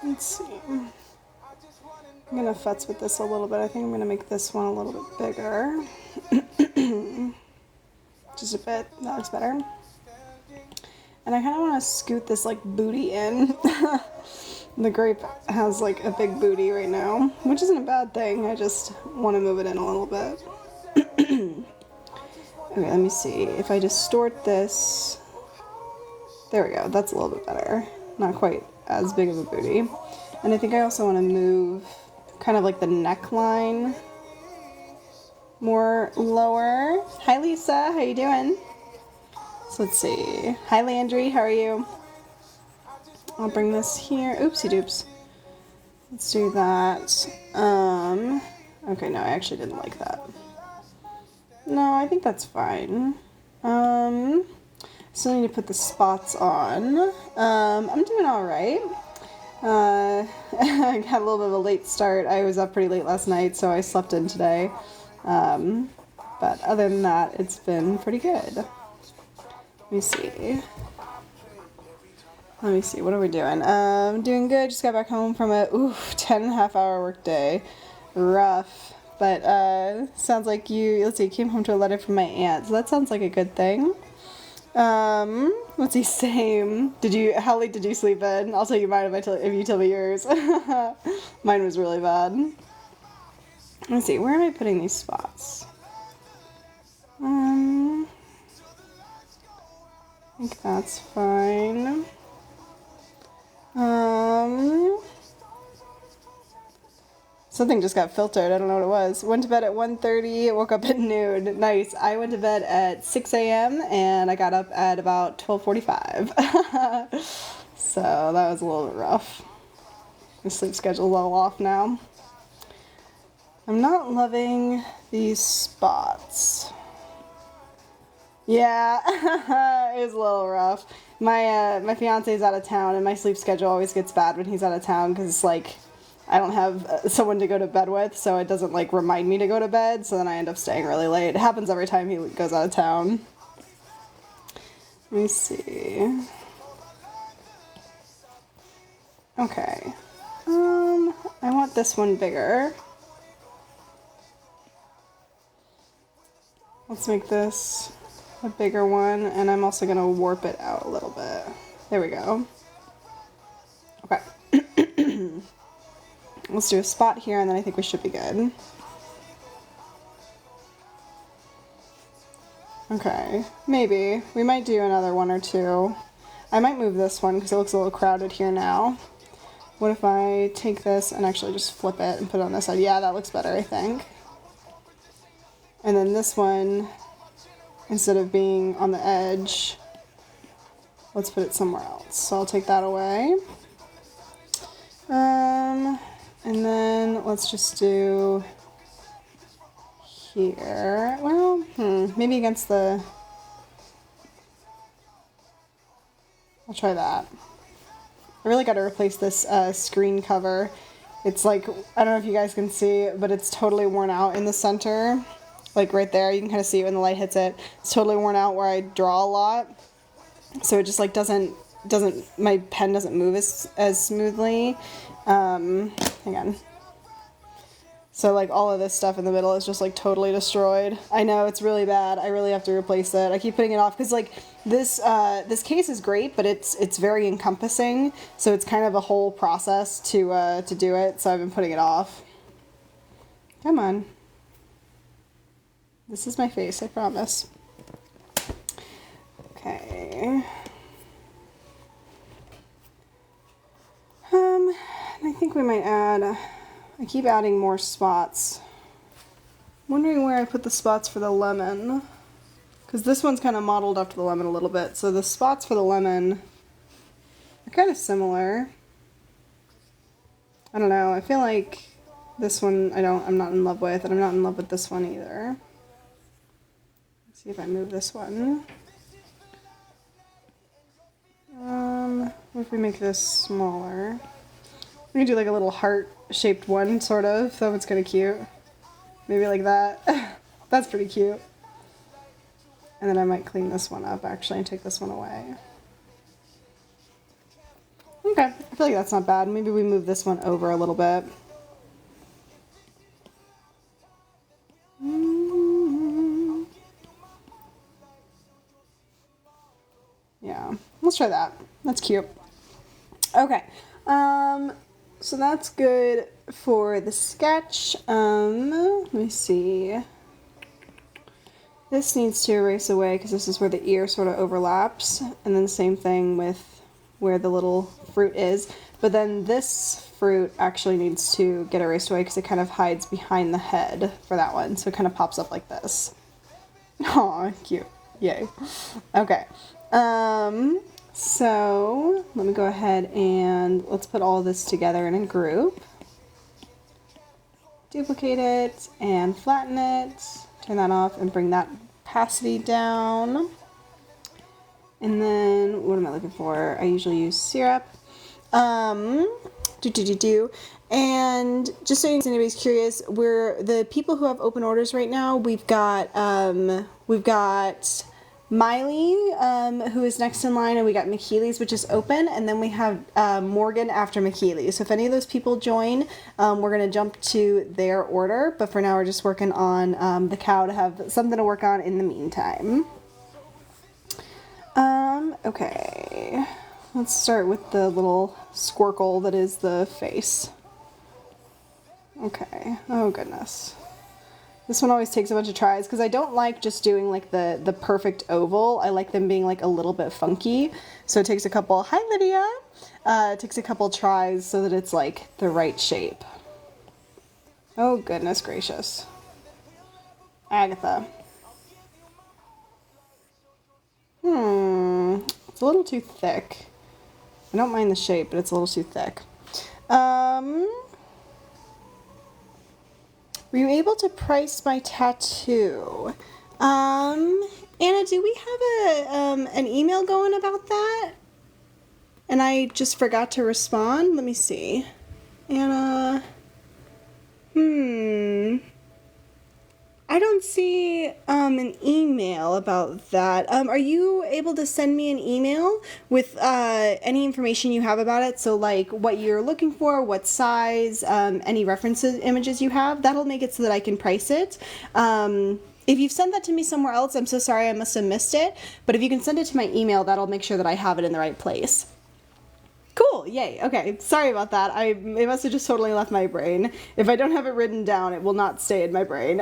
Let's see. I'm gonna futz with this a little bit. I think I'm gonna make this one a little bit bigger. Just a bit. That looks better. And I kind of want to scoot this like booty in. The grape has like a big booty right now, which isn't a bad thing. I just want to move it in a little bit. Okay, let me see. If I distort this, there we go. That's a little bit better. Not quite as big of a booty. And I think I also want to move kind of like the neckline more lower. Hi Lisa, how you doing? So let's see. Hi Landry, how are you? I'll bring this here. Oopsie doops. Let's do that. Okay, no, I actually didn't like that. No, I think that's fine. Still need to put the spots on. I'm doing alright. I had a little bit of a late start. I was up pretty late last night, so I slept in today. But other than that, it's been pretty good. Let me see. What are we doing? Doing good. Just got back home from a 10.5-hour work day. Rough. But sounds like you came home to a letter from my aunt. So that sounds like a good thing. Let's see, same. How late did you sleep in? I'll tell you mine if you tell me yours. Mine was really bad. Let's see, where am I putting these spots? I think that's fine. Something just got filtered. I don't know what it was. Went to bed at 1:30, woke up at noon. Nice. I went to bed at 6 a.m. and I got up at about 12:45. So that was a little bit rough. My sleep schedule's all off now. I'm not loving these spots. Yeah, it was a little rough. My fiance's out of town, and my sleep schedule always gets bad when he's out of town because it's like I don't have someone to go to bed with, so it doesn't like remind me to go to bed. So then I end up staying really late. It happens every time he goes out of town. Let me see. Okay. I want this one bigger. Let's make this a bigger one, and I'm also gonna warp it out a little bit. There we go. Okay. Let's do a spot here, and then I think we should be good. Okay, maybe. We might do another one or two. I might move this one because it looks a little crowded here now. What if I take this and actually just flip it and put it on this side? Yeah, that looks better, I think. And then this one, instead of being on the edge, let's put it somewhere else. So I'll take that away. And then let's just do here. Well, maybe against the... I'll try that. I really got to replace this screen cover. It's like, I don't know if you guys can see, but it's totally worn out in the center. Like right there, you can kind of see it when the light hits it. It's totally worn out where I draw a lot. So it just like my pen doesn't move as smoothly. Hang on. So like all of this stuff in the middle is just like totally destroyed. I know, it's really bad. I really have to replace it. I keep putting it off because like this case is great, but it's very encompassing. So it's kind of a whole process to do it. So I've been putting it off. Come on. This is my face, I promise. Okay. I think we might add, I keep adding more spots. Wondering where I put the spots for the lemon. Because this one's kind of modeled after the lemon a little bit. So the spots for the lemon are kind of similar. I don't know, I feel like this one I'm not in love with, and I'm not in love with this one either. Let's see if I move this one. What if we make this smaller? We can do like a little heart-shaped one, sort of. That one's kind of cute. Maybe like that. That's pretty cute. And then I might clean this one up, actually, and take this one away. Okay, I feel like that's not bad. Maybe we move this one over a little bit. Yeah, let's try that. That's cute. Okay, so that's good for the sketch. Let me see. This needs to erase away because this is where the ear sort of overlaps, and then the same thing with where the little fruit is. But then this fruit actually needs to get erased away because it kind of hides behind the head for that one, so it kind of pops up like this. Aw, cute. Yay. Okay. So let me go ahead and let's put all this together in a group. Duplicate it and flatten it. Turn that off and bring that opacity down. And then what am I looking for? I usually use syrup. And just so anybody's curious, we're the people who have open orders right now. We've got Miley, who is next in line, and we got McKeely's, which is open, and then we have Morgan after McKeely. So if any of those people join, we're gonna jump to their order. But for now, we're just working on the cow to have something to work on in the meantime. Okay. Let's start with the little squircle that is the face. Okay. Oh, goodness. This one always takes a bunch of tries because I don't like just doing like the perfect oval. I like them being like a little bit funky. So it takes a couple, hi Lydia! It takes a couple tries so that it's like the right shape. Oh, goodness gracious. Agatha. It's a little too thick. I don't mind the shape, but it's a little too thick. Were you able to price my tattoo? Anna, do we have an email going about that? And I just forgot to respond? Let me see. Anna, I don't see an email about that. Are you able to send me an email with any information you have about it? So like what you're looking for, what size, any references, images you have. That'll make it so that I can price it. If you've sent that to me somewhere else, I'm so sorry, I must have missed it. But if you can send it to my email, that'll make sure that I have it in the right place. Cool, yay, okay, sorry about that. It must have just totally left my brain. If I don't have it written down, it will not stay in my brain.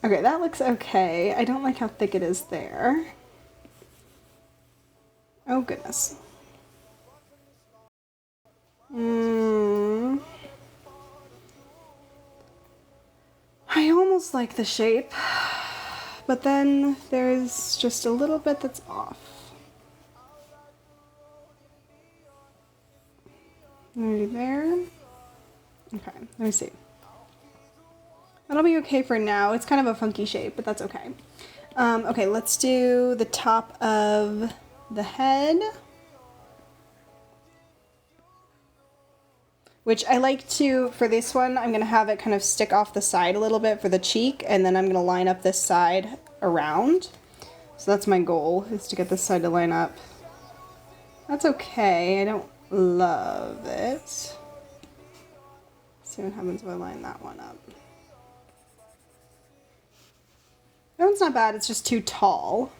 Okay, that looks okay. I don't like how thick it is there. Oh, goodness. I almost like the shape, but then there's just a little bit that's off. Maybe there. Okay, let me see. That'll be okay for now. It's kind of a funky shape, but that's okay. Okay, let's do the top of the head. Which I like to, for this one, I'm going to have it kind of stick off the side a little bit for the cheek, and then I'm going to line up this side around. So that's my goal, is to get this side to line up. That's okay. I don't love it. Let's see what happens if I line that one up. That one's not bad, it's just too tall.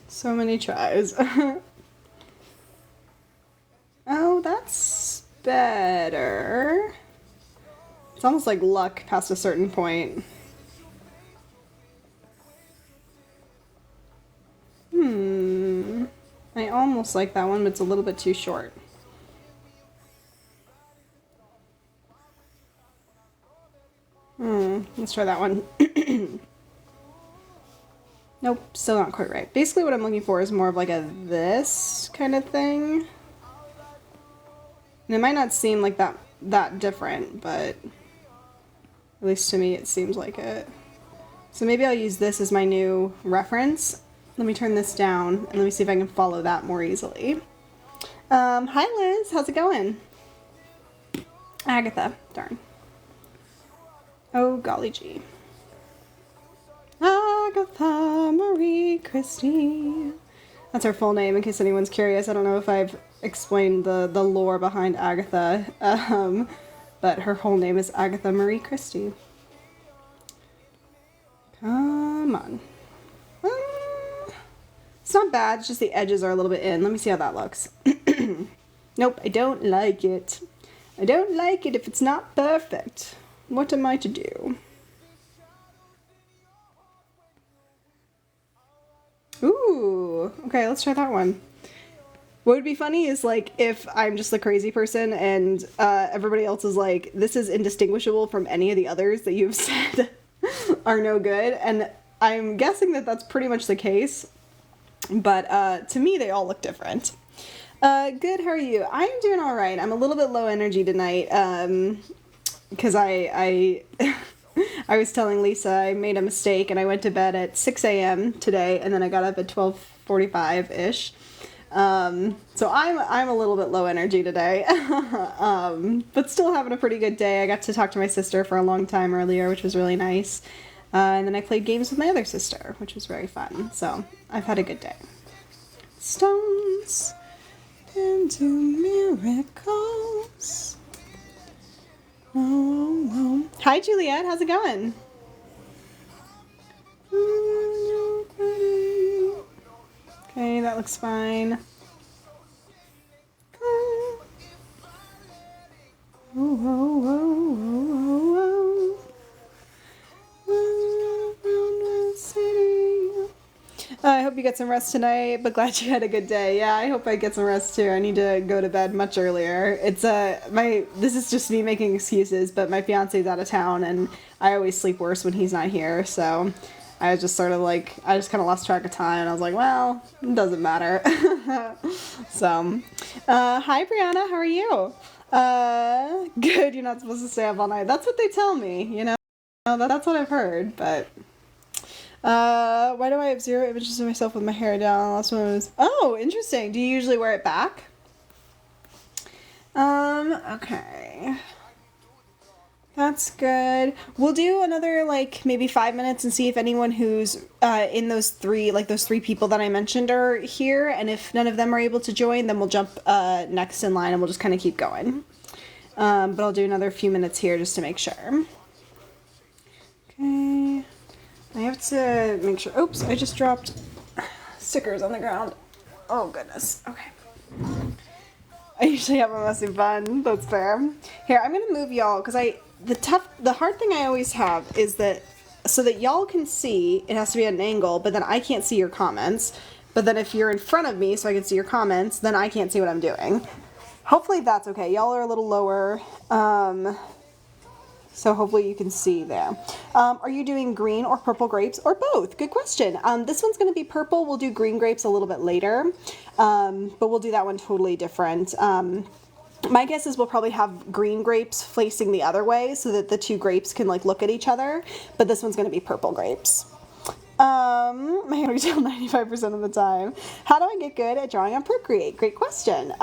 So many tries. Oh, that's better. It's almost like luck past a certain point. I almost like that one, but it's a little bit too short. Let's try that one. Nope, still not quite right. Basically what I'm looking for is more of like a this kind of thing. And it might not seem like that different, but at least to me it seems like it. So maybe I'll use this as my new reference. Let me turn this down and let me see if I can follow that more easily. Hi Liz, how's it going? Agatha, darn. Oh golly gee. Agatha Marie Christie. That's her full name, in case anyone's curious. I don't know if I've explained the lore behind Agatha, but her whole name is Agatha Marie Christie. Come on. It's not bad, it's just the edges are a little bit in. Let me see how that looks. Nope, I don't like it. I don't like it if it's not perfect. What am I to do? Ooh, okay, let's try that one. What would be funny is, like, if I'm just the crazy person and everybody else is like, this is indistinguishable from any of the others that you've said are no good, and I'm guessing that that's pretty much the case, but to me they all look different. Good, how are you? I'm doing alright. I'm a little bit low energy tonight, because I I was telling Lisa I made a mistake and I went to bed at 6 a.m. today, and then I got up at 12:45-ish. So I'm a little bit low energy today, but still having a pretty good day. I got to talk to my sister for a long time earlier, which was really nice. And then I played games with my other sister, which was very fun. So I've had a good day. Stones into miracles. Oh. Hi, Juliet. How's it going? Okay, that looks fine. I hope you get some rest tonight, but glad you had a good day. Yeah, I hope I get some rest too. I need to go to bed much earlier. It's this is just me making excuses, but my fiance's out of town and I always sleep worse when he's not here, so I was just sort of like, I just kind of lost track of time, and I was like, well, it doesn't matter. So, hi Brianna, how are you? Good, you're not supposed to stay up all night. That's what they tell me, you know? That's what I've heard, but... why do I have 0 images of myself with my hair down? Last one was... Oh, interesting. Do you usually wear it back? Okay. That's good. We'll do another, like, maybe 5 minutes and see if anyone who's in those three people that I mentioned are here, and if none of them are able to join, then we'll jump next in line and we'll just kind of keep going. But I'll do another few minutes here just to make sure. Okay. I have to make sure... Oops, I just dropped stickers on the ground. Oh, goodness. Okay. I usually have a messy bun. That's fair. Here, I'm going to move y'all, because the hard thing I always have is that, so that y'all can see, it has to be at an angle, but then I can't see your comments. But then if you're in front of me so I can see your comments, then I can't see what I'm doing. Hopefully that's okay. Y'all are a little lower, so hopefully you can see there. Are you doing green or purple grapes or both? Good question. This one's going to be purple. We'll do green grapes a little bit later, but we'll do that one totally different. My guess is we'll probably have green grapes facing the other way so that the two grapes can like look at each other, but this one's going to be purple grapes. My hand tell 95% of the time. How do I get good at drawing on Procreate? Great question.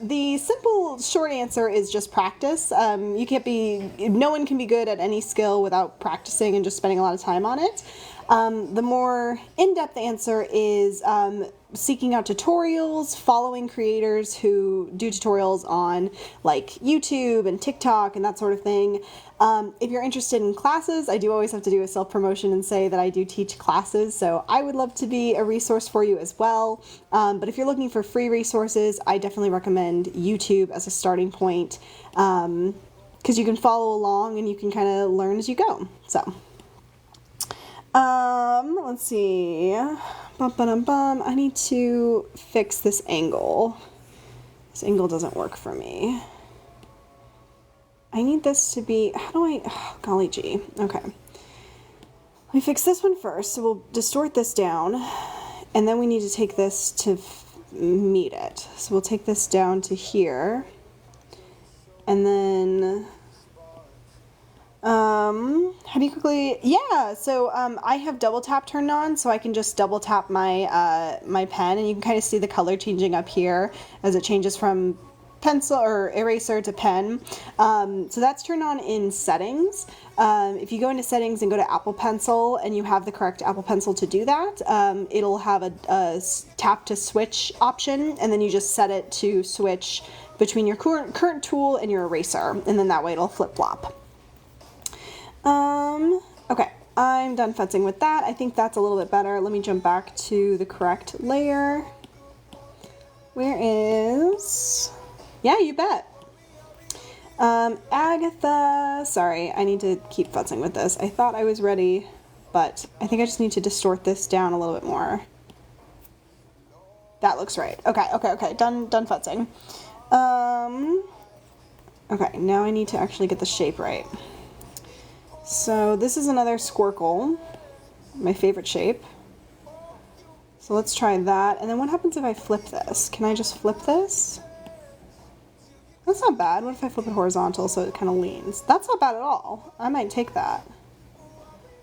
The simple short answer is just practice. No one can be good at any skill without practicing and just spending a lot of time on it. The more in-depth answer is seeking out tutorials, following creators who do tutorials on like YouTube and TikTok and that sort of thing. If you're interested in classes, I do always have to do a self-promotion and say that I do teach classes, so I would love to be a resource for you as well. But if you're looking for free resources, I definitely recommend YouTube as a starting point, because you can follow along and you can kind of learn as you go. So, let's see. I need to fix this angle. This angle doesn't work for me. I need this to be, oh, golly gee. Okay. Let me fix this one first. So we'll distort this down, and then we need to take this to meet it. So we'll take this down to here, and then, how do you quickly, yeah, so I have double tap turned on, so I can just double tap my my pen, and you can kind of see the color changing up here as it changes from pencil or eraser to pen. So that's turned on in settings. If you go into settings and go to Apple Pencil and you have the correct Apple Pencil to do that, it'll have a tap to switch option, and then you just set it to switch between your current tool and your eraser, and then that way it'll flip-flop. Okay, I'm done futzing with that. I think that's a little bit better. Let me jump back to the correct layer. Where is... Yeah, you bet. Agatha, sorry, I need to keep futzing with this. I thought I was ready, but I think I just need to distort this down a little bit more. That looks right. Okay, done futzing. Okay, now I need to actually get the shape right. So this is another squircle, my favorite shape. So let's try that. And then what happens if I flip this? Can I just flip this? That's not bad. What if I flip it horizontal so it kind of leans? That's not bad at all. I might take that.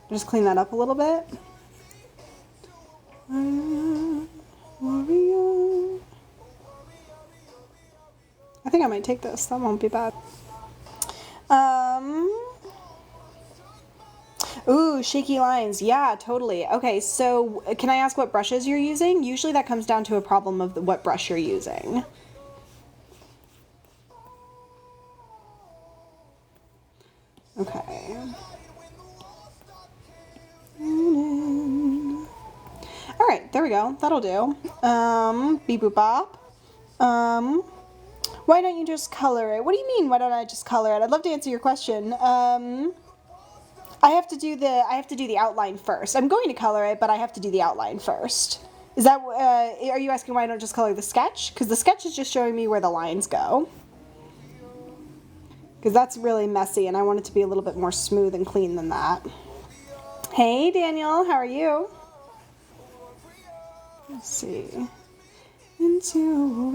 Just clean that up a little bit. I think I might take this. That won't be bad. Ooh, shaky lines. Yeah, totally. Okay, so can I ask what brushes you're using? Usually that comes down to a problem of what brush you're using. Okay. All right, there we go. That'll do. Beep boop bop. Why don't you just color it? What do you mean, why don't I just color it? I'd love to answer your question. I have to do the outline first. I'm going to color it, but I have to do the outline first. Is that, are you asking why I don't just color the sketch? Because the sketch is just showing me where the lines go. Because that's really messy, and I want it to be a little bit more smooth and clean than that. Hey, Daniel, how are you? Let's see. Into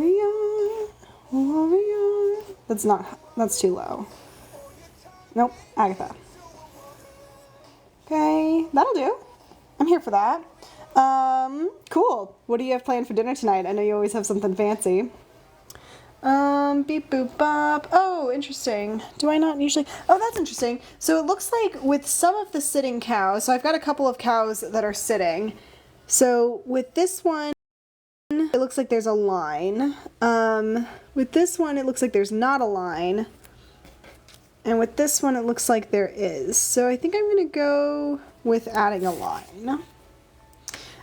warrior. That's too low. Nope, Agatha. Okay, that'll do. I'm here for that. Cool. What do you have planned for dinner tonight? I know you always have something fancy. Beep boop bop. Oh, interesting. Do I not usually... Oh, that's interesting. So it looks like with some of the sitting cows, so I've got a couple of cows that are sitting. So with this one, it looks like there's a line. With this one, it looks like there's not a line. And with this one, it looks like there is. So I think I'm going to go with adding a line.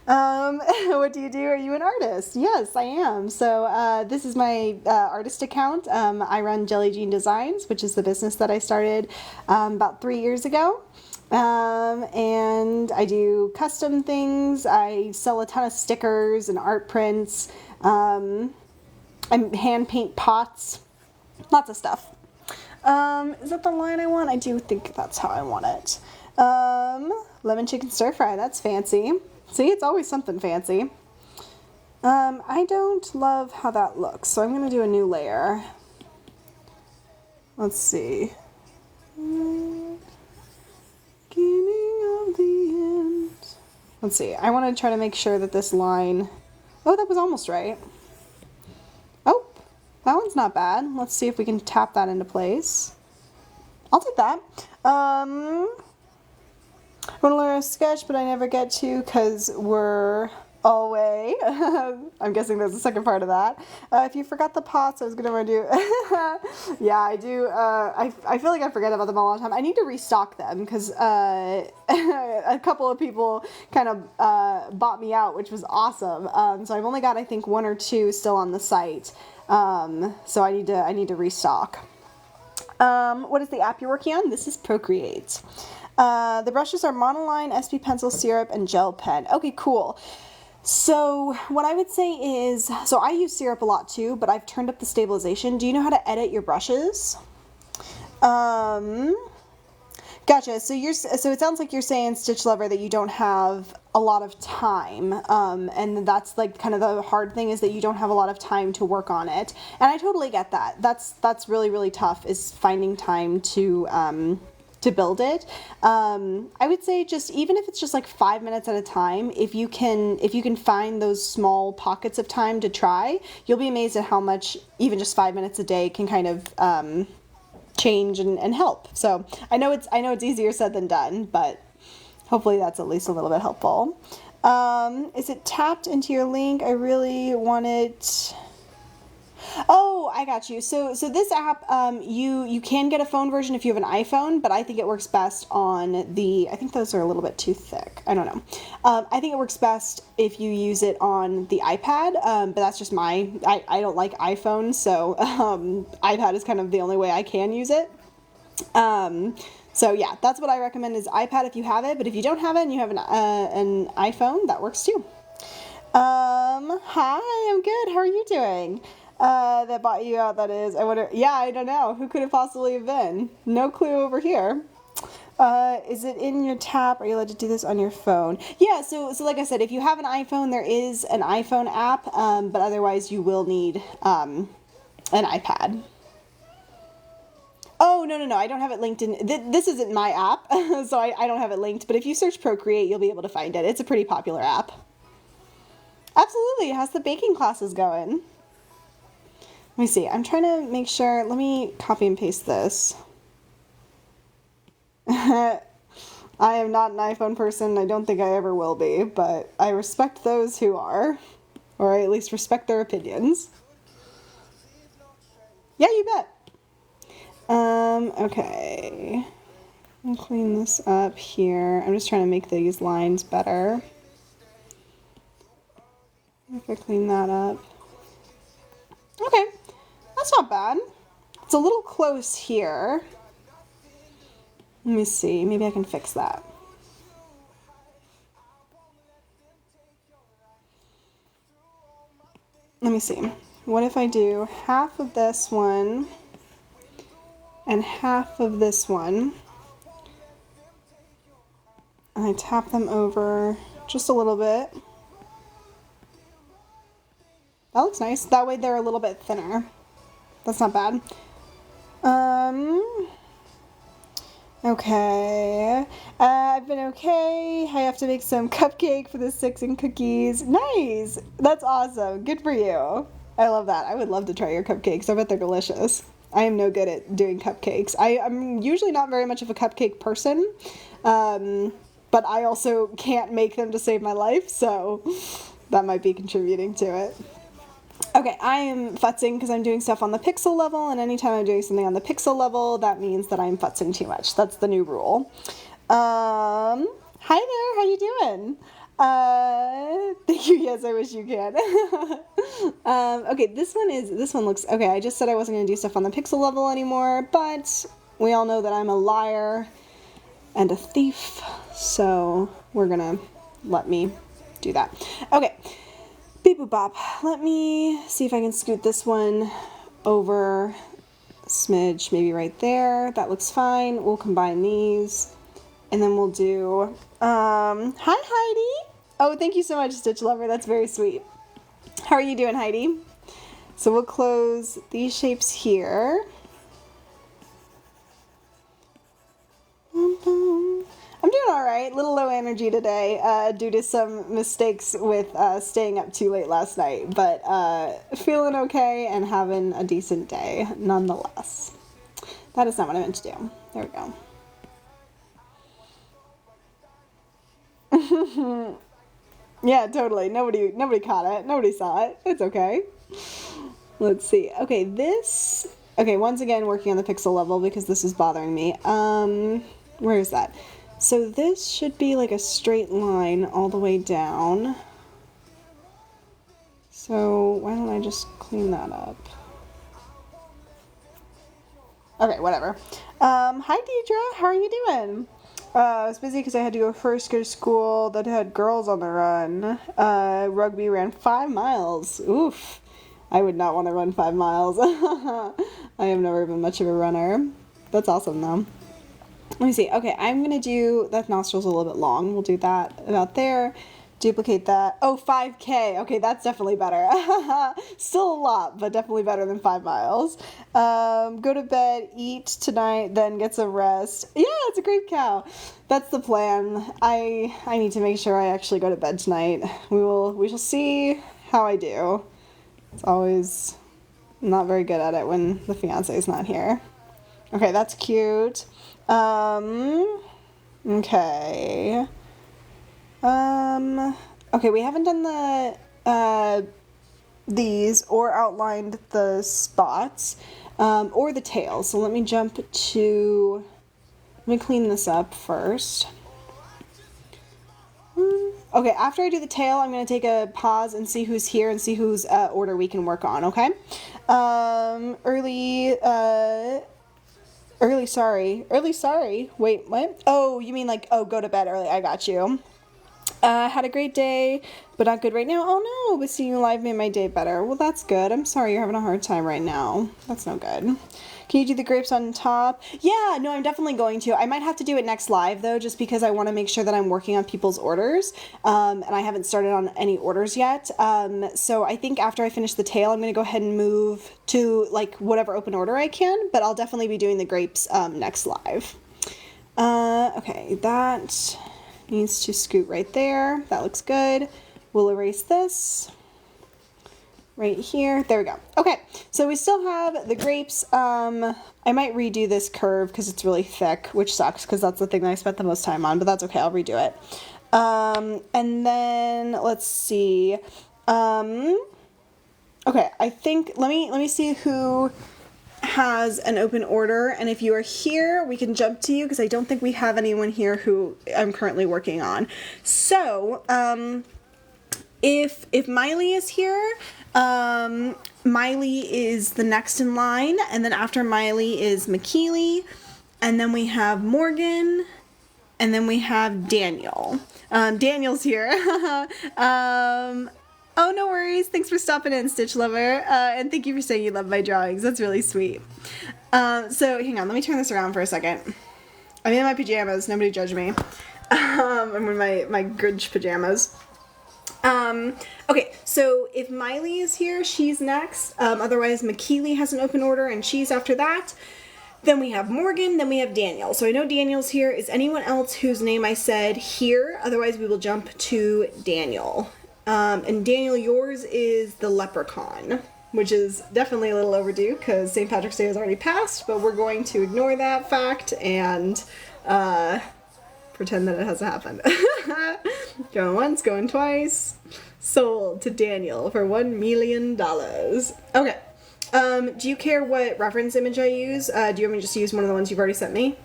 What do you do? Are you an artist? Yes, I am. So this is my artist account. I run jellyjeandesigns, which is the business that I started about 3 years ago. And I do custom things. I sell a ton of stickers and art prints. I hand paint pots. Lots of stuff. Is that the line I want? I do think that's how I want it. Lemon chicken stir fry. That's fancy. See, it's always something fancy. I don't love how that looks, so I'm going to do a new layer. Let's see. Beginning of the end. Let's see. I want to try to make sure that this line... Oh, that was almost right. Oh, that one's not bad. Let's see if we can tap that into place. I'll take that. I want to learn a sketch, but I never get to because we're away. I'm guessing there's a second part of that. If you forgot the pots, I was going to do... Yeah, I do. I feel like I forget about them all the time. I need to restock them because a couple of people kind of bought me out, which was awesome. So I've only got, I think, 1 or 2 still on the site. So I need to restock. What is the app you're working on? This is Procreate. The brushes are monoline, SP pencil, syrup, and gel pen. Okay, cool. So what I would say is, so I use syrup a lot too, but I've turned up the stabilization. Do you know how to edit your brushes? Gotcha. So it sounds like you're saying, Stitch Lover, that you don't have a lot of time, and that's like kind of the hard thing, is that you don't have a lot of time to work on it. And I totally get that. That's really, really tough, is finding time to to build it. I would say just, even if it's just like 5 minutes at a time, if you can find those small pockets of time to try, you'll be amazed at how much even just 5 minutes a day can kind of change and help. So I know it's easier said than done, but hopefully that's at least a little bit helpful. Is it tapped into your link? I really want it. Oh, I got you. So this app, you can get a phone version if you have an iPhone, but I think it works best on I think those are a little bit too thick. I don't know. I think it works best if you use it on the iPad, but that's just I don't like iPhone, so iPad is kind of the only way I can use it. So yeah, that's what I recommend is iPad if you have it, but if you don't have it and you have an iPhone, that works too. Hi, I'm good. How are you doing? That bought you out, that is. I wonder, yeah, I don't know. Who could it possibly have been? No clue over here. Is it in your tap? Are you allowed to do this on your phone? Yeah, so like I said, if you have an iPhone, there is an iPhone app, but otherwise you will need, an iPad. Oh, no, I don't have it linked in, this isn't my app, so I don't have it linked, but if you search Procreate, you'll be able to find it. It's a pretty popular app. Absolutely, it has the baking classes going. Let me see, I'm trying to make sure, let me copy and paste this. I am not an iPhone person, I don't think I ever will be, but I respect those who are, or I at least respect their opinions. Yeah, you bet. Okay. I'll clean this up here. I'm just trying to make these lines better. If I clean that up. Okay, that's not bad. It's a little close here. Let me see, maybe I can fix that. Let me see. What if I do half of this one and half of this one, and I tap them over just a little bit. That looks nice. That way they're a little bit thinner. That's not bad. Okay. I've been okay. I have to make some cupcake for the 6 and cookies. Nice! That's awesome. Good for you. I love that. I would love to try your cupcakes. I bet they're delicious. I am no good at doing cupcakes. I'm usually not very much of a cupcake person, but I also can't make them to save my life, so that might be contributing to it. Okay, I am futzing because I'm doing stuff on the pixel level, and anytime I'm doing something on the pixel level, that means that I'm futzing too much. That's the new rule. Hi there, how you doing? Thank you, yes, I wish you can. Okay, this one looks, okay, I just said I wasn't going to do stuff on the pixel level anymore, but we all know that I'm a liar and a thief, so we're gonna let me do that. Okay. Beep boop bop. Let me see if I can scoot this one over a smidge, maybe right there. That looks fine. We'll combine these, and then we'll do, hi Heidi. Oh, thank you so much, Stitch Lover. That's very sweet. How are you doing, Heidi? So we'll close these shapes here. I'm doing all right. A little low energy today due to some mistakes with staying up too late last night, but feeling okay and having a decent day nonetheless. That is not what I meant to do. There we go. Yeah, totally. Nobody caught it. Nobody saw it. It's okay. Let's see. Okay, okay, once again working on the pixel level because this is bothering me. Where is that? So this should be like a straight line all the way down. So why don't I just clean that up? Okay, whatever. Hi Deidre, how are you doing? I was busy because I had to go go to school that had girls on the run. Rugby ran 5 miles. Oof. I would not want to run 5 miles. I have never been much of a runner. That's awesome though. Let me see. Okay, I'm going to do, that nostril's a little bit long. We'll do that about there. Duplicate that. Oh, 5K. Okay, that's definitely better. Still a lot, but definitely better than 5 miles. Go to bed, eat tonight, then get some rest. Yeah, it's a grape cow. That's the plan. I need to make sure I actually go to bed tonight. We shall see how I do. It's always not very good at it when the fiance is not here. Okay, that's cute. Okay. Okay, we haven't done these or outlined the spots, or the tail. So let me clean this up first. Okay, after I do the tail, I'm going to take a pause and see who's here and see whose order we can work on, okay? Early sorry. Wait, what? Oh, you mean like, oh, go to bed early. I got you. Had a great day, but not good right now. Oh no, but seeing you live made my day better. Well, that's good. I'm sorry you're having a hard time right now. That's no good. Can you do the grapes on top? Yeah, no, I'm definitely going to. I might have to do it next live though, just because I want to make sure that I'm working on people's orders. And I haven't started on any orders yet. So I think after I finish the tail, I'm going to go ahead and move to like whatever open order I can, but I'll definitely be doing the grapes next live. Okay, that needs to scoot right there. That looks good. We'll erase this right here. There we go. Okay, so we still have the grapes. I might redo this curve because it's really thick, which sucks because that's the thing that I spent the most time on, but that's okay. I'll redo it. And then let's see. Okay, I think let me see who has an open order, and if you are here we can jump to you because I don't think we have anyone here who I'm currently working on. So if Miley is here, Miley is the next in line, and then after Miley is McKeely, and then we have Morgan, and then we have Daniel. Daniel's here. Oh, no worries. Thanks for stopping in, Stitch Lover. And thank you for saying you love my drawings. That's really sweet. So hang on, let me turn this around for a second. I'm in my pajamas. Nobody judge me. I'm in my Grinch pajamas. Okay, so if Miley is here, she's next. Otherwise, McKeely has an open order, and she's after that. Then we have Morgan, then we have Daniel. So I know Daniel's here. Is anyone else whose name I said here? Otherwise, we will jump to Daniel. And Daniel, yours is the Leprechaun, which is definitely a little overdue because St. Patrick's Day has already passed, but we're going to ignore that fact and pretend that it hasn't happened. Going once, going twice. Sold to Daniel for $1 million. Okay. Do you care what reference image I use? Do you want me to just use one of the ones you've already sent me?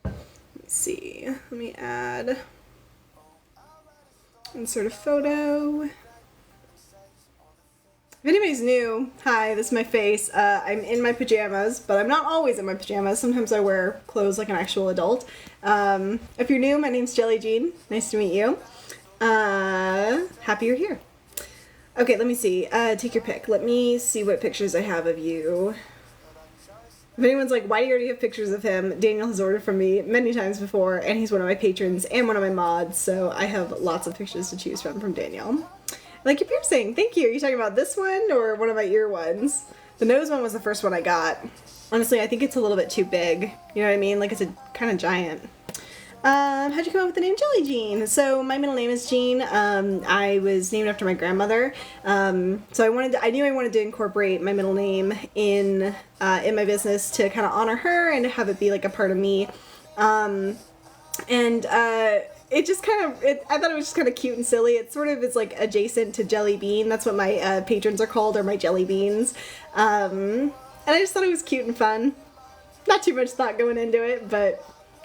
Let me see. Let me add. Insert a photo. If anybody's new, hi, this is my face. I'm in my pajamas, but I'm not always in my pajamas. Sometimes I wear clothes like an actual adult. If you're new, my name's Jelly Jean. Nice to meet you. Happy you're here. Okay, let me see. Take your pick. Let me see what pictures I have of you. If anyone's like, why do you already have pictures of him? Daniel has ordered from me many times before, and he's one of my patrons and one of my mods, so I have lots of pictures to choose from Daniel. Like your piercing. Thank you. Are you talking about this one or one of my ear ones? The nose one was the first one I got. Honestly, I think it's a little bit too big. You know what I mean? Like it's a kind of giant. How'd you come up with the name Jelly Jean? So my middle name is Jean. I was named after my grandmother. So I knew I wanted to incorporate my middle name in my business to kind of honor her and have it be like a part of me. It just I thought it was just kind of cute and silly. It sort of is like adjacent to Jelly Bean. That's what my patrons are called, or my jelly beans. And I just thought it was cute and fun. Not too much thought going into it, but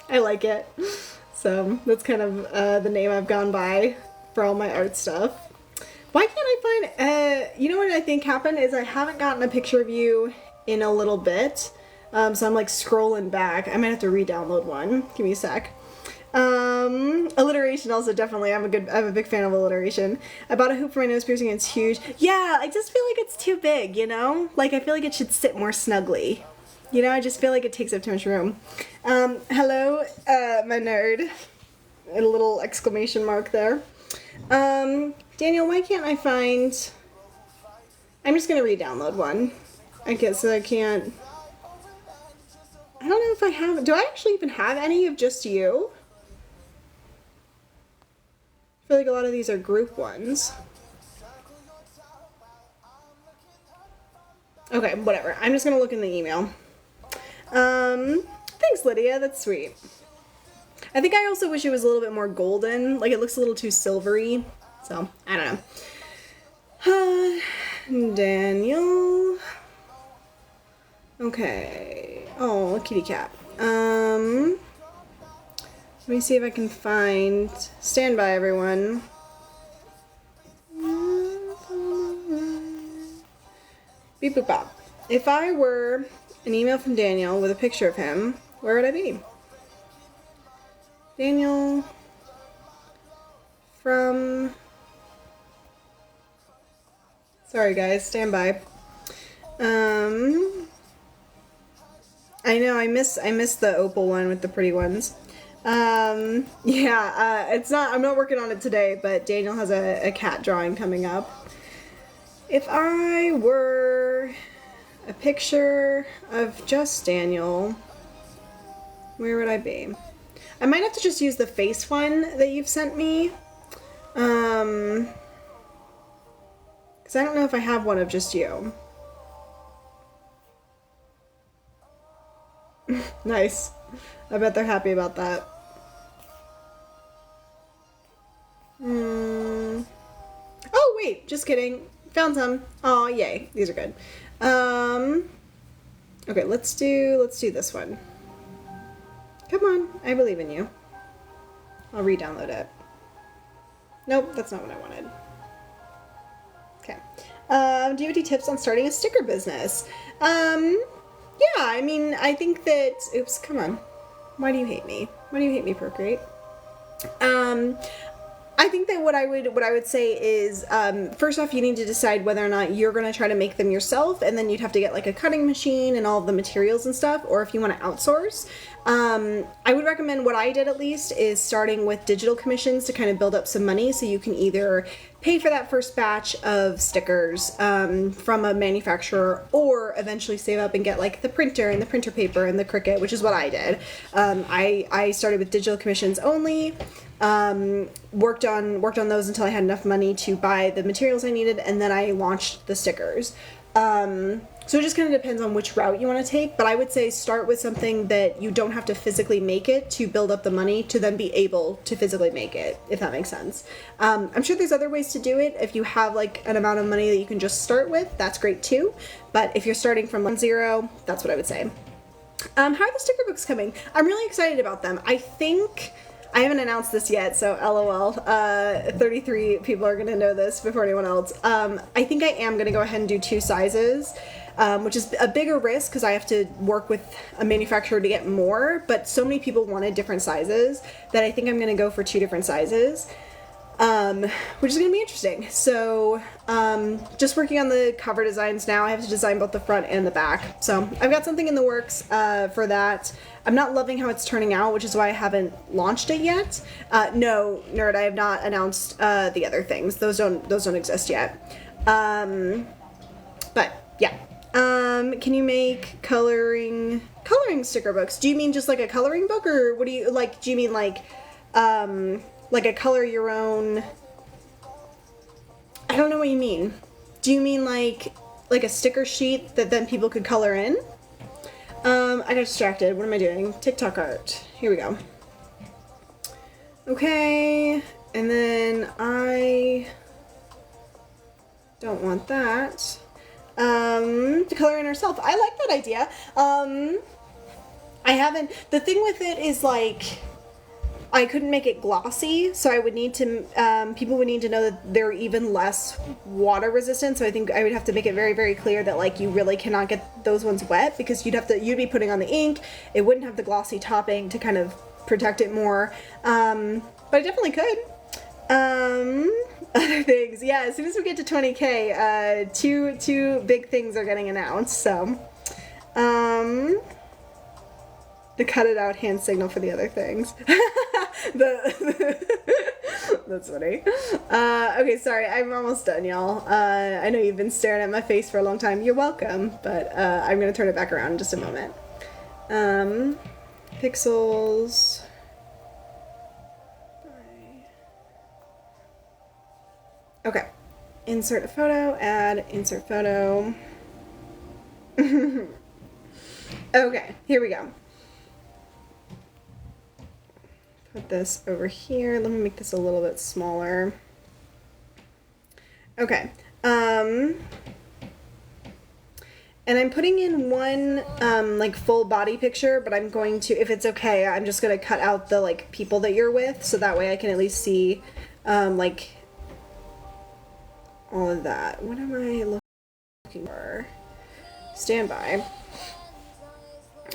I like it. So that's kind of the name I've gone by for all my art stuff. Why can't I find, you know what I think happened is I haven't gotten a picture of you in a little bit. So I'm like scrolling back. I might have to re-download one. Give me a sec. Alliteration also definitely. I'm a big fan of alliteration. I bought a hoop for my nose piercing and it's huge. Yeah, I just feel like it's too big, you know? Like I feel like it should sit more snugly. You know, I just feel like it takes up too much room. Hello, my nerd. a little exclamation mark there. Daniel, why can't I find... I'm just going to re-download one. I guess I can't... I don't know if I have... Do I actually even have any of Just You? I feel like a lot of these are group ones. Okay, whatever. I'm just going to look in the email. Thanks, Lydia. That's sweet. I think I also wish it was a little bit more golden. Like, it looks a little too silvery. So, I don't know. Daniel. Okay. Oh, kitty cat. Let me see if I can find... Stand by, everyone. Beep boop bop. If I were an email from Daniel with a picture of him, where would I be? Daniel from... Sorry guys, stand by. I know, I miss the opal one with the pretty ones. It's not, I'm not working on it today, but Daniel has a cat drawing coming up. If I were a picture of just Daniel, where would I be? I might have to just use the face one that you've sent me. Because I don't know if I have one of just you. Nice. I bet they're happy about that. Oh, wait. Just kidding. Found some. Oh, yay. These are good. Okay, let's do this one. Come on. I believe in you. I'll re-download it. Nope, that's not what I wanted. Okay. Do you have any tips on starting a sticker business? Yeah, I mean, I think that... Oops, come on. Why do you hate me? Why do you hate me, Procreate? I think that what I would say is, first off, you need to decide whether or not you're going to try to make them yourself, and then you'd have to get like a cutting machine and all of the materials and stuff, or if you want to outsource. I would recommend, what I did at least, is starting with digital commissions to kind of build up some money so you can either pay for that first batch of stickers from a manufacturer, or eventually save up and get like the printer and the printer paper and the Cricut, which is what I did. I started with digital commissions only. Worked on those until I had enough money to buy the materials I needed, and then I launched the stickers. So it just kind of depends on which route you want to take, but I would say start with something that you don't have to physically make it to build up the money to then be able to physically make it, if that makes sense. I'm sure there's other ways to do it. If you have like an amount of money that you can just start with, that's great too. But if you're starting from 1-0, that's what I would say. How are the sticker books coming? I'm really excited about them. I think... I haven't announced this yet, so LOL. 33 people are going to know this before anyone else. I think I am going to go ahead and do 2 sizes, which is a bigger risk because I have to work with a manufacturer to get more, but so many people wanted different sizes that I think I'm going to go for 2 different sizes, which is going to be interesting. So just working on the cover designs now. I have to design both the front and the back. So I've got something in the works for that. I'm not loving how it's turning out, which is why I haven't launched it yet. No, nerd, I have not announced the other things. Those don't exist yet. But yeah. Can you make coloring sticker books? Do you mean just like a coloring book, or what do you like? Do you mean like a color your own? I don't know what you mean. Do you mean like a sticker sheet that then people could color in? I got distracted. What am I doing? TikTok art. Here we go. Okay, and then I don't want that. To color in herself. I like that idea. I haven't... The thing with it is, like, I couldn't make it glossy, so I would need to... people would need to know that they're even less water resistant, so I think I would have to make it very, very clear that, like, you really cannot get those ones wet, because you'd be putting on the ink, it wouldn't have the glossy topping to kind of protect it more, but I definitely could. Other things, yeah, as soon as we get to 20k, two big things are getting announced, so, the cut it out hand signal for the other things. That's funny. Okay, sorry, I'm almost done, y'all. I know you've been staring at my face for a long time. You're welcome, but I'm gonna turn it back around in just a moment. Pixels. Okay. Insert a photo, add, insert photo. Okay, here we go. Put this over here. Let me make this a little bit smaller. Okay. And I'm putting in one like full body picture, but I'm going to, if it's okay, I'm just going to cut out the like people that you're with, so that way I can at least see like all of that. What am I looking for? Stand by.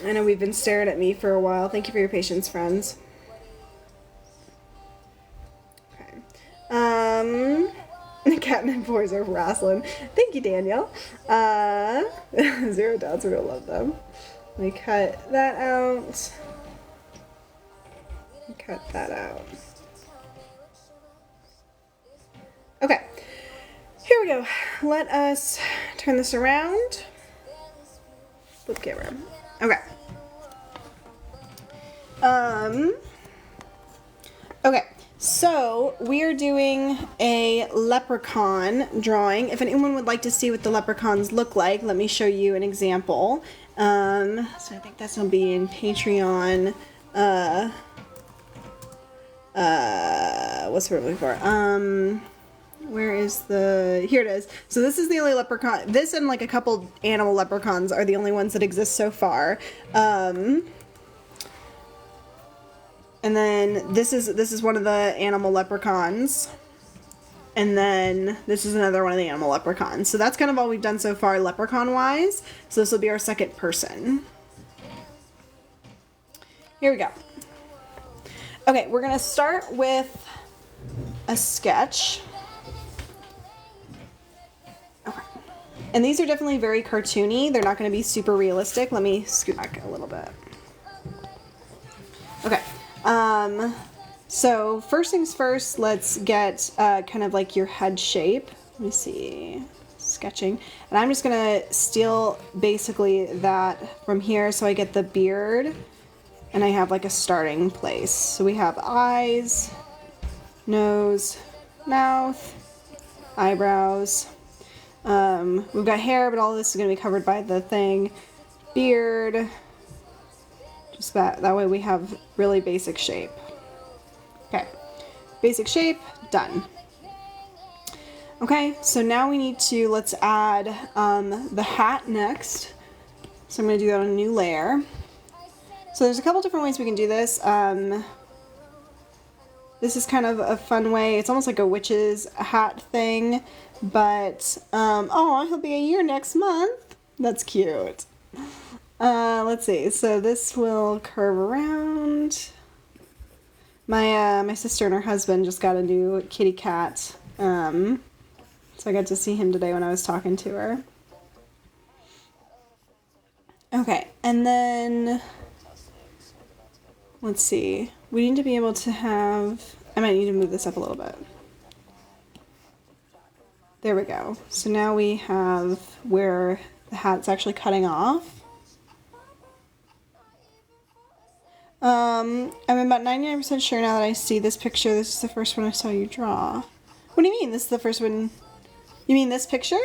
I know we've been staring at me for a while. Thank you for your patience, friends. Okay. The catnip boys are wrestling. Thank you, Daniel. 0 doubts, we're gonna love them. Let me cut that out. Cut that out. Okay. Here we go. Let us turn this around. Flip camera. Okay. Okay, so we are doing a leprechaun drawing. If anyone would like to see what the leprechauns look like, let me show you an example. So I think that's gonna be in Patreon. What's what we're looking for? Where is the, here it is. So this is the only leprechaun, this and like a couple animal leprechauns are the only ones that exist so far. And then this is one of the animal leprechauns. And then this is another one of the animal leprechauns. So that's kind of all we've done so far leprechaun wise. So this will be our second person. Here we go. Okay, we're gonna start with a sketch. Okay. And these are definitely very cartoony. They're not going to be super realistic. Let me scoot back a little bit. Okay. So first things first, let's get kind of like your head shape. Let me see. Sketching. And I'm just going to steal basically that from here so I get the beard and I have like a starting place. So we have eyes, nose, mouth, eyebrows. We've got hair, but all of this is going to be covered by the thing. Beard. Just that way we have really basic shape. Okay. Basic shape, done. Okay, so now we need to, let's add the hat next. So I'm going to do that on a new layer. So there's a couple different ways we can do this. This is kind of a fun way. It's almost like a witch's hat thing. But, oh, he'll be a year next month. That's cute. Let's see. So this will curve around. My sister and her husband just got a new kitty cat. So I got to see him today when I was talking to her. Okay, and then, let's see. We need to be able to have, I might need to move this up a little bit. There we go. So now we have where the hat's actually cutting off. I'm about 99% sure now that I see this picture. This is the first one I saw you draw. What do you mean? This is the first one? You mean this picture?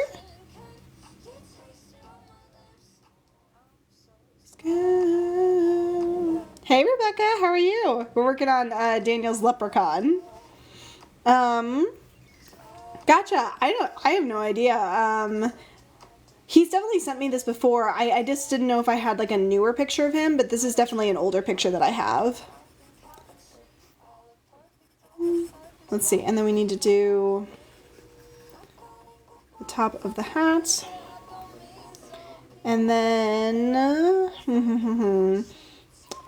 Hey Rebecca, how are you? We're working on Daniel's leprechaun. Gotcha. I have no idea. He's definitely sent me this before. I just didn't know if I had like a newer picture of him, but this is definitely an older picture that I have. Let's see, and then we need to do the top of the hat. And then,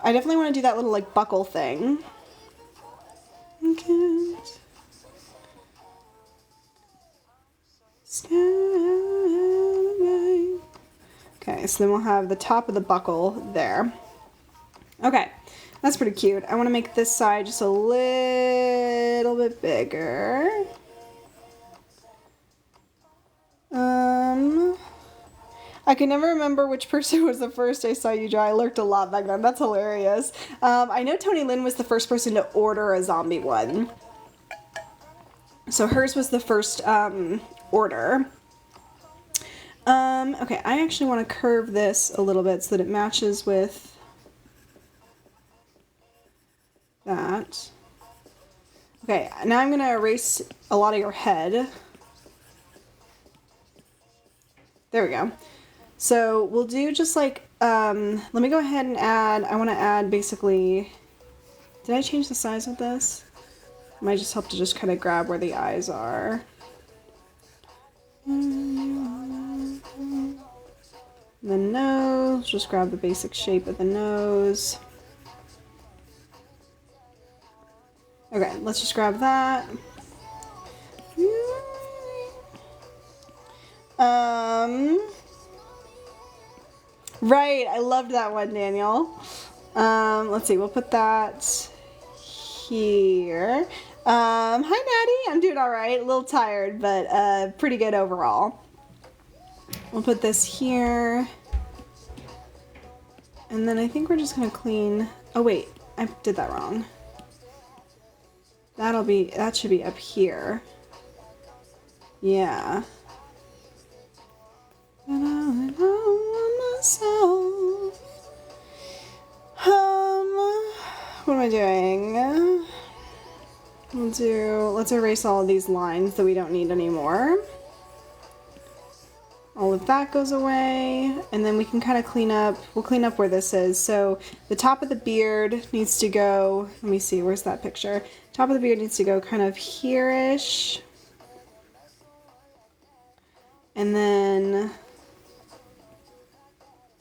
I definitely want to do that little like buckle thing. Okay. Okay, so then we'll have the top of the buckle there. Okay, that's pretty cute. I want to make this side just a little bit bigger. I can never remember which person was the first I saw you draw. I lurked a lot back then. That's hilarious. I know Tony Lynn was the first person to order a zombie one. So hers was the first order. Okay, I actually want to curve this a little bit so that it matches with that. Okay, now I'm going to erase a lot of your head. There we go. So we'll do just like, let me go ahead and add, I want to add basically, did I change the size of this? It might just help to just kind of grab where the eyes are. The nose, just grab the basic shape of the nose. Okay, let's just grab that. Right, I loved that one, Daniel. Let's see, we'll put that here. Hi, Natty. I'm doing all right. A little tired, but pretty good overall. We'll put this here. And then I think we're just gonna clean. Oh wait, I did that wrong. That should be up here. Yeah. What am I doing? Let's erase all of these lines that we don't need anymore. All of that goes away, and then we can kind of clean up, we'll clean up where this is. So the top of the beard needs to go, let me see, where's that picture? Top of the beard needs to go kind of here-ish. And then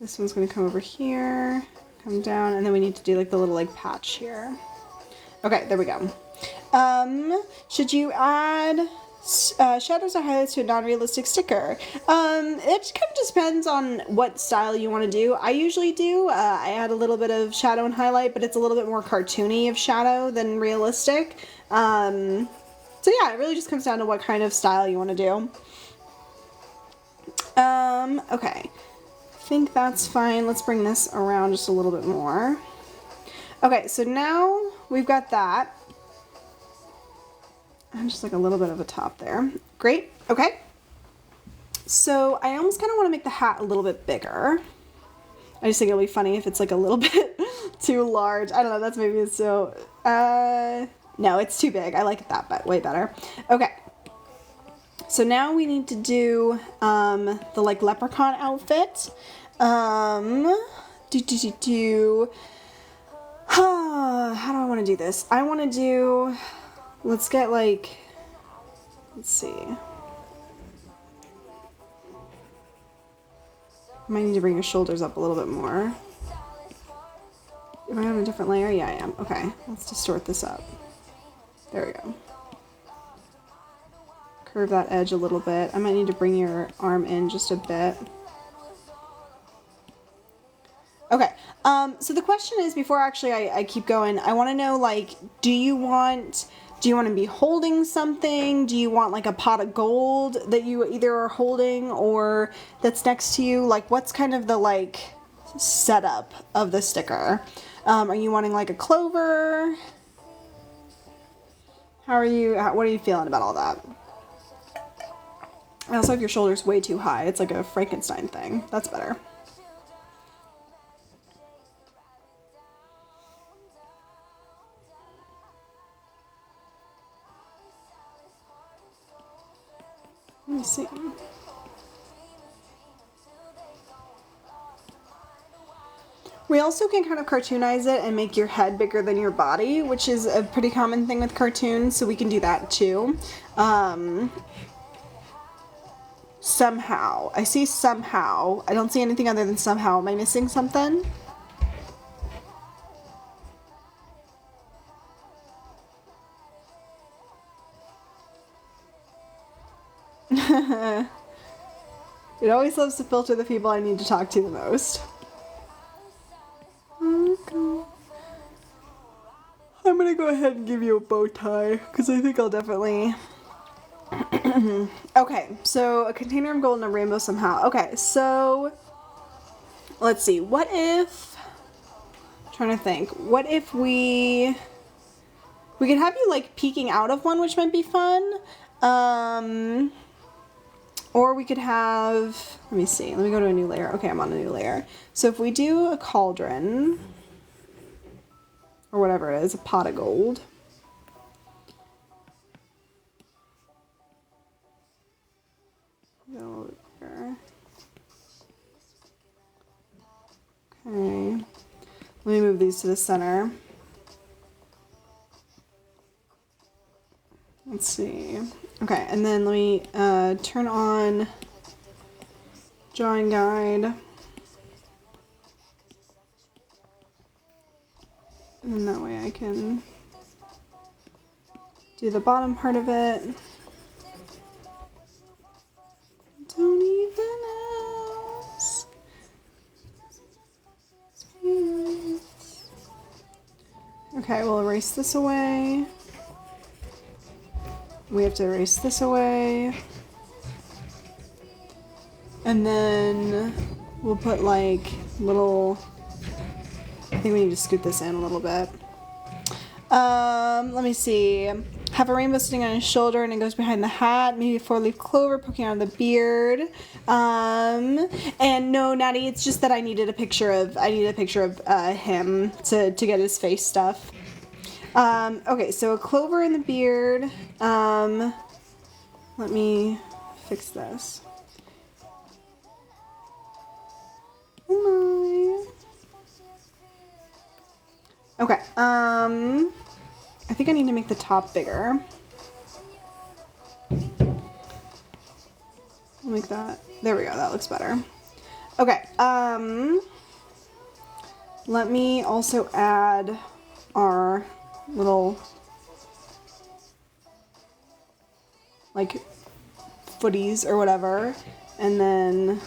this one's gonna come over here, come down, and then we need to do like the little like patch here. Okay, there we go. Should you add shadows or highlights to a non-realistic sticker? It kind of just depends on what style you want to do. I usually do. I add a little bit of shadow and highlight, but it's a little bit more cartoony of shadow than realistic. So yeah, it really just comes down to what kind of style you want to do. Okay. I think that's fine. Let's bring this around just a little bit more. Okay, so now we've got that. And just like a little bit of a top there. Great. Okay. So I almost kind of want to make the hat a little bit bigger. I just think it'll be funny if it's like a little bit too large. I don't know. That's maybe so. No, it's too big. I like it that but way better. Okay. So now we need to do the like leprechaun outfit. How do I want to do this? I want to do. Let's get like, let's see. I might need to bring your shoulders up a little bit more. Am I on a different layer? Yeah, I am. Okay, let's distort this up. There we go. Curve that edge a little bit. I might need to bring your arm in just a bit. Okay, so the question is, before actually I keep going, I want to know, like, do you want to be holding something? Do you want like a pot of gold that you either are holding or that's next to you? Like, what's kind of the like setup of the sticker? Are you wanting like a clover? What are you feeling about all that? I also have your shoulders way too high. It's like a Frankenstein thing. That's better. Let me see. We also can kind of cartoonize it and make your head bigger than your body, which is a pretty common thing with cartoons, so we can do that too. Somehow. I see somehow. I don't see anything other than somehow. Am I missing something? It always loves to filter the people I need to talk to the most. Okay. gonna go ahead and give you a bow tie because I think I'll definitely. Okay, so a container of gold and a rainbow somehow. Okay, so let's see. What if? I'm trying to think. What if we could have you like peeking out of one, which might be fun. Or we could have. Let me see. Let me go to a new layer. Okay, I'm on a new layer. So if we do a cauldron. Or whatever it is, a pot of gold. Go over there. Okay. Let me move these to the center. Let's see. Okay, and then let me turn on drawing guide. And that way I can do the bottom part of it. Don't even ask. Okay, we'll erase this away. We have to erase this away. And then we'll put like little, I think we need to scoot this in a little bit. Let me see. Have a rainbow sitting on his shoulder and it goes behind the hat. Maybe a 4-leaf clover poking out of the beard. And no, Natty, it's just that I needed a picture of him to get his face stuff. Okay, so a clover in the beard. Let me fix this. Okay, I think I need to make the top bigger. I'll make that, there we go, that looks better. Okay, let me also add our little, like, footies or whatever, and then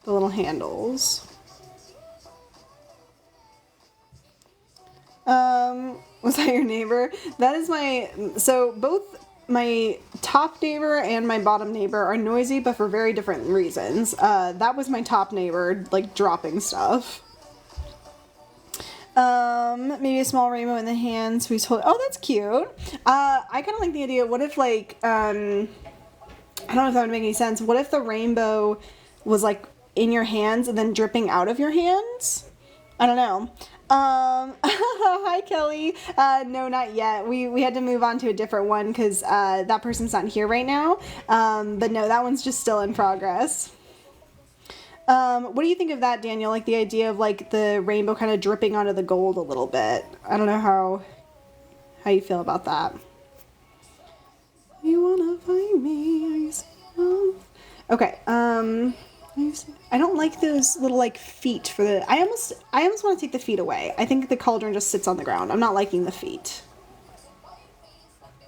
the little handles. Was that your neighbor? That is my, so both my top neighbor and my bottom neighbor are noisy, but for very different reasons. That was my top neighbor, like, dropping stuff. Maybe a small rainbow in the hands. Who's holding? Oh, that's cute. I kind of like the idea. What if, like, I don't know if that would make any sense. What if the rainbow was, like, in your hands and then dripping out of your hands? I don't know. Hi, Kelly. No, not yet. We had to move on to a different one because that person's not here right now. But no, that one's just still in progress. What do you think of that, Daniel? Like the idea of like the rainbow kind of dripping onto the gold a little bit. I don't know how you feel about that. You wanna find me? Okay. I don't like those little like feet for the. I almost want to take the feet away. I think the cauldron just sits on the ground. I'm not liking the feet.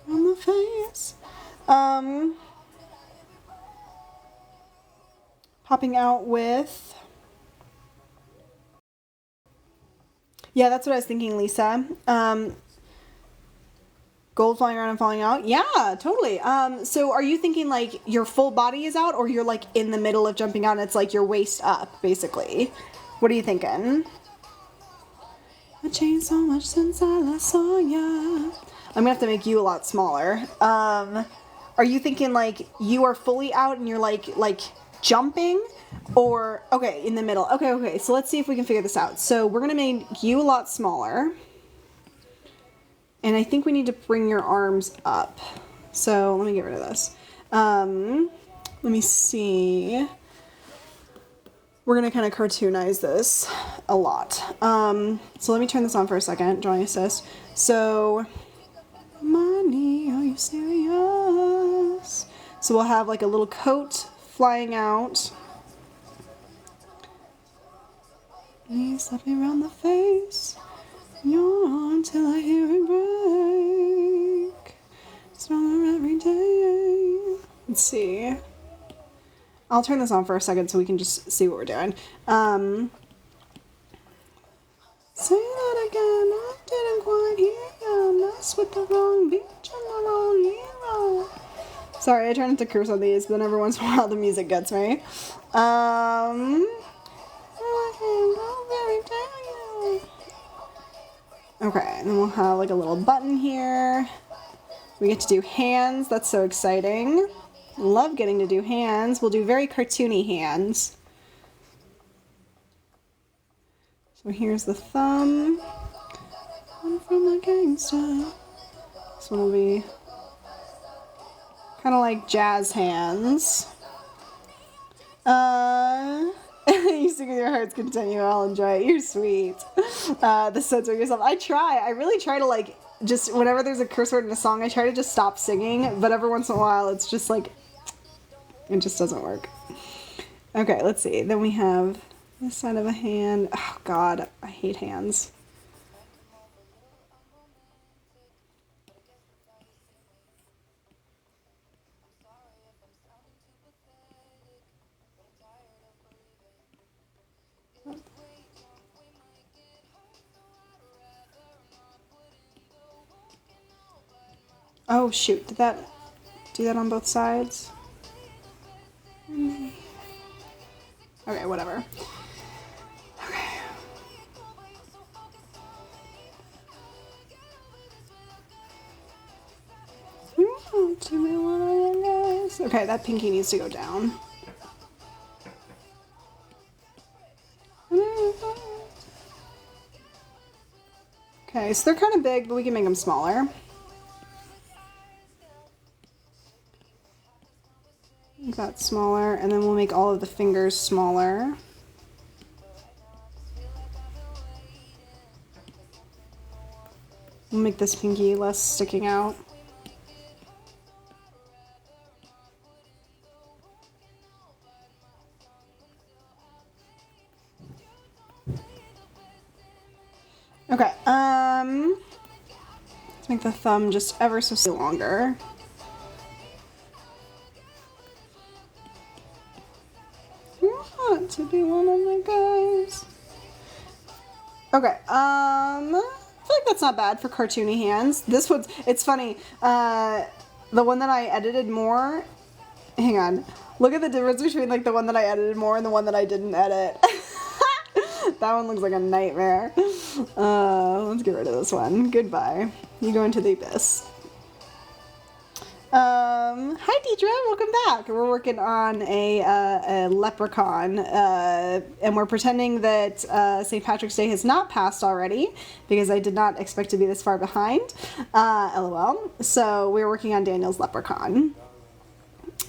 On the face. Popping out with. Yeah, that's what I was thinking, Lisa. Gold flying around and falling out? Yeah, totally. So are you thinking like your full body is out or you're like in the middle of jumping out and it's like your waist up, basically? What are you thinking? I changed so much since I last saw ya. I'm gonna have to make you a lot smaller. Are you thinking like you are fully out and you're like jumping? Or, okay, in the middle. Okay, so let's see if we can figure this out. So we're gonna make you a lot smaller. And I think we need to bring your arms up. So let me get rid of this. Let me see. We're gonna kind of cartoonize this a lot. So let me turn this on for a second, drawing assist. So, money, are you serious? So we'll have like a little coat flying out. Please slap me around the face. Yawn till I hear it break. Stronger every day. Let's see. I'll turn this on for a second so we can just see what we're doing. Say that again. with the wrong bitch, I'm the wrong hero. Sorry, I try not to curse on these, but then every once in a while the music gets me. Okay, and then we'll have like a little button here. We get to do hands, that's so exciting. Love getting to do hands. We'll do very cartoony hands. So here's the thumb. I'm from a gangsta. This one will be kind of like jazz hands. You sing with your heart's content, I'll enjoy it. You're sweet. The censor yourself. I really try to like, just whenever there's a curse word in a song, I try to just stop singing, but every once in a while it's just like, it just doesn't work. Okay, let's see. Then we have this side of a hand. Oh God, I hate hands. Oh shoot, did that do that on both sides? Okay, whatever. Okay, that pinky needs to go down. Okay, so they're kind of big, but we can make them smaller. Make that smaller, and then we'll make all of the fingers smaller. We'll make this pinky less sticking out. Okay, let's make the thumb just ever so slightly longer. You want to be one of the guys. Okay, I feel like that's not bad for cartoony hands. This one's, it's funny, the one that I edited more, hang on, look at the difference between like the one that I edited more and the one that I didn't edit. That one looks like a nightmare. Let's get rid of this one. Goodbye. You go into the abyss. Hi Deidre, welcome back. We're working on a leprechaun, and we're pretending that St. Patrick's Day has not passed already, because I did not expect to be this far behind. LOL. So we're working on Daniel's leprechaun.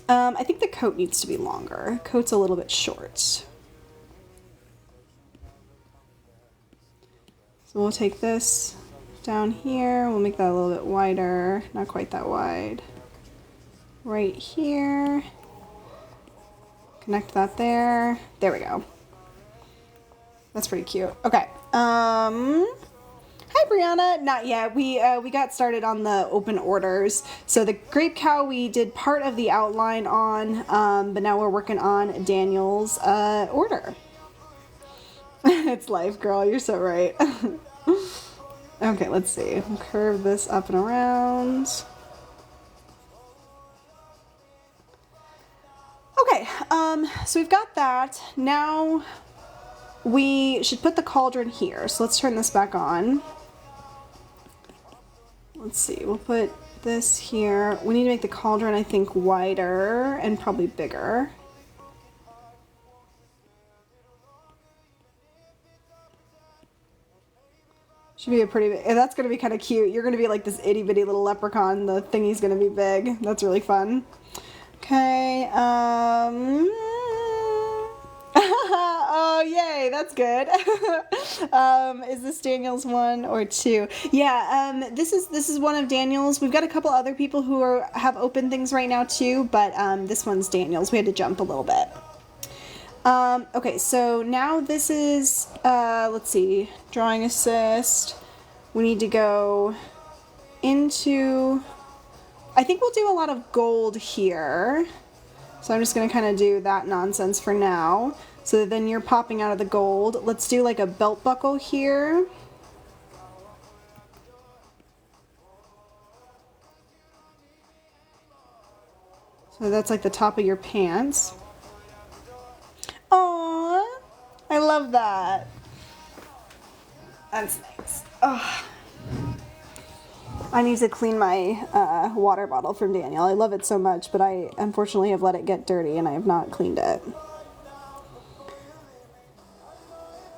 I think the coat needs to be longer. Coat's a little bit short. So we'll take this down here, we'll make that a little bit wider, not quite that wide. Right here, connect that there, there we go. That's pretty cute. Okay, hi Brianna, not yet. We got started on the open orders. So the Grape Cow we did part of the outline on, but now we're working on Daniel's order. It's life, girl. You're so right. Okay, let's see. We'll curve this up and around. Okay, so we've got that. Now we should put the cauldron here. So let's turn this back on. Let's see. We'll put this here. We need to make the cauldron, I think, wider and probably bigger. Should be a pretty big, that's going to be kind of cute. You're going to be like this itty bitty little leprechaun. The thingy's going to be big. That's really fun. Okay. Oh, yay. That's good. Is this Daniel's 1 or 2? Yeah. This is one of Daniel's. We've got a couple other people who have open things right now too, but this one's Daniel's. We had to jump a little bit. Okay, so now this is, let's see, drawing assist. We need to go into, I think we'll do a lot of gold here. So I'm just going to kind of do that nonsense for now. So that then you're popping out of the gold. Let's do like a belt buckle here. So that's like the top of your pants. Aww, I love that. That's nice. Oh. I need to clean my water bottle from Daniel. I love it so much, but I unfortunately have let it get dirty and I have not cleaned it.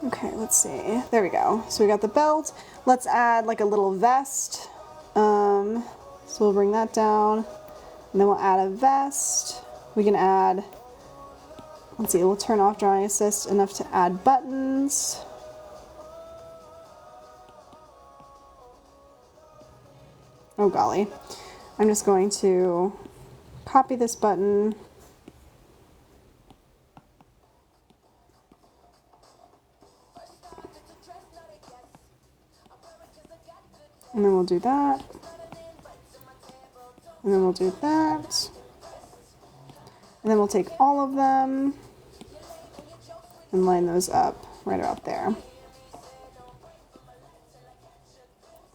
Okay, let's see. There we go. So we got the belt. Let's add like a little vest. So we'll bring that down. And then we'll add a vest. We can add, let's see, we'll turn off drawing assist enough to add buttons. Oh golly. I'm just going to copy this button. And then we'll do that. And then we'll do that. And then we'll take all of them and line those up right about there.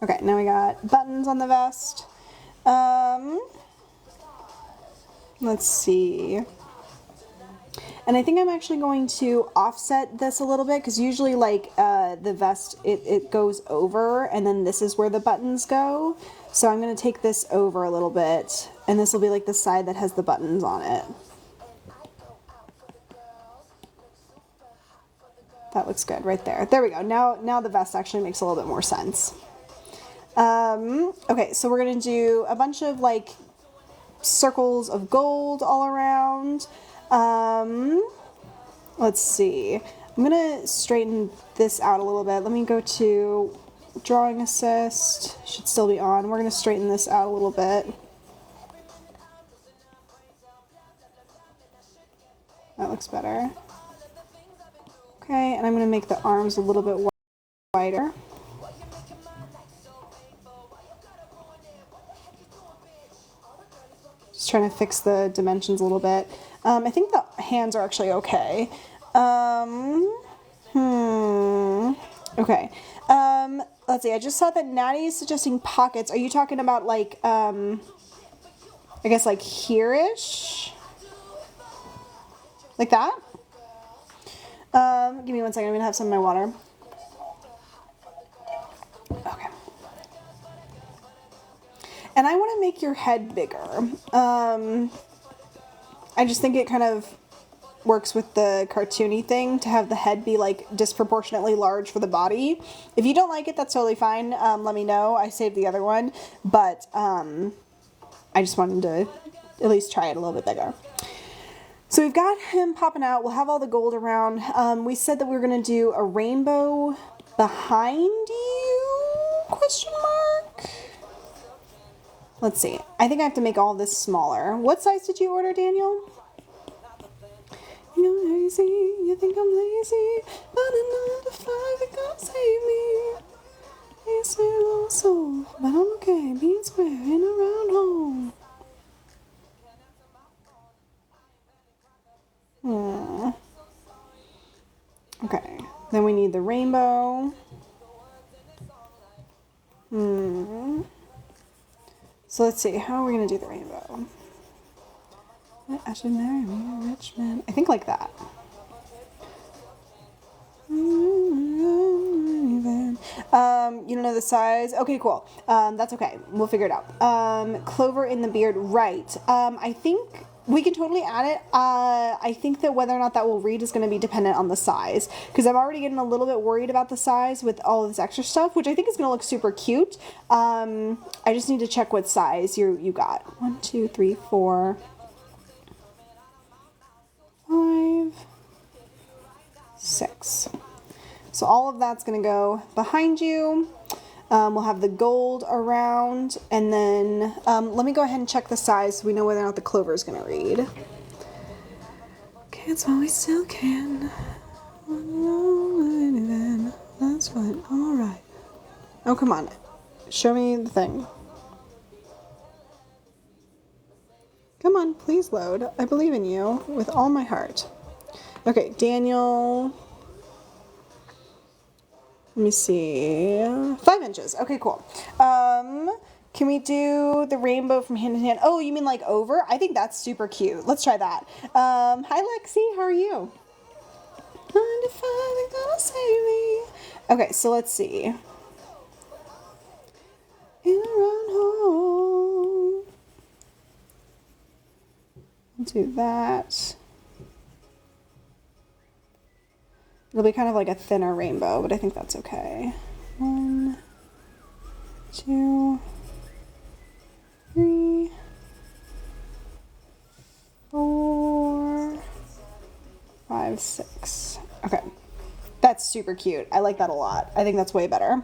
Okay, now we got buttons on the vest. Let's see. And I think I'm actually going to offset this a little bit because usually like the vest, it goes over and then this is where the buttons go. So I'm going to take this over a little bit and this will be like the side that has the buttons on it. That looks good right there. There we go. Now the vest actually makes a little bit more sense. Okay, so we're going to do a bunch of like circles of gold all around. Let's see. I'm going to straighten this out a little bit. Let me go to drawing assist. Should still be on. We're going to straighten this out a little bit. That looks better. Okay, and I'm going to make the arms a little bit wider. Just trying to fix the dimensions a little bit. I think the hands are actually okay. Okay. Let's see. I just saw that Natty is suggesting pockets. Are you talking about like, I guess like here-ish? Like that? Give me 1 second. I'm gonna have some of my water. Okay. And I want to make your head bigger. I just think it kind of works with the cartoony thing to have the head be like disproportionately large for the body. If you don't like it, that's totally fine. Let me know. I saved the other one, but I just wanted to at least try it a little bit bigger. So we've got him popping out. We'll have all the gold around. We said that we were going to do a rainbow behind you? Question mark? Let's see. I think I have to make all this smaller. What size did you order, Daniel? You're lazy, you think I'm lazy, but another 5 it can't save me. It's a little soul, but I'm okay, being square in a round hole. Okay, then we need the rainbow. So let's see, how are we going to do the rainbow? I should marry me a rich man. I think like that. You don't know the size? Okay, cool. That's okay. We'll figure it out. Clover in the beard, right. I think we can totally add it. I think that whether or not that will read is going to be dependent on the size, because I'm already getting a little bit worried about the size with all of this extra stuff, which I think is going to look super cute. I just need to check what size you got. 1, 2, 3, 4, 5, 6. So all of that's going to go behind you. We'll have the gold around, and then let me go ahead and check the size so we know whether or not the clover is going to read. Can't while we still can. That's fine. I'm alright. Oh, come on. Show me the thing. Come on, please load. I believe in you with all my heart. Okay, Daniel. Let me see. 5 inches. Okay, cool. Can we do the rainbow from hand in hand? Oh, you mean like over? I think that's super cute. Let's try that. Hi Lexi, how are you? 95 ain't gonna save me. Okay, so let's see. In a run home. Do that. It'll be kind of like a thinner rainbow, but I think that's okay. 1, 2, 3, 4, 5, 6. Okay. That's super cute. I like that a lot. I think that's way better.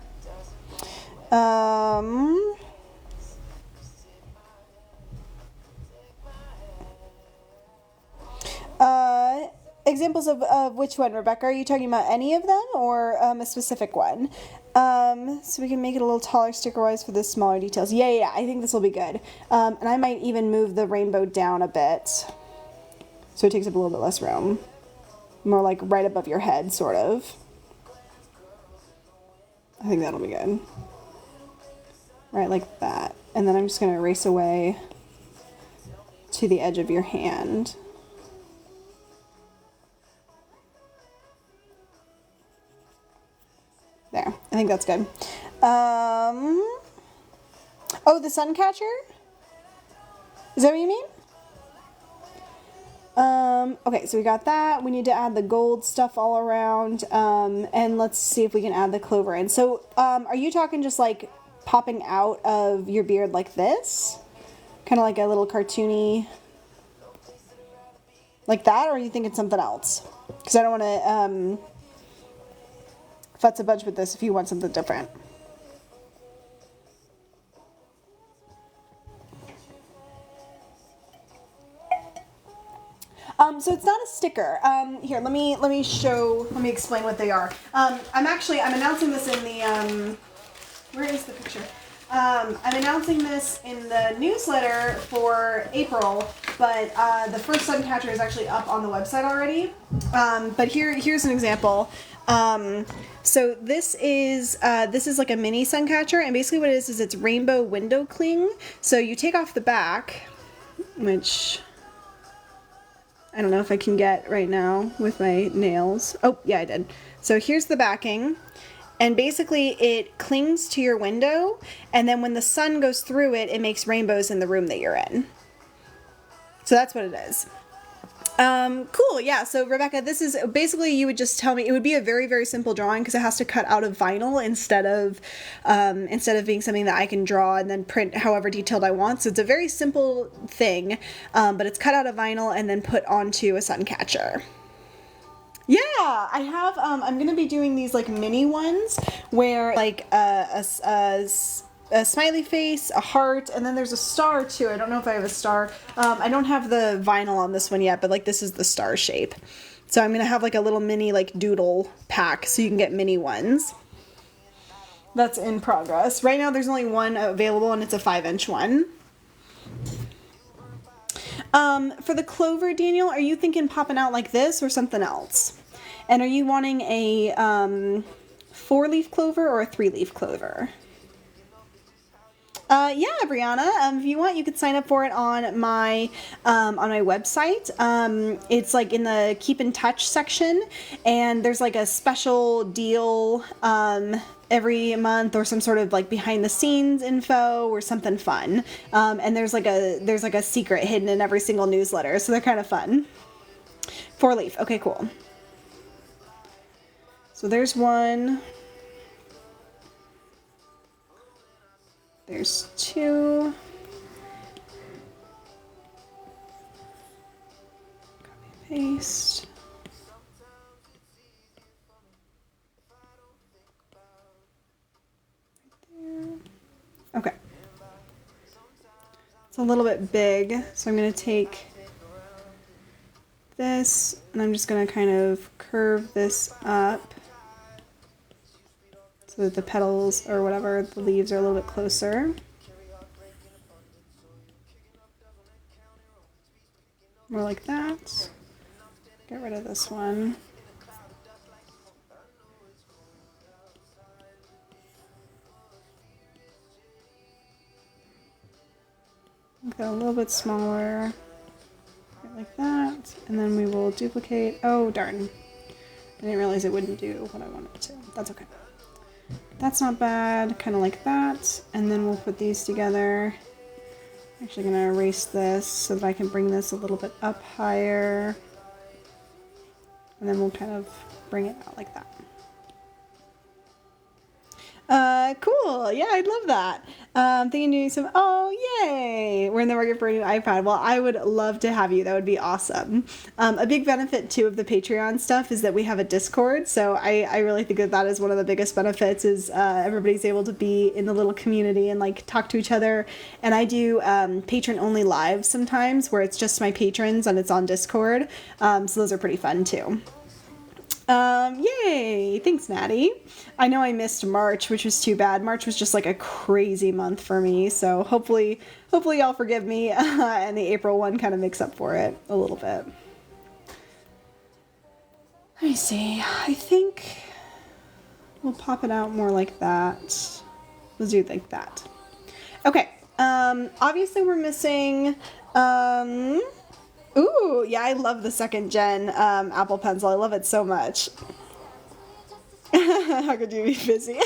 Examples of which one, Rebecca? Are you talking about any of them or a specific one? So we can make it a little taller sticker-wise for the smaller details. Yeah, I think this will be good. And I might even move the rainbow down a bit so it takes up a little bit less room. More like right above your head, sort of. I think that'll be good. Right like that. And then I'm just going to erase away to the edge of your hand. There, I think that's good. Oh, the sun catcher? Is that what you mean? Okay, so we got that. We need to add the gold stuff all around. And let's see if we can add the clover in. So, are you talking just like popping out of your beard like this? Kind of like a little cartoony, like that? Or are you thinking something else? Because I don't want to, futz a bunch with this if you want something different. So it's not a sticker. Here, let me explain what they are. I'm announcing this in the, where is the picture? I'm announcing this in the newsletter for April, but the first sun catcher is actually up on the website already. But here's an example. So this is like a mini sun catcher, and basically what it is it's rainbow window cling. So you take off the back, which I don't know if I can get right now with my nails. Oh, yeah, I did. So here's the backing. And basically it clings to your window, and then when the sun goes through it, it makes rainbows in the room that you're in. So that's what it is. Cool, yeah, so Rebecca, this is basically, you would just tell me, it would be a very, very simple drawing because it has to cut out of vinyl instead of being something that I can draw and then print however detailed I want. So it's a very simple thing, but it's cut out of vinyl and then put onto a sun catcher. Yeah, I have, I'm going to be doing these like mini ones where like a smiley face, a heart, and then there's a star too. I don't know if I have a star. I don't have the vinyl on this one yet, but like this is the star shape. So I'm going to have like a little mini like doodle pack so you can get mini ones. That's in progress. Right now there's only one available and it's a 5-inch one. For the clover, Daniel, are you thinking popping out like this or something else? And are you wanting a 4-leaf clover or a 3-leaf clover? Yeah, Brianna, if you want, you could sign up for it on my website. It's like in the keep in touch section, and there's like a special deal, every month, or some sort of like behind the scenes info or something fun. And there's like a secret hidden in every single newsletter, so they're kind of fun. 4-leaf, okay, cool. So there's one. There's 2. Copy, paste. Right there. Okay. It's a little bit big, so I'm going to take this and I'm just going to kind of curve this up so that the petals or whatever, the leaves are a little bit closer. More like that. Get rid of this one. go a little bit smaller, like that, and then we will duplicate. Oh darn, I didn't realize it wouldn't do what I wanted it to. That's okay. That's not bad, kind of like that, and then we'll put these together. I'm actually gonna erase this so that I can bring this a little bit up higher, and then we'll kind of bring it out like that. Cool. Yeah, I'd love that. Thinking of doing some, oh, yay. We're in the market for a new iPad. Well, I would love to have you. That would be awesome. A big benefit too of the Patreon stuff is that we have a Discord. So I really think that that is one of the biggest benefits is, everybody's able to be in the little community and like talk to each other. And I do, patron only lives sometimes where it's just my patrons and it's on Discord. So those are pretty fun too. Yay! Thanks, Maddie. I know I missed March, which was too bad. March was just like a crazy month for me, so hopefully y'all forgive me, and the April one kind of makes up for it a little bit. Let me see. I think we'll pop it out more like that. Let's do it like that. Okay. Obviously we're missing, ooh, yeah, I love the 2nd gen Apple Pencil. I love it so much. How could you be busy?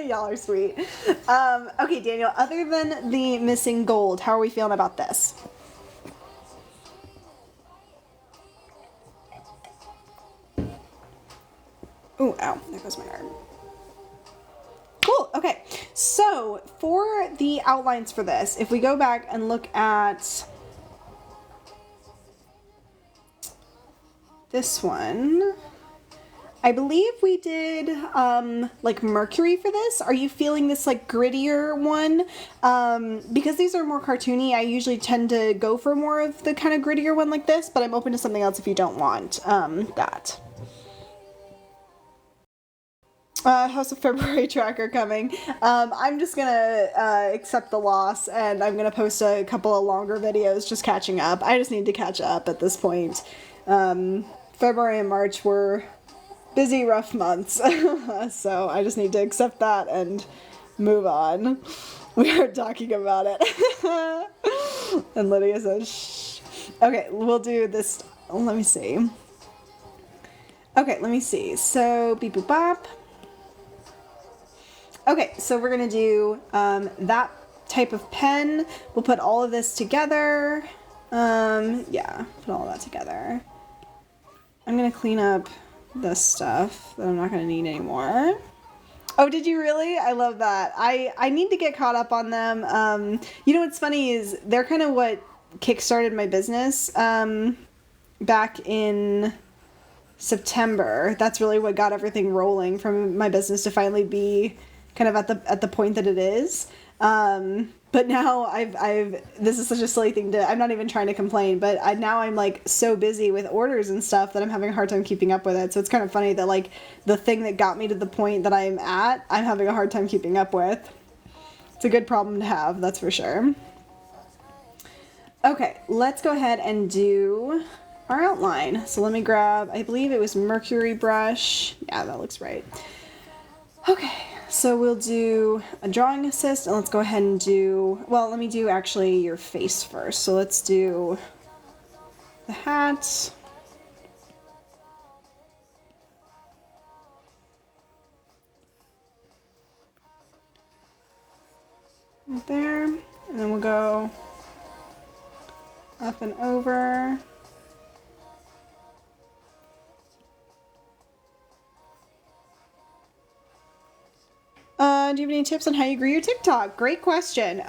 Y'all are sweet. Okay, Daniel, other than the missing gold, how are we feeling about this? Ooh, ow, there goes my arm. Cool, okay. So, for the outlines for this, if we go back and look at this one, I believe we did like Mercury for this. Are you feeling this like grittier one? Because these are more cartoony, I usually tend to go for more of the kind of grittier one like this, but I'm open to something else if you don't want that. How's the February tracker coming? I'm just gonna accept the loss, and I'm gonna post a couple of longer videos just catching up. I just need to catch up at this point. February and March were busy, rough months, so I just need to accept that and move on. We are talking about it. And Lydia says, shh. Okay, we'll do this. Let me see. Okay, let me see. So, beep boop bop. Okay, so we're gonna do that type of pen. We'll put all of this together. Yeah, put all of that together. I'm gonna clean up this stuff that I'm not gonna need anymore. Oh, did you really? I love that. I need to get caught up on them. You know what's funny is they're kind of what kickstarted my business back in September. That's really what got everything rolling from my business to finally be kind of at the point that it is. But now this is such a silly thing I'm not even trying to complain, but now I'm like so busy with orders and stuff that I'm having a hard time keeping up with it. So it's kind of funny that like the thing that got me to the point that I'm at, I'm having a hard time keeping up with. It's a good problem to have, that's for sure. Okay, let's go ahead and do our outline. So let me grab, I believe it was Mercury brush. Yeah, that looks right. Okay. So we'll do a drawing assist, and let's go ahead and do, well, let me do actually your face first. So let's do the hat. Right there. And then we'll go up and over. Do you have any tips on how you grew your TikTok? Great question.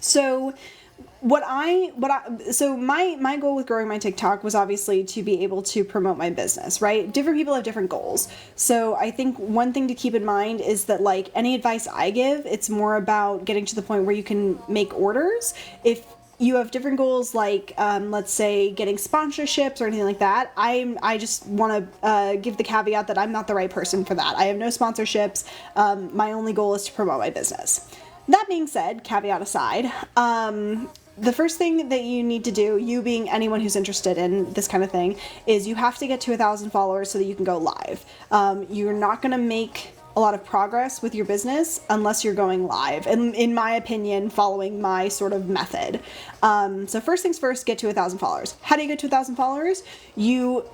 So my goal with growing my TikTok was obviously to be able to promote my business, right? Different people have different goals. So I think one thing to keep in mind is that like any advice I give, it's more about getting to the point where you can make orders. If you have different goals, like let's say getting sponsorships or anything like that, I just want to give the caveat that I'm not the right person for that. I have no sponsorships. My only goal is to promote my business. That being said, caveat aside, the first thing that you need to do, you being anyone who's interested in this kind of thing, is you have to get to 1,000 followers so that you can go live. You're not going to make a lot of progress with your business unless you're going live, and in my opinion, following my sort of method. So first things first, get to 1,000 followers. How do you get to 1,000 followers? You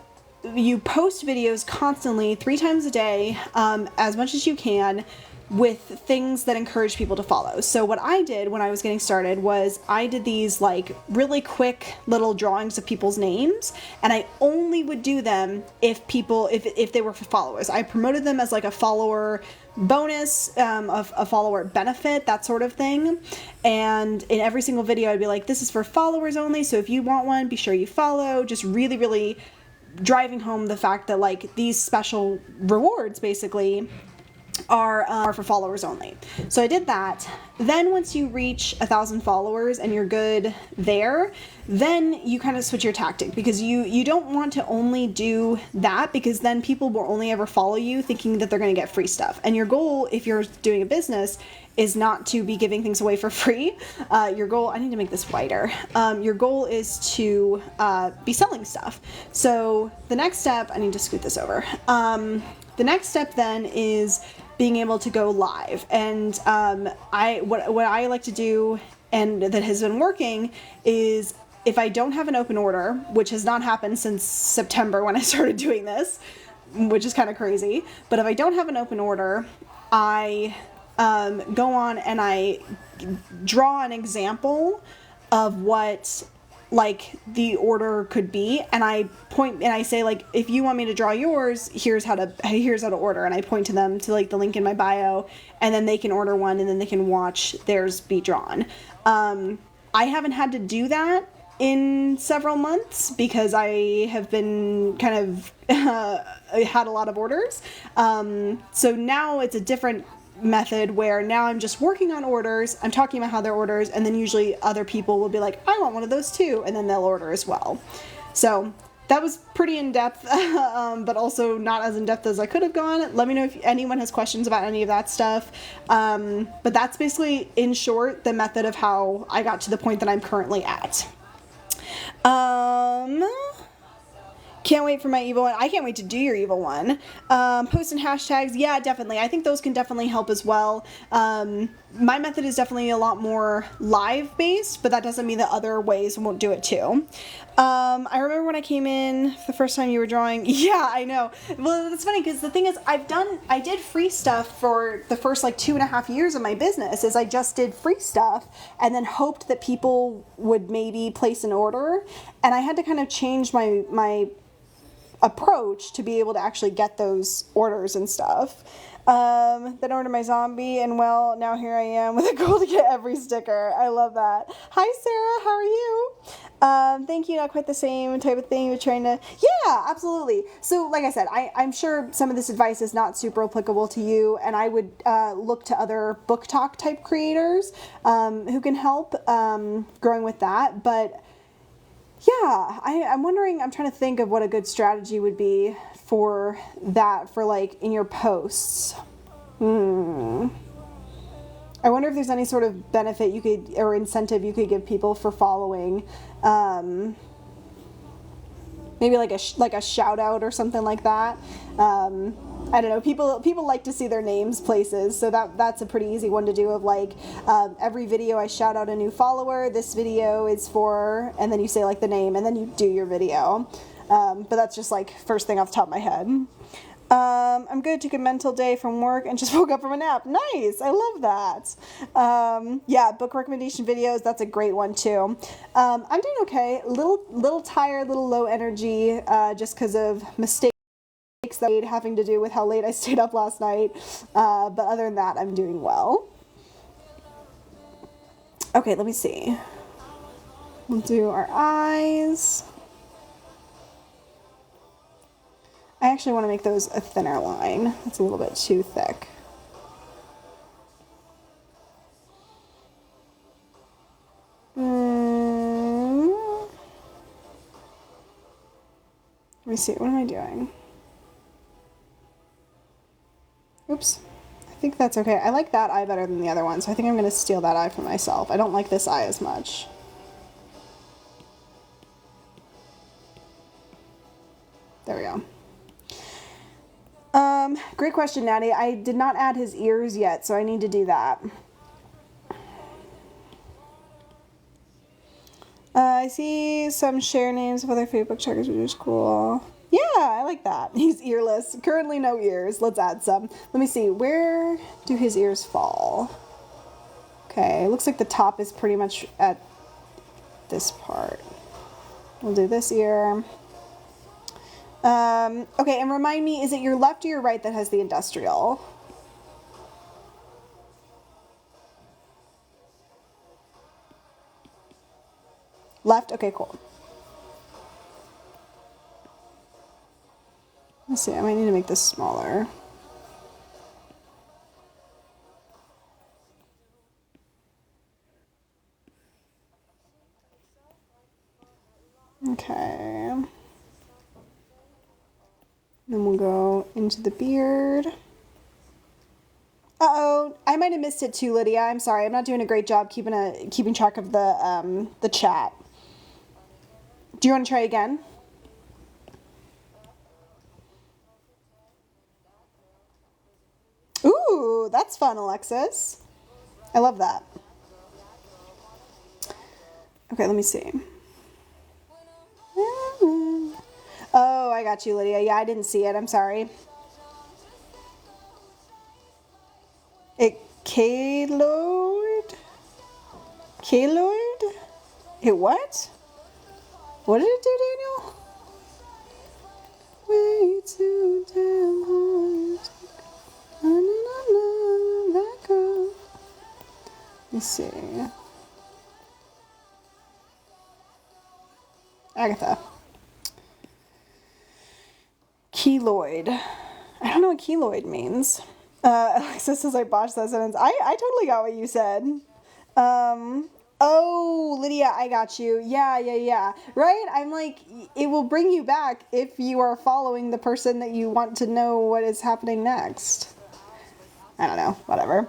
post videos constantly 3 times a day, as much as you can, with things that encourage people to follow. So what I did when I was getting started was I did these like really quick little drawings of people's names, and I only would do them if they were followers. I promoted them as like a follower bonus, a follower benefit, that sort of thing. And in every single video I'd be like, this is for followers only, so if you want one, be sure you follow. Just really, really driving home the fact that like these special rewards basically are for followers only. So I did that. Then once you reach 1,000 followers and you're good there, then you kind of switch your tactic, because you don't want to only do that, because then people will only ever follow you thinking that they're going to get free stuff. And your goal, if you're doing a business, is not to be giving things away for free. Your goal, I need to make this whiter. Your goal is to be selling stuff. So the next step, I need to scoot this over. The next step then is being able to go live. And what I like to do, and that has been working, is if I don't have an open order, which has not happened since September when I started doing this, which is kind of crazy, but if I don't have an open order, I go on and I draw an example of what like the order could be, and I point and I say like, if you want me to draw yours, here's how to order, and I point to them to like the link in my bio, and then they can order one, and then they can watch theirs be drawn. I haven't had to do that in several months because I have been kind of had a lot of orders. So now it's a different method where now I'm just working on orders. I'm talking about how they're orders, and then usually other people will be like, I want one of those too, and then they'll order as well. So that was pretty in-depth, but also not as in-depth as I could have gone. Let me know if anyone has questions about any of that stuff. But that's basically, in short, the method of how I got to the point that I'm currently at. Can't wait for my evil one. I can't wait to do your evil one. Posts and hashtags. Yeah, definitely. I think those can definitely help as well. My method is definitely a lot more live based, but that doesn't mean that other ways won't do it too. I remember when I came in the first time you were drawing. Yeah, I know. Well, it's funny because the thing is, I did free stuff for the first like 2.5 years of my business. Is I just did free stuff and then hoped that people would maybe place an order, and I had to kind of change my approach to be able to actually get those orders and stuff. Then ordered my zombie, and well, now here I am with a goal to get every sticker. I love that. Hi Sarah, how are you? Thank you, not quite the same type of thing you're trying to... Yeah, absolutely. So like I said, I'm sure some of this advice is not super applicable to you, and I would look to other book talk type creators who can help growing with that. But yeah, I'm wondering, I'm trying to think of what a good strategy would be for that, for like in your posts. I wonder if there's any sort of benefit you could, or incentive you could give people for following. Maybe like a shout out or something like that. I don't know, people like to see their names places, so that's a pretty easy one to do, of like, every video I shout out a new follower, this video is for, and then you say like the name, and then you do your video. But that's just like first thing off the top of my head. I'm good, took a mental day from work and just woke up from a nap. Nice, I love that. Yeah, book recommendation videos, that's a great one too. I'm doing okay, little tired, little low energy, just because of mistakes that I made having to do with how late I stayed up last night. But other than that, I'm doing well. Okay, let me see. We'll do our eyes. I actually want to make those a thinner line. It's a little bit too thick. Let me see, what am I doing? Oops. I think that's okay. I like that eye better than the other one, so I think I'm going to steal that eye for myself. I don't like this eye as much. There we go. great question, Natty. I did not add his ears yet, so I need to do that. I see some share names of other Facebook checkers, which is cool. Yeah, I like that. He's earless. Currently no ears. Let's add some. Let me see. Where do his ears fall? Okay, looks like the top is pretty much at this part. We'll do this ear. Okay, and remind me, is it your left or your right that has the industrial? Left? Okay, cool. Let's see, I might need to make this smaller. Okay. Then we'll go into the beard. Uh-oh, I might have missed it too, Lydia. I'm sorry. I'm not doing a great job keeping track of the chat. Do you want to try again? Ooh, that's fun, Alexis. I love that. Okay, let me see. Oh, I got you, Lydia. Yeah, I didn't see it. I'm sorry. It Kaloid? Kaloid? It what? What did it do, Daniel? Way too damn hard. Na, na, na, back up. Let's see. Agatha. Keloid. I don't know what keloid means. Alexis says I botched that sentence. I totally got what you said. Oh, Lydia, I got you. Yeah. Right? I'm like, it will bring you back if you are following the person that you want to know what is happening next. I don't know. Whatever.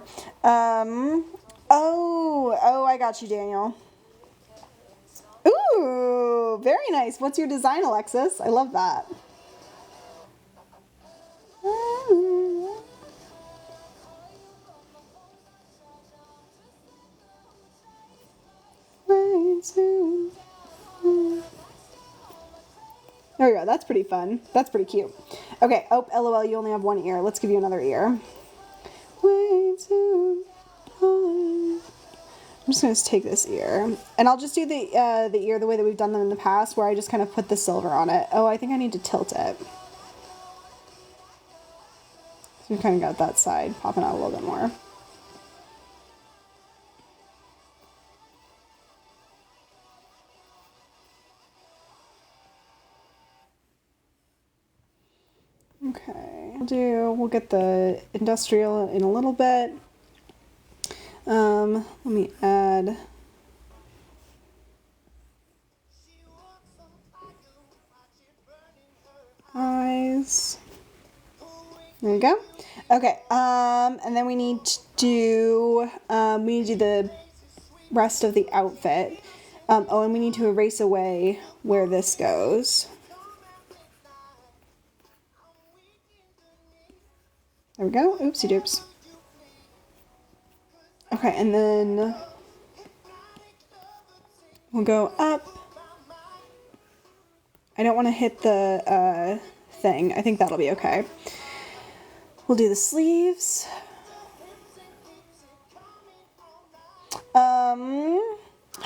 Oh, I got you, Daniel. Ooh, very nice. What's your design, Alexis? I love that. There we go. That's pretty fun. That's pretty cute. Okay. Oh, LOL, you only have one ear. Let's give you another ear. Way too hard. I'm just going to take this ear. And I'll just do the ear the way that we've done them in the past, where I just kind of put the silver on it. Oh, I think I need to tilt it. So we kind of got that side popping out a little bit more. Okay, we'll get the industrial in a little bit. Let me add eyes. There we go. Okay, and then we need to do the rest of the outfit. Oh, and we need to erase away where this goes. There we go. Oopsie doops. Okay, and then we'll go up. I don't want to hit the thing. I think that'll be okay. We'll do the sleeves. How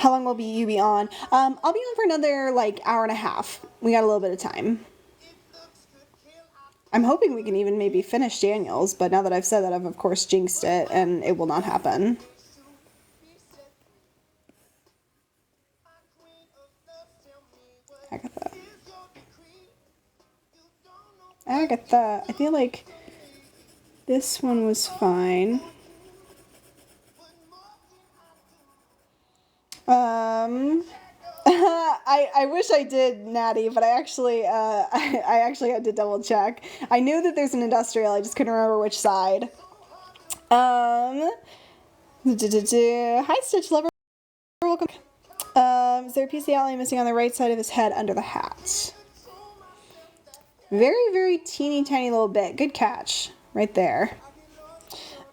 long will you be on? I'll be on for another like hour and a half. We got a little bit of time. I'm hoping we can even maybe finish Daniel's, but now that I've said that, I've of course jinxed it, and it will not happen. Agatha, I feel like this one was fine. I wish I did, Natty, but I actually had to double check. I knew that there's an industrial, I just couldn't remember which side. Hi, Stitch Lover. Welcome. Is there a piece of the outline missing on the right side of his head under the hat? Very, very teeny tiny little bit. Good catch. right there.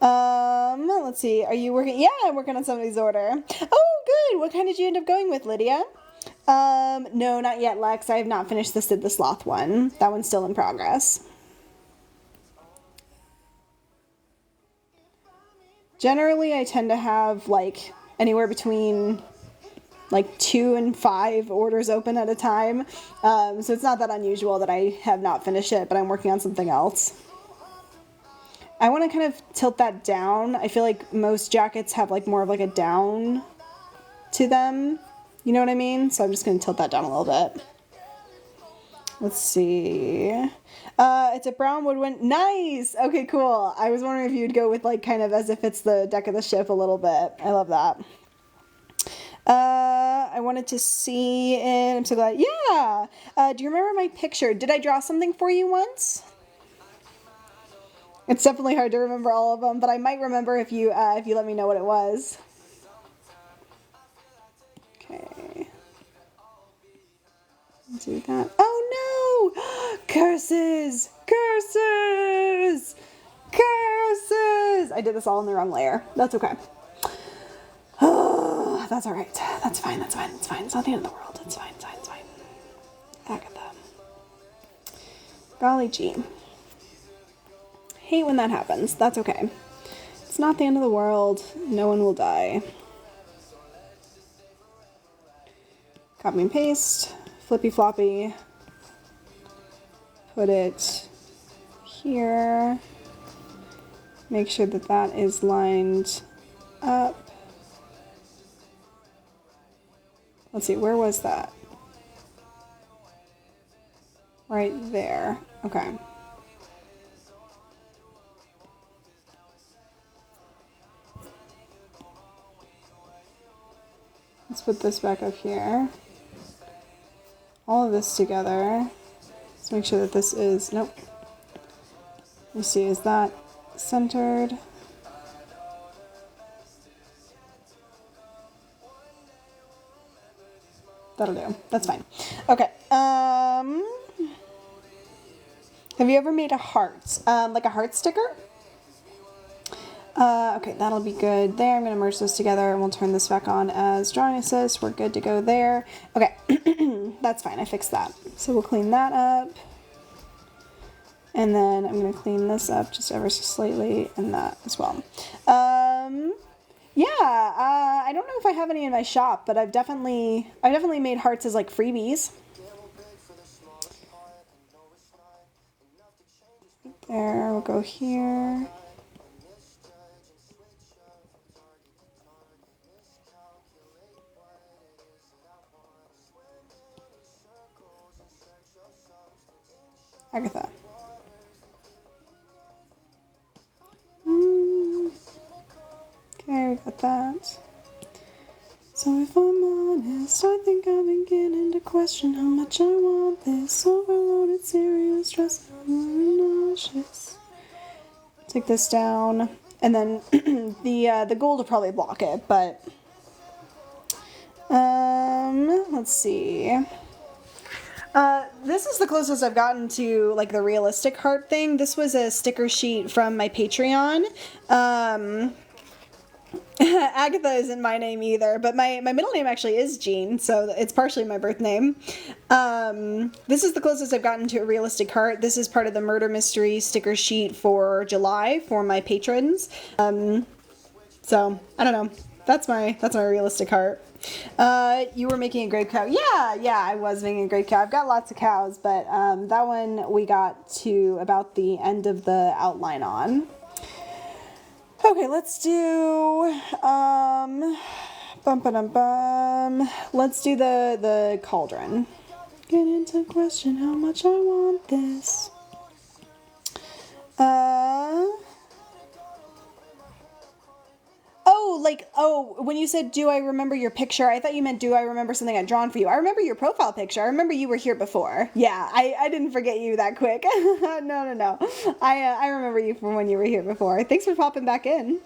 Let's see. Are you working? Yeah, I'm working on somebody's order. Oh, good. What kind did you end up going with, Lydia? No, not yet, Lex. I have not finished the Sid the Sloth one. That one's still in progress. Generally, I tend to have like anywhere between like 2 and 5 orders open at a time. So it's not that unusual that I have not finished it, but I'm working on something else. I want to kind of tilt that down. I feel like most jackets have like more of like a down to them. You know what I mean? So I'm just going to tilt that down a little bit. Let's see. It's a brown woodwind. Nice! Okay, cool. I was wondering if you'd go with like kind of as if it's the deck of the ship a little bit. I love that. I wanted to see, and I'm so glad. Yeah! Do you remember my picture? Did I draw something for you once? It's definitely hard to remember all of them, but I might remember if you let me know what it was. Okay. Let's do that. Oh no! Curses! Curses! Curses! I did this all in the wrong layer. That's okay. Oh, that's all right. That's fine. That's fine. That's fine. It's not the end of the world. It's fine. It's fine. It's fine. Agatha. Golly gee. Hate when that happens. That's okay. It's not the end of the world. No one will die. Copy and paste. Flippy floppy. Put it here. Make sure that that is lined up. Let's see, where was that? Right there. Okay. Let's put this back up here. All of this together. Let's make sure that this is, nope. Let me see, is that centered? That'll do. That's fine. Okay. Have you ever made a heart? Like a heart sticker? Okay, that'll be good there. I'm going to merge those together and we'll turn this back on as drawing assist. We're good to go there. Okay, that's fine. I fixed that. So we'll clean that up. And then I'm going to clean this up just ever so slightly and that as well. Yeah, I don't know if I have any in my shop, but I've definitely made hearts as like freebies. There, we'll go here. Agatha. Okay, we got that. So if I'm honest, I think I'm beginning to question how much I want this overloaded cereal, stress, I'm nauseous. Take this down, and then the gold will probably block it, but let's see. This is the closest I've gotten to like the realistic heart thing. This was a sticker sheet from my Patreon. Agatha isn't my name either, but my middle name actually is Jean, so it's partially my birth name. This is the closest I've gotten to a realistic heart. This is part of the murder mystery sticker sheet for July for my patrons. So I don't know. That's my realistic heart. You were making a grape cow. Yeah, I was making a grape cow. I've got lots of cows, but that one we got to about the end of the outline on. Okay, let's do let's do the cauldron. Get into question how much I want this. When you said, do I remember your picture? I thought you meant, do I remember something I'd drawn for you? I remember your profile picture. I remember you were here before. Yeah, I didn't forget you that quick. No. I remember you from when you were here before. Thanks for popping back in.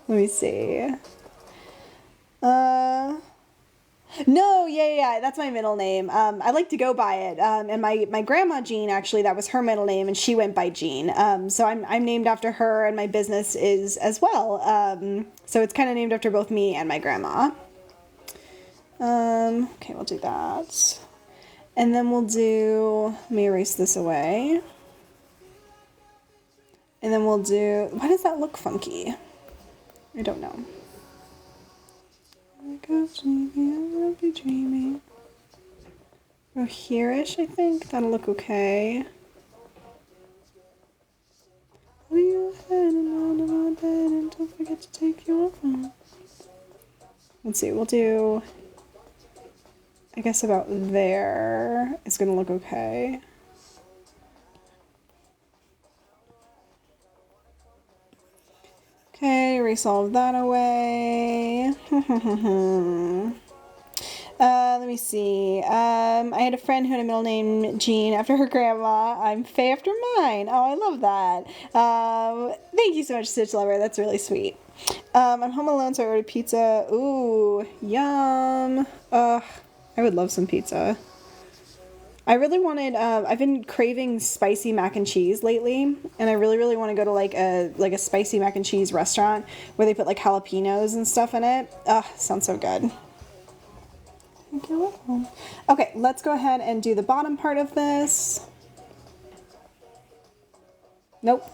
Let me see. No, yeah, that's my middle name. I like to go by it. And my grandma Jean, actually, that was her middle name, and she went by Jean. So I'm named after her, and my business is as well. So it's kind of named after both me and my grandma. Okay, we'll do that. And then we'll do, let me erase this away. And then we'll do, why does that look funky? I don't know. I'll be dreaming. Go here-ish, I think. That'll look okay. Lay your head on my bed and don't forget to take your phone. Let's see, we'll do, I guess about there is gonna look okay. Okay, erase all of that away. Let me see. I had a friend who had a middle name Jean after her grandma. I'm Faye after mine. Oh, I love that. Thank you so much, Stitch Lover. That's really sweet. I'm home alone, so I ordered pizza. Ooh, yum. I would love some pizza. I really wanted, I've been craving spicy mac and cheese lately, and I really want to go to like a spicy mac and cheese restaurant where they put like jalapenos and stuff in it. Sounds so good. Okay, let's go ahead and do the bottom part of this. Nope.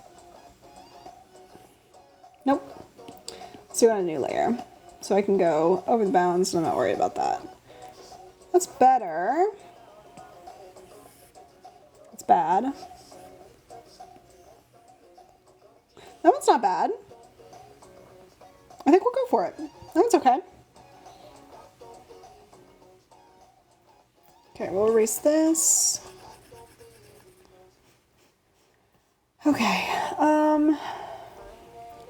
Let's do it on a new layer. So I can go over the bounds and I'm not worried about that. That's better. It's bad. That one's not bad. I think we'll go for it. That one's okay. Okay, we'll erase this. Okay,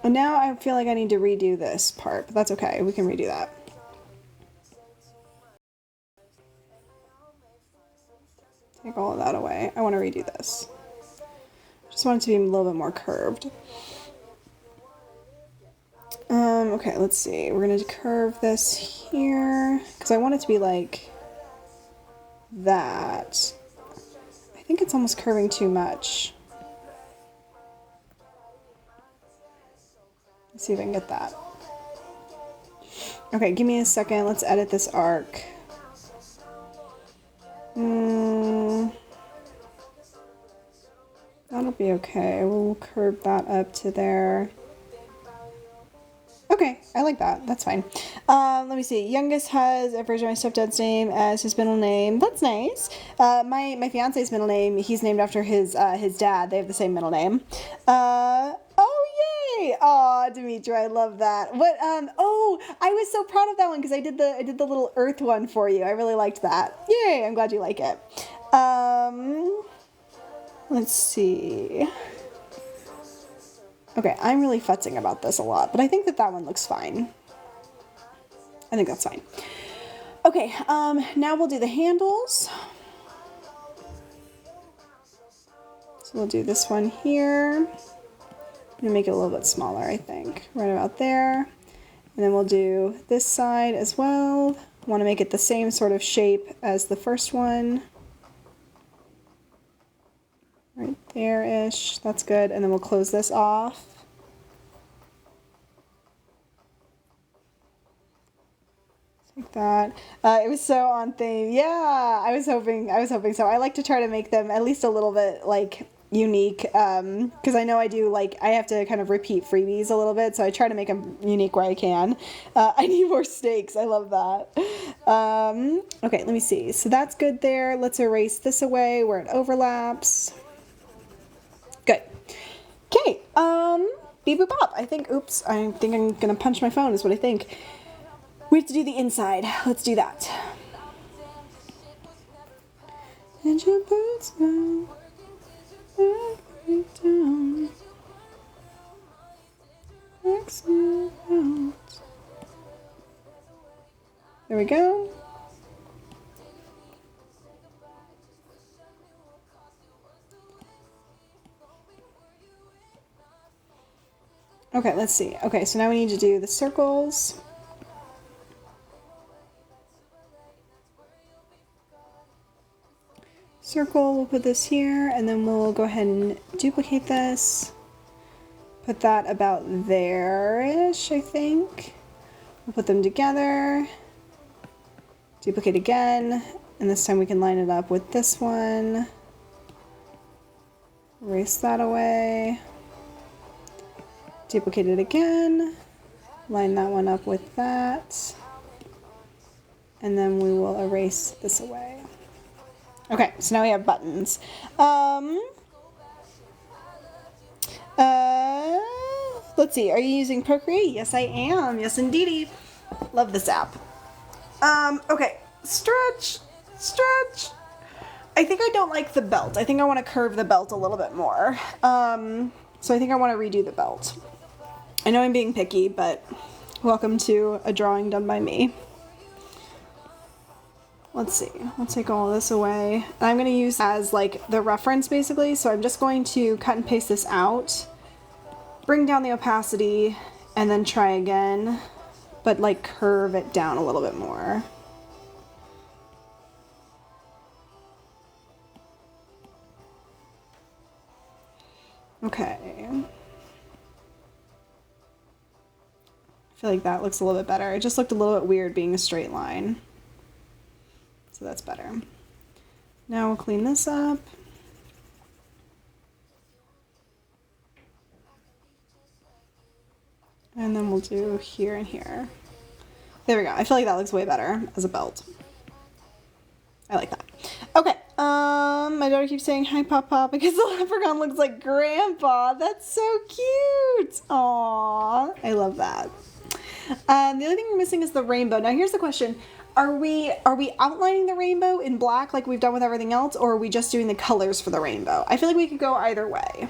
and now I feel like I need to redo this part, but that's okay. We can redo that. Take all of that away. I want to redo this. Just want it to be a little bit more curved. Okay, let's see. We're going to curve this here because I want it to be like that. I think it's almost curving too much. Let's see if I can get that. Okay, give me a second. Let's edit this arc. That'll be okay. We'll curve that up to there. Okay, I like that. That's fine. Let me see. Youngest has a version of my stepdad's name as his middle name. That's nice. My fiance's middle name, he's named after his dad. They have the same middle name. Oh yay! Aw, Demetra, I love that. What? Oh, I was so proud of that one because I did the little earth one for you. I really liked that. Yay! I'm glad you like it. Let's see. Okay, I'm really futzing about this a lot, but I think that one looks fine. I think that's fine. Okay, now we'll do the handles. So we'll do this one here. I'm gonna make it a little bit smaller, I think, right about there. And then we'll do this side as well. Want to make it the same sort of shape as the first one. Right there-ish, that's good. And then we'll close this off. Like that. It was so on theme. Yeah, I was hoping so. I like to try to make them at least a little bit like unique, because I know I do like, I have to kind of repeat freebies a little bit, so I try to make them unique where I can. I need more snakes. I love that. Okay, let me see. So that's good there. Let's erase this away where it overlaps. Good. Okay, beep boop bop. I think, oops, I think I'm gonna punch my phone is what I think. We have to do the inside. Let's do that. And your boots now down. There we go. Okay, let's see. Okay, so now we need to do the circles. circle, we'll put this here, and then we'll go ahead and duplicate this. Put that about there-ish, I think. We'll put them together. Duplicate again, and this time we can line it up with this one. Erase that away. Duplicate it again. Line that one up with that. And then we will erase this away. Okay, so now we have buttons. Let's see, are you using Procreate? Yes, I am. Yes, indeedy. Love this app. Okay, stretch. I think I don't like the belt. I think I want to curve the belt a little bit more. So I think I want to redo the belt. I know I'm being picky, but welcome to a drawing done by me. Let's see, we'll take all this away. I'm going to use as like the reference basically, so I'm just going to cut and paste this out, bring down the opacity, and then try again, but like curve it down a little bit more. Okay. I feel like that looks a little bit better. It just looked a little bit weird being a straight line. So that's better. Now we'll clean this up. And then we'll do here and here. There we go. I feel like that looks way better as a belt. I like that. Okay. My daughter keeps saying hi, Papa, because the leprechaun looks like Grandpa. That's so cute. Aww. I love that. The only thing we're missing is the rainbow. Now here's the question. Are we outlining the rainbow in black like we've done with everything else, or are we just doing the colors for the rainbow? I feel like we could go either way.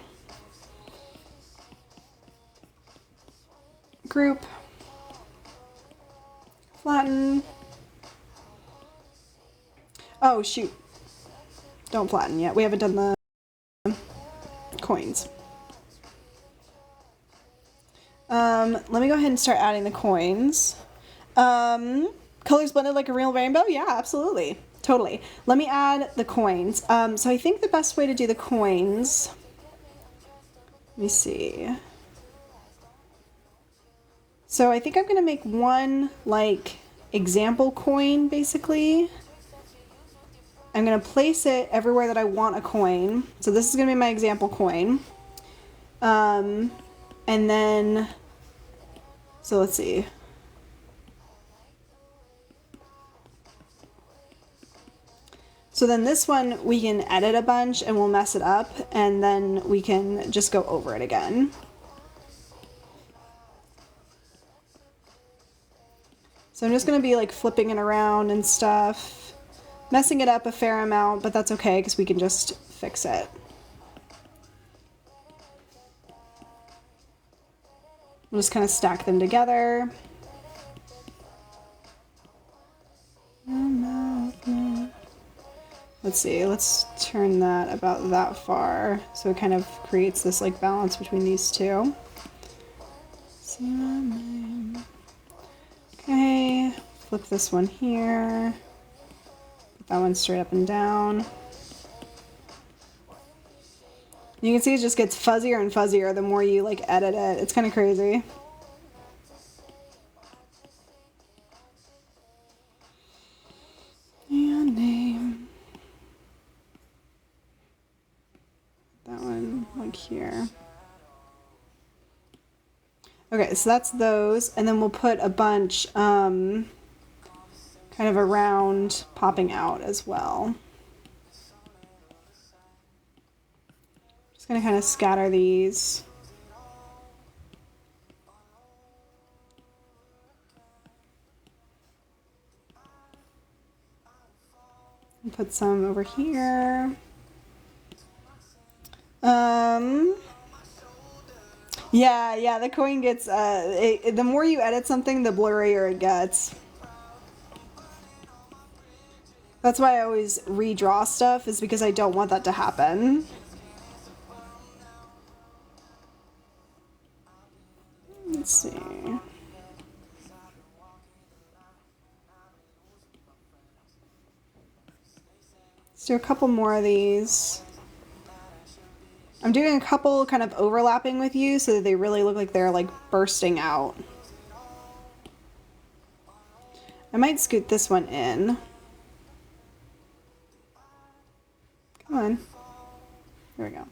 Group. Flatten. Oh, shoot. Don't flatten yet. We haven't done the coins. Let me go ahead and start adding the coins. Colors blended like a real rainbow? Yeah, absolutely. Totally. Let me add the coins. So I think the best way to do the coins, let me see. So I think I'm going to make one like example coin basically. I'm going to place it everywhere that I want a coin. So this is going to be my example coin. And then, so let's see. So then this one we can edit a bunch and we'll mess it up, and then we can just go over it again. So I'm just going to be like flipping it around and stuff, messing it up a fair amount, but that's okay because we can just fix it. We'll just kind of stack them together. Let's see, let's turn that about that far so it kind of creates this like balance between these two. Okay, flip this one here. Put that one straight up and down. You can see it just gets fuzzier and fuzzier the more you like edit it. It's kind of crazy. And name. That one like here. Okay, so that's those, and then we'll put a bunch kind of around popping out as well. Just gonna kind of scatter these. And put some over here. Yeah, the coin gets, the more you edit something, the blurrier it gets. That's why I always redraw stuff, is because I don't want that to happen. Let's see. Let's do a couple more of these. I'm doing a couple kind of overlapping with you so that they really look like they're like bursting out. I might scoot this one in. Come on. There we go.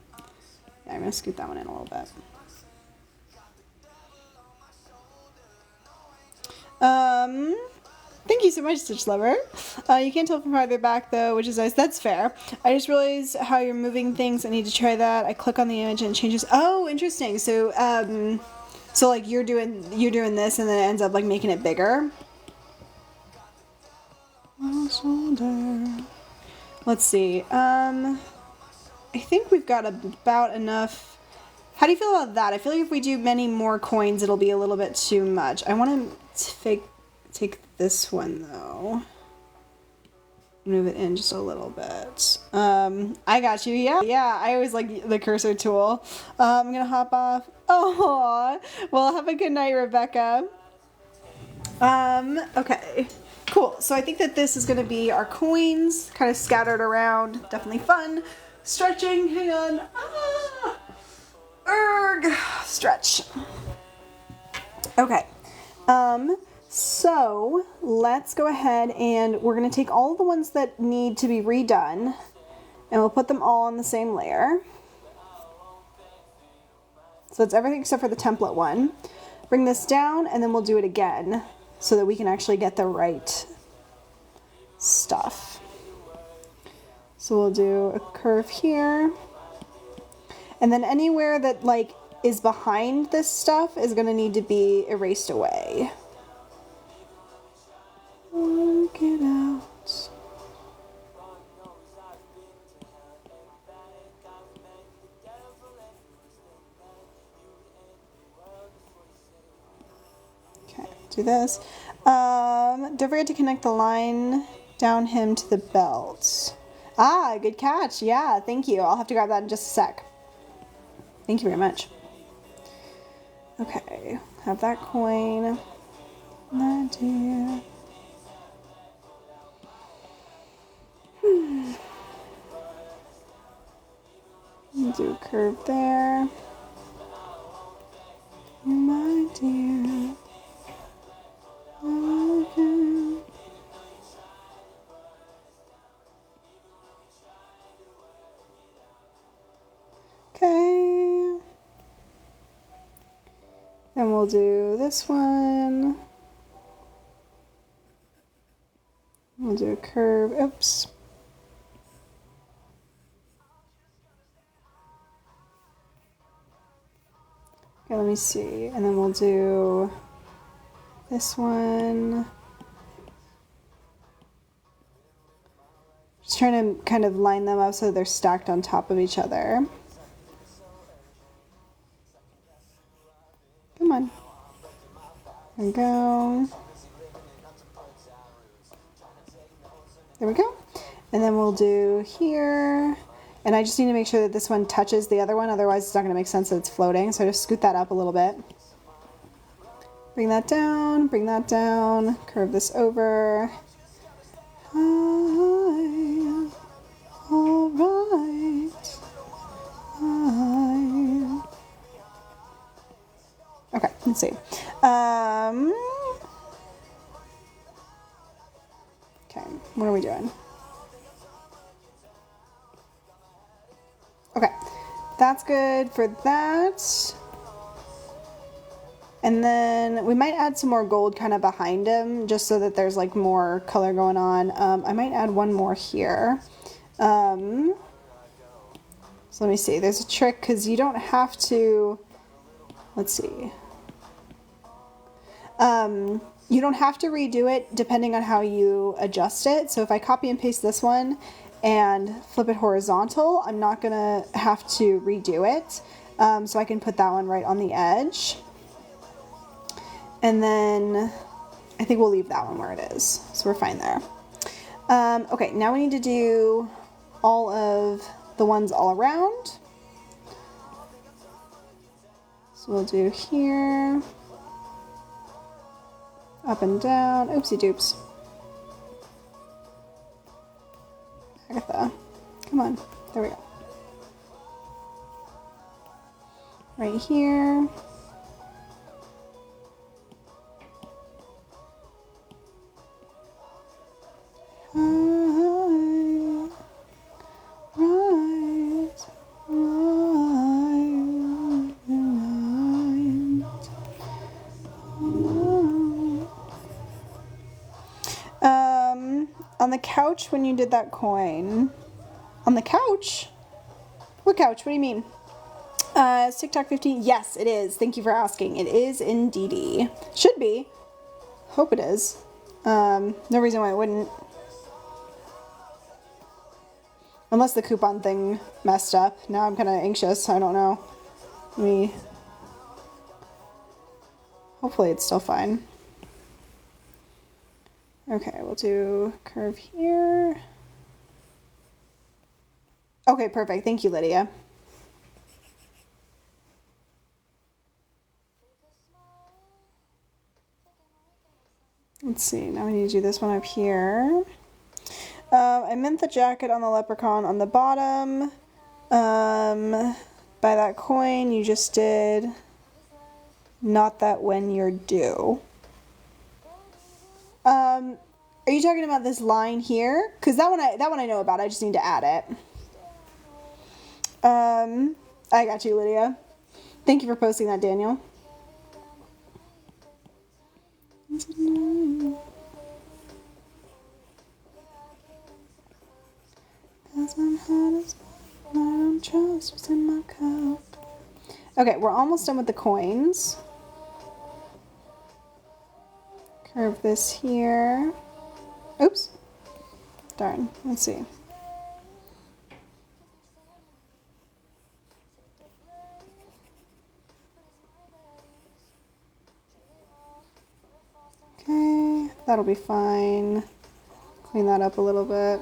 Yeah, I'm gonna scoot that one in a little bit. Thank you so much, Stitch Lover. You can't tell from farther back though, which is nice. That's fair. I just realized how you're moving things. I need to try that. I click on the image and it changes. Oh, interesting. So, so like you're doing this and then it ends up like making it bigger. Let's see. I think we've got about enough. How do you feel about that? I feel like if we do many more coins, it'll be a little bit too much. I want to take this one though. Move it in just a little bit. I got you. Yeah. I always like the cursor tool. I'm gonna hop off. Oh, well, have a good night, Rebecca. Okay. Cool. So I think that this is gonna be our coins, kind of scattered around. Definitely fun. Stretching. Hang on. Erg. Stretch. Okay. So let's go ahead and we're going to take all of the ones that need to be redone and we'll put them all on the same layer. So it's everything except for the template one. Bring this down and then we'll do it again so that we can actually get the right stuff. So we'll do a curve here. And then anywhere that like is behind this stuff is going to need to be erased away. Work it out. Okay, do this. Don't forget to connect the line down him to the belt. Ah, good catch. Yeah, thank you. I'll have to grab that in just a sec. Thank you very much. Okay, have that coin. That dear. Do a curve there. My dear. Okay. Then we'll do this one. We'll do a curve. Oops. Okay, let me see. And then we'll do this one. Just trying to kind of line them up so they're stacked on top of each other. Come on. There we go. There we go. And then we'll do here. And I just need to make sure that this one touches the other one, otherwise it's not going to make sense that it's floating. So just scoot that up a little bit. Bring that down, curve this over. Hi, all right. Hi. Okay, let's see. Okay, what are we doing? Okay, that's good for that. And then we might add some more gold kind of behind him just so that there's like more color going on. I might add one more here. So let me see, there's a trick because you don't have to, let's see. You don't have to redo it depending on how you adjust it. So if I copy and paste this one and flip it horizontal, I'm not gonna have to redo it. So I can put that one right on the edge. And then I think we'll leave that one where it is. So we're fine there. Okay, now we need to do all of the ones all around. So we'll do here, up and down, oopsie doops. Agatha. Come on. There we go. Right here. On the couch when you did that coin. On the couch? What couch? What do you mean? Is TikTok 15? Yes, it is. Thank you for asking. It is indeedy. Should be. Hope it is. No reason why it wouldn't. Unless the coupon thing messed up. Now I'm kind of anxious. I don't know. Hopefully it's still fine. Okay, we'll do curve here. Okay, perfect. Thank you, Lydia. Let's see. Now we need to do this one up here. I meant the jacket on the leprechaun on the bottom. By that coin you just did. Not that when you're due. Are you talking about this line here? Because that one I know about. I just need to add it. I got you, Lydia. Thank you for posting that, Daniel. Okay, we're almost done with the coins. Curve this here. Oops. Darn. Let's see. Okay, that'll be fine. Clean that up a little bit.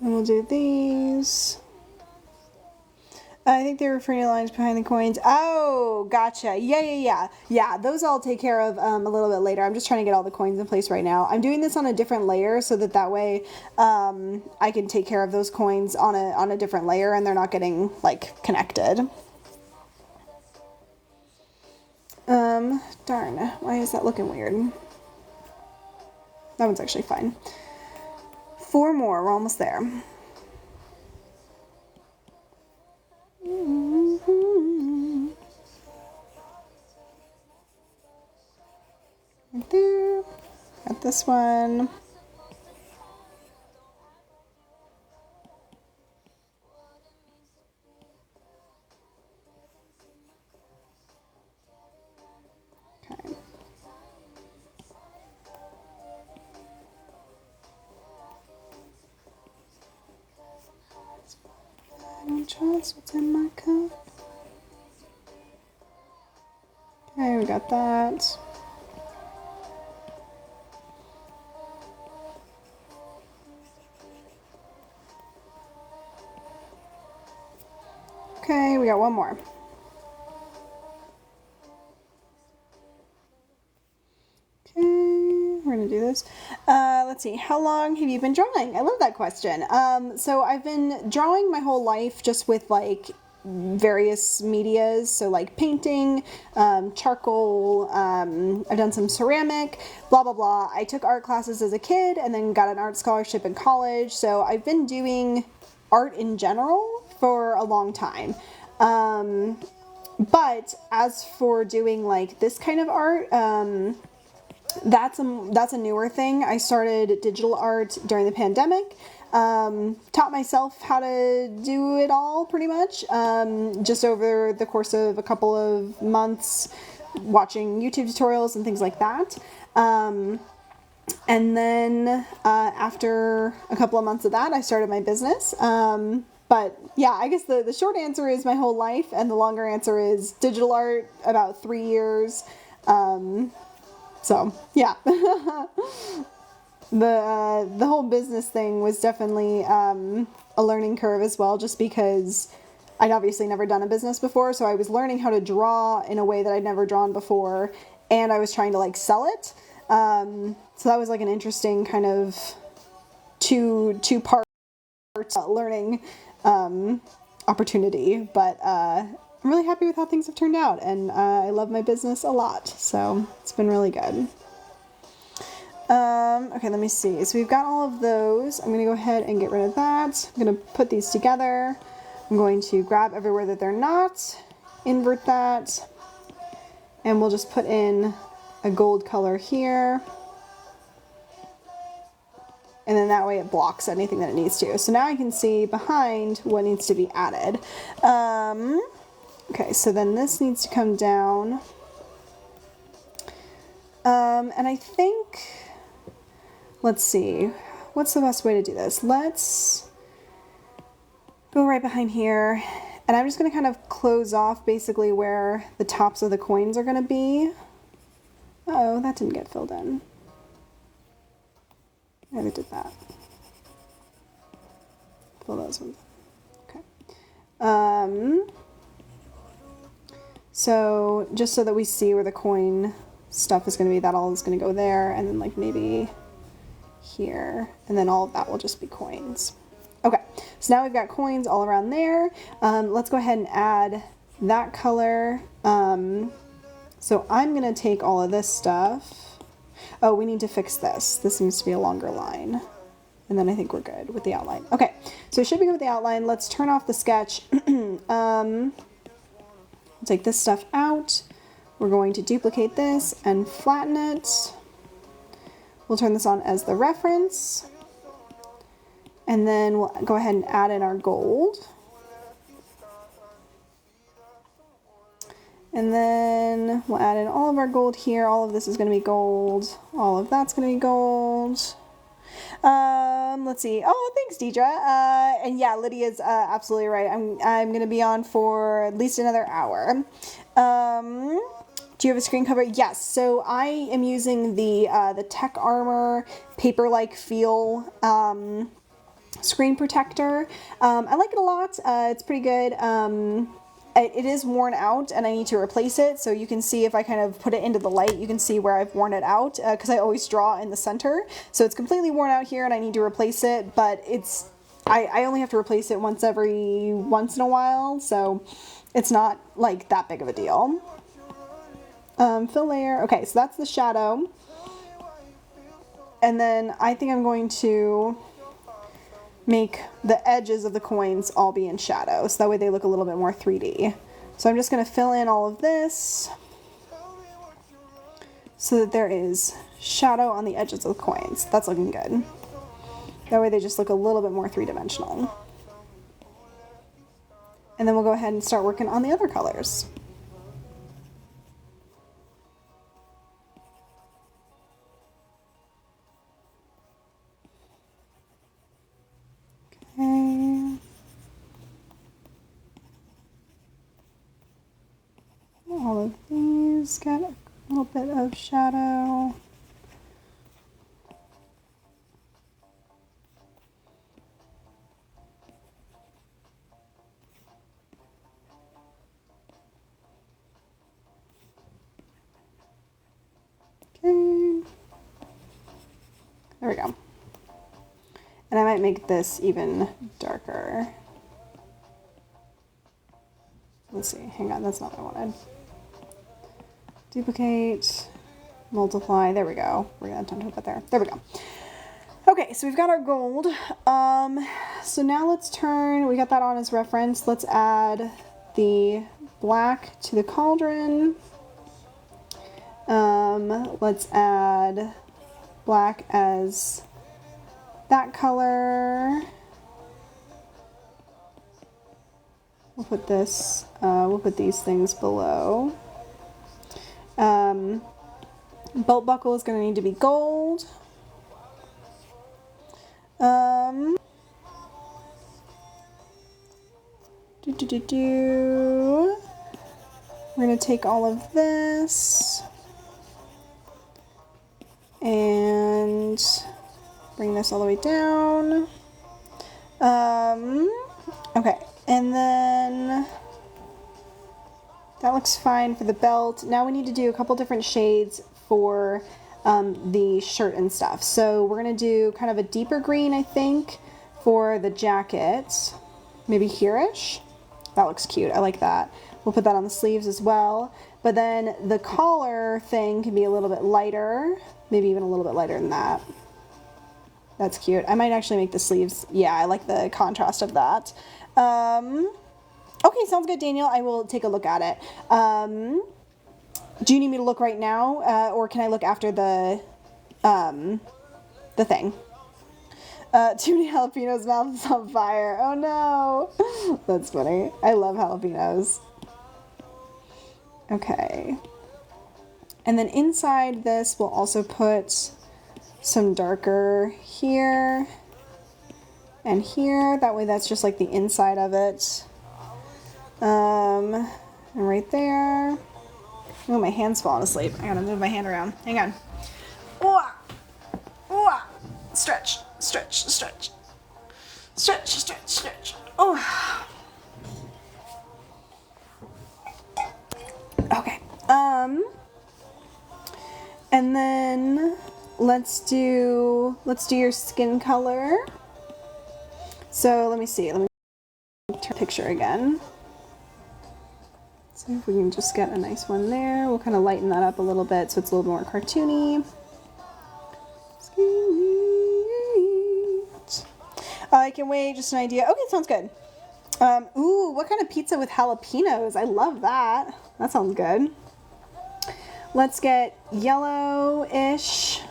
And we'll do these. I think they were referring lines behind the coins. Oh, gotcha. Yeah, those I'll take care of a little bit later. I'm just trying to get all the coins in place right now. I'm doing this on a different layer so that way I can take care of those coins on a different layer and they're not getting like connected. Darn. Why is that looking weird? That one's actually fine. 4 more. We're almost there. Right there. Got this one. Okay. I don't trust what's in my cup. Okay, we got that. Okay, we got one more. Okay, we're gonna do this. Let's see, how long have you been drawing? I love that question. So I've been drawing my whole life just with like various medias, so like painting, charcoal, I've done some ceramic, blah blah blah. I took art classes as a kid and then got an art scholarship in college, so I've been doing art in general for a long time. But as for doing like this kind of art, that's a newer thing. I started digital art during the pandemic. Taught myself how to do it all pretty much, just over the course of a couple of months, watching YouTube tutorials and things like that. And then after a couple of months of that, I started my business. But yeah, I guess the short answer is my whole life, and the longer answer is digital art, about 3 years. So yeah, the whole business thing was definitely a learning curve as well, just because I'd obviously never done a business before, so I was learning how to draw in a way that I'd never drawn before, and I was trying to like sell it. So that was like an interesting kind of two-part learning opportunity, but I'm really happy with how things have turned out, and I love my business a lot, so it's been really good. Okay, let me see. So we've got all of those. I'm going to go ahead and get rid of that. I'm going to put these together. I'm going to grab everywhere that they're not, invert that, and we'll just put in a gold color here. And then that way it blocks anything that it needs to. So now I can see behind what needs to be added. Okay, so then this needs to come down. And I think, let's see, what's the best way to do this? Let's go right behind here. And I'm just going to kind of close off basically where the tops of the coins are going to be. Uh-oh, that didn't get filled in. I never did that. Fill those ones. Okay. So just so that we see where the coin stuff is going to be, that all is going to go there, and then like maybe here, and then all of that will just be coins. Okay, so now we've got coins all around there. Let's go ahead and add that color. So I'm going to take all of this stuff. Oh, we need to fix this. This needs to be a longer line. And then I think we're good with the outline. Okay, so we should be good with the outline. Let's turn off the sketch. Take this stuff out. We're going to duplicate this and flatten it. We'll turn this on as the reference. And then we'll go ahead and add in our gold. And then we'll add in all of our gold here. All of this is going to be gold. All of that's going to be gold. Let's see. Oh, thanks, Deidre. And yeah, Lydia's absolutely right. I'm going to be on for at least another hour. Do you have a screen cover? Yes. So I am using the Tech Armor paper-like feel screen protector. I like it a lot. It's pretty good. It is worn out and I need to replace it. So you can see if I kind of put it into the light, you can see where I've worn it out because I always draw in the center. So it's completely worn out here and I need to replace it, but I only have to replace it once in a while. So it's not like that big of a deal. Fill layer. Okay, so that's the shadow. And then I think I'm going to make the edges of the coins all be in shadow, so that way they look a little bit more 3D. So I'm just going to fill in all of this so that there is shadow on the edges of the coins. That's looking good. That way they just look a little bit more three-dimensional. And then we'll go ahead and start working on the other colors. Okay. All of these got a little bit of shadow. Okay. There we go. And I might make this even darker. Let's see, hang on, that's not what I wanted. Duplicate, multiply, there we go. We're gonna have to put there. There we go. Okay, so we've got our gold. So now let's turn, we got that on as reference. Let's add the black to the cauldron. Let's add black as that color. We'll put this, we'll put these things below. Belt buckle is going to need to be gold. We're going to take all of this and bring this all the way down. Okay, and then that looks fine for the belt. Now we need to do a couple different shades for the shirt and stuff. So we're gonna do kind of a deeper green, I think, for the jacket. Maybe here-ish. That looks cute. I like that. We'll put that on the sleeves as well. But then the collar thing can be a little bit lighter. Maybe even a little bit lighter than that. That's cute. I might actually make the sleeves. Yeah, I like the contrast of that. Okay, sounds good, Daniel. I will take a look at it. Do you need me to look right now, or can I look after the thing? Too many jalapenos, mouth is on fire. Oh no! That's funny. I love jalapenos. Okay. And then inside this, we'll also put some darker here and here. That way that's just like the inside of it. And right there. Oh, my hand's falling asleep. I gotta move my hand around. Hang on. Ooh, ooh, stretch, stretch, stretch, stretch, stretch, stretch. Oh. Okay. And then let's do your skin color. So let me see. Let me turn the picture again. See if we can just get a nice one there. We'll kind of lighten that up a little bit so it's a little more cartoony. I can wait, just an idea. Okay, sounds good. Ooh, what kind of pizza with jalapenos? I love that. That sounds good. Let's get yellow-ish.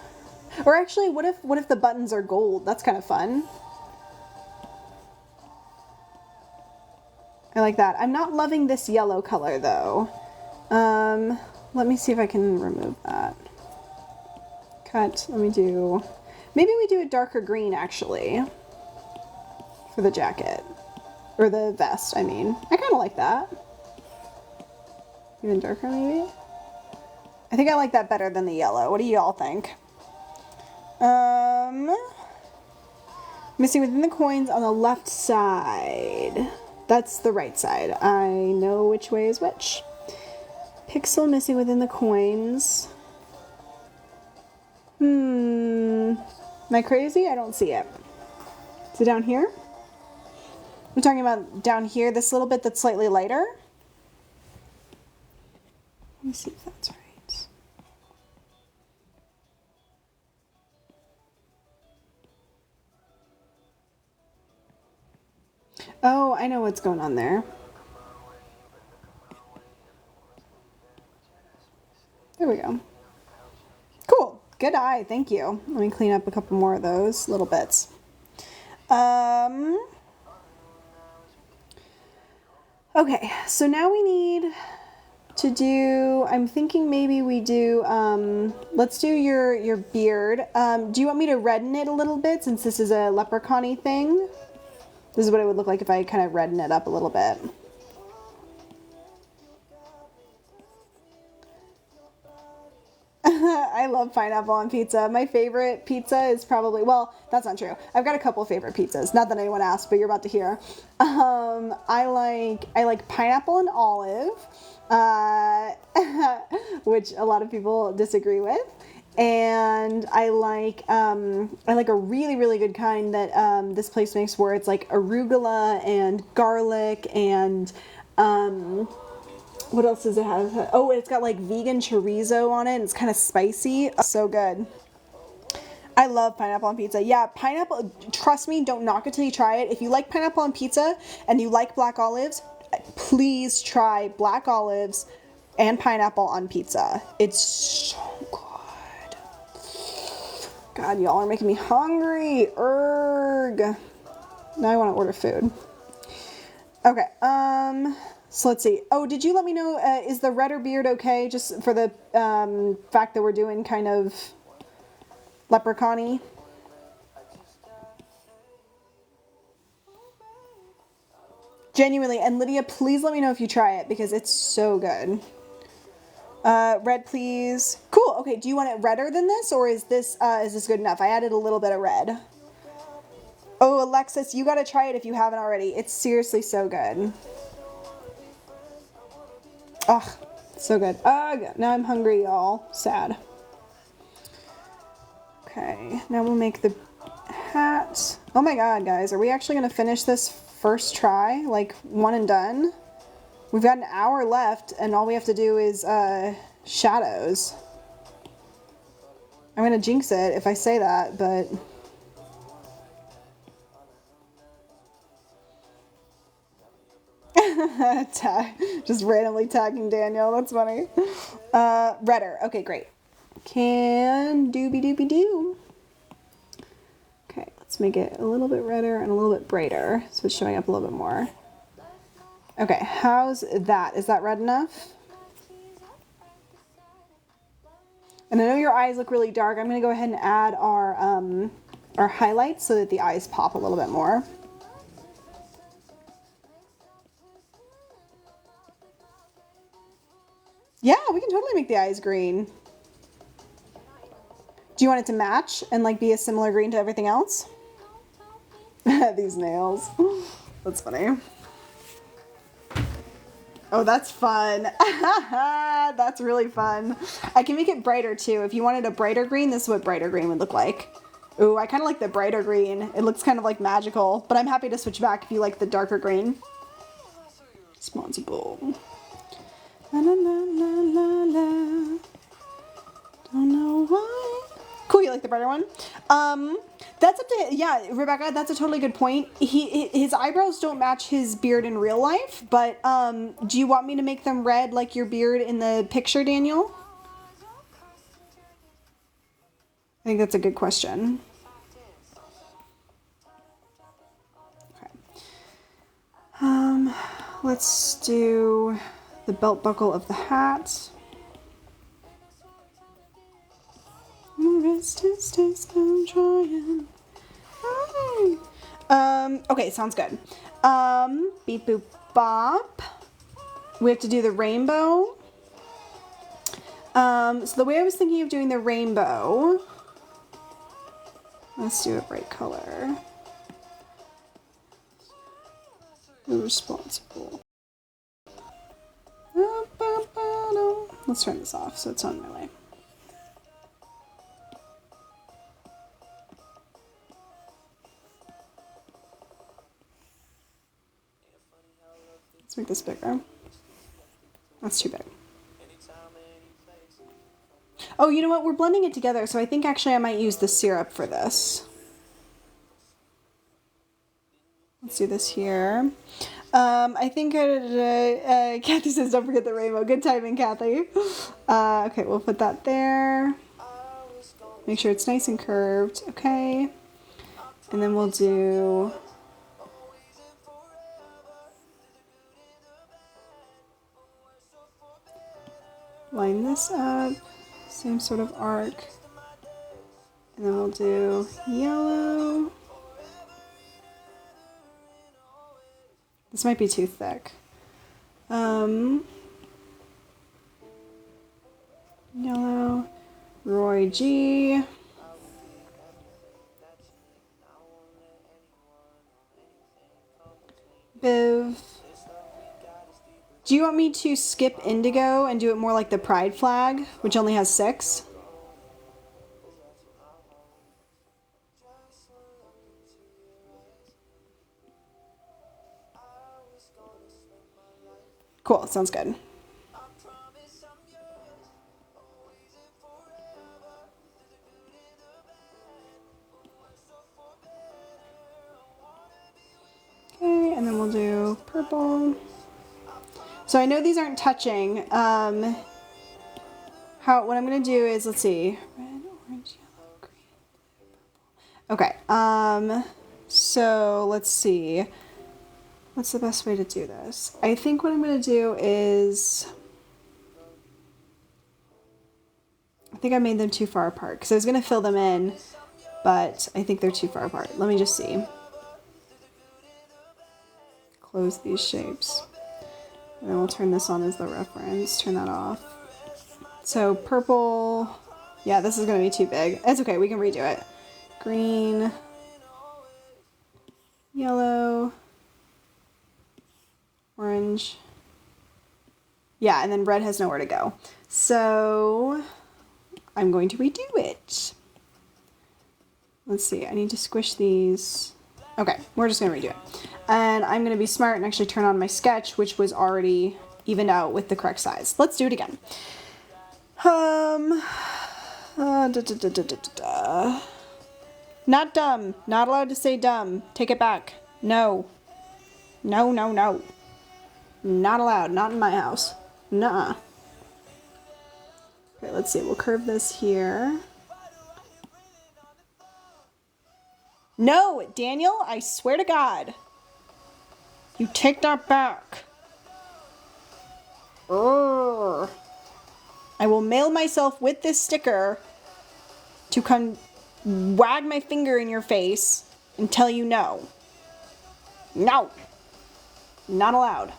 Or actually, what if the buttons are gold? That's kind of fun. I like that. I'm not loving this yellow color though. Let me see if I can remove that. Cut. Maybe we do a darker green actually for the jacket. Or the vest, I mean. I kind of like that. Even darker maybe? I think I like that better than the yellow. What do y'all think? Missing within the coins on the left side. That's the right side. I know which way is which. Pixel missing within the coins. Am I crazy? I don't see it. Is it down here? I'm talking about down here, this little bit that's slightly lighter. Let me see if that's right. Oh, I know what's going on there. There we go. Cool. Good eye. Thank you. Let me clean up a couple more of those little bits. Okay, so now we need to do, I'm thinking maybe we do, let's do your beard. Do you want me to redden it a little bit since this is a leprechaun-y thing? This is what it would look like if I kind of redden it up a little bit. I love pineapple on pizza. My favorite pizza is probably, well, that's not true. I've got a couple favorite pizzas. Not that anyone asked, but you're about to hear. I like pineapple and olive, which a lot of people disagree with. And I like a really, really good kind that this place makes where it's like arugula and garlic and what else does it have? Oh, it's got like vegan chorizo on it and it's kind of spicy. So good. I love pineapple on pizza. Yeah, pineapple, trust me, don't knock it till you try it. If you like pineapple on pizza and you like black olives, please try black olives and pineapple on pizza. It's so good. God, y'all are making me hungry. Urgh. Now I want to order food. Okay, so let's see. Oh, did you let me know, is the redder beard okay? Just for the fact that we're doing kind of leprechaun-y. Genuinely, and Lydia, please let me know if you try it because it's so good. Red, please. Cool. Okay, do you want it redder than this, or is this good enough? I added a little bit of red. Oh, Alexis, you gotta try it if you haven't already. It's seriously so good. Oh, so good. Ugh, now I'm hungry, y'all. Sad. Okay, now we'll make the hat. Oh my god, guys, are we actually going to finish this first try? Like, one and done? We've got an hour left, and all we have to do is shadows. I'm going to jinx it if I say that, but... Just randomly tagging Daniel, that's funny. Redder, okay, great. Can doobie doobie doo. Okay, let's make it a little bit redder and a little bit brighter so it's showing up a little bit more. Okay, how's that? Is that red enough? And I know your eyes look really dark. I'm going to go ahead and add our highlights so that the eyes pop a little bit more. Yeah, we can totally make the eyes green. Do you want it to match and like be a similar green to everything else? These nails. That's funny. Oh, that's fun. That's really fun. I can make it brighter too. If you wanted a brighter green, this is what brighter green would look like. Ooh, I kind of like the brighter green. It looks kind of like magical, but I'm happy to switch back if you like the darker green. Responsible. La, la, la, la, la, la. Don't know why. Cool, you like the brighter one? That's up to, yeah, Rebecca, that's a totally good point. His eyebrows don't match his beard in real life, but do you want me to make them red like your beard in the picture, Daniel? I think that's a good question. Okay. Let's do the belt buckle of the hat. Okay, sounds good. Beep boop bop. We have to do the rainbow. So the way I was thinking of doing the rainbow, let's do a bright color. Responsible. Let's turn this off so it's on my way. Let's make this bigger. That's too big. Oh, you know what? We're blending it together, so I think actually I might use the syrup for this. Let's do this here. I think Kathy says don't forget the rainbow. Good timing, Kathy. Okay, we'll put that there. Make sure it's nice and curved. Okay. And then we'll do... line this up. Same sort of arc. And then we'll do yellow. This might be too thick. Yellow. Roy G. Biv. Do you want me to skip indigo and do it more like the pride flag, which only has 6? Cool, sounds good. Okay, and then we'll do purple. So I know these aren't touching. What I'm gonna do is, let's see. Red, orange, yellow, green, purple. Okay, so let's see. What's the best way to do this? I think what I'm gonna do is, I think I made them too far apart because I was gonna fill them in, but I think they're too far apart. Let me just see. Close these shapes. And then we'll turn this on as the reference. Turn that off. So purple. Yeah, this is going to be too big. It's okay. We can redo it. Green. Yellow. Orange. Yeah, and then red has nowhere to go. So I'm going to redo it. let's see, I need to squish these. Okay, we're just gonna redo it. And I'm gonna be smart and actually turn on my sketch, which was already evened out with the correct size. Let's do it again. Not dumb. Not allowed to say dumb. Take it back. No. No, no, no. Not allowed. Not in my house. Nuh-uh. Okay, let's see. We'll curve this here. No, Daniel, I swear to God. You take that back. Urgh. I will mail myself with this sticker to come wag my finger in your face and tell you no. No. Not allowed.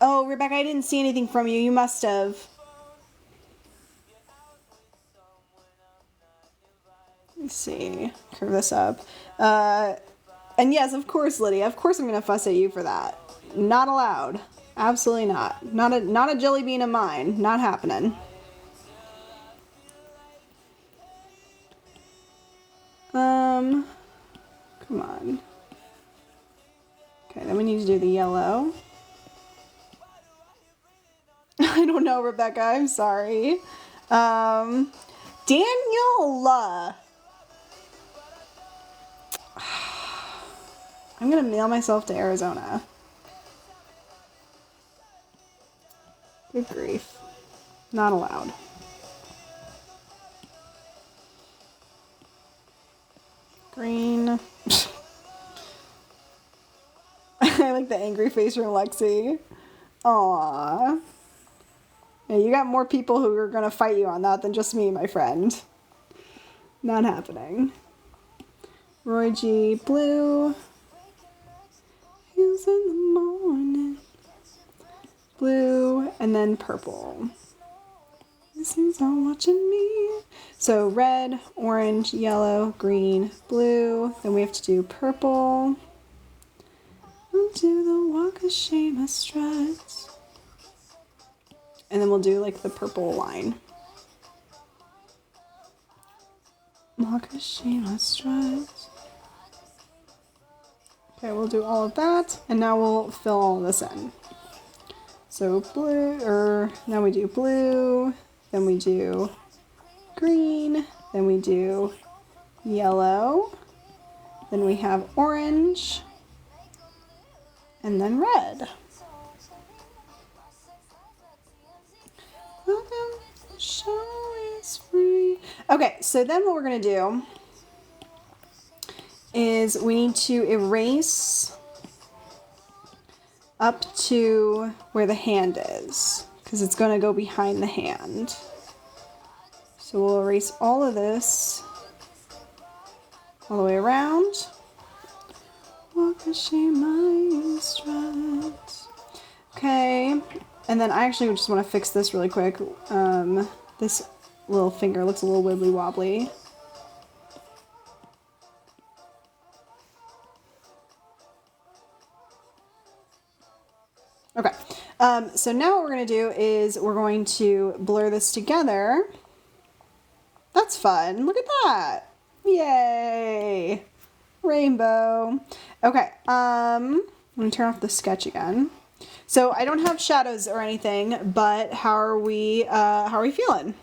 Oh, Rebecca, I didn't see anything from you. You must have. Let's see. Curve this up. And yes, of course, Lydia. Of course I'm going to fuss at you for that. Not allowed. Absolutely not. Not a jelly bean of mine. Not happening. Come on. Okay, then we need to do the yellow. I don't know, Rebecca. I'm sorry. Daniel. I'm gonna mail myself to Arizona. Good grief. Not allowed. Green. I like the angry face from Lexi. Aww. Yeah, you got more people who are gonna fight you on that than just me, my friend. Not happening. Roy G. Blue. Hills in the morning. Blue, and then purple. This is all watching me. So red, orange, yellow, green, blue. Then we have to do purple. We'll do the walk of shame, a strut. And then we'll do like the purple line. Walk of shame, a strut. Okay, we'll do all of that. And now we'll fill all this in. So blue, or now we do blue, then we do green, then we do yellow, then we have orange, and then red. Welcome, the show is free. Okay, so then what we're gonna do is we need to erase up to where the hand is, because it's going to go behind the hand. So we'll erase all of this all the way around. Walk a shame, my strut. Okay, and then I actually just want to fix this really quick. This little finger looks a little wibbly wobbly. Okay, so now what we're going to do is we're going to blur this together. That's fun. Look at that. Yay. Rainbow. Okay, I'm going to turn off the sketch again. So I don't have shadows or anything, but how are we feeling?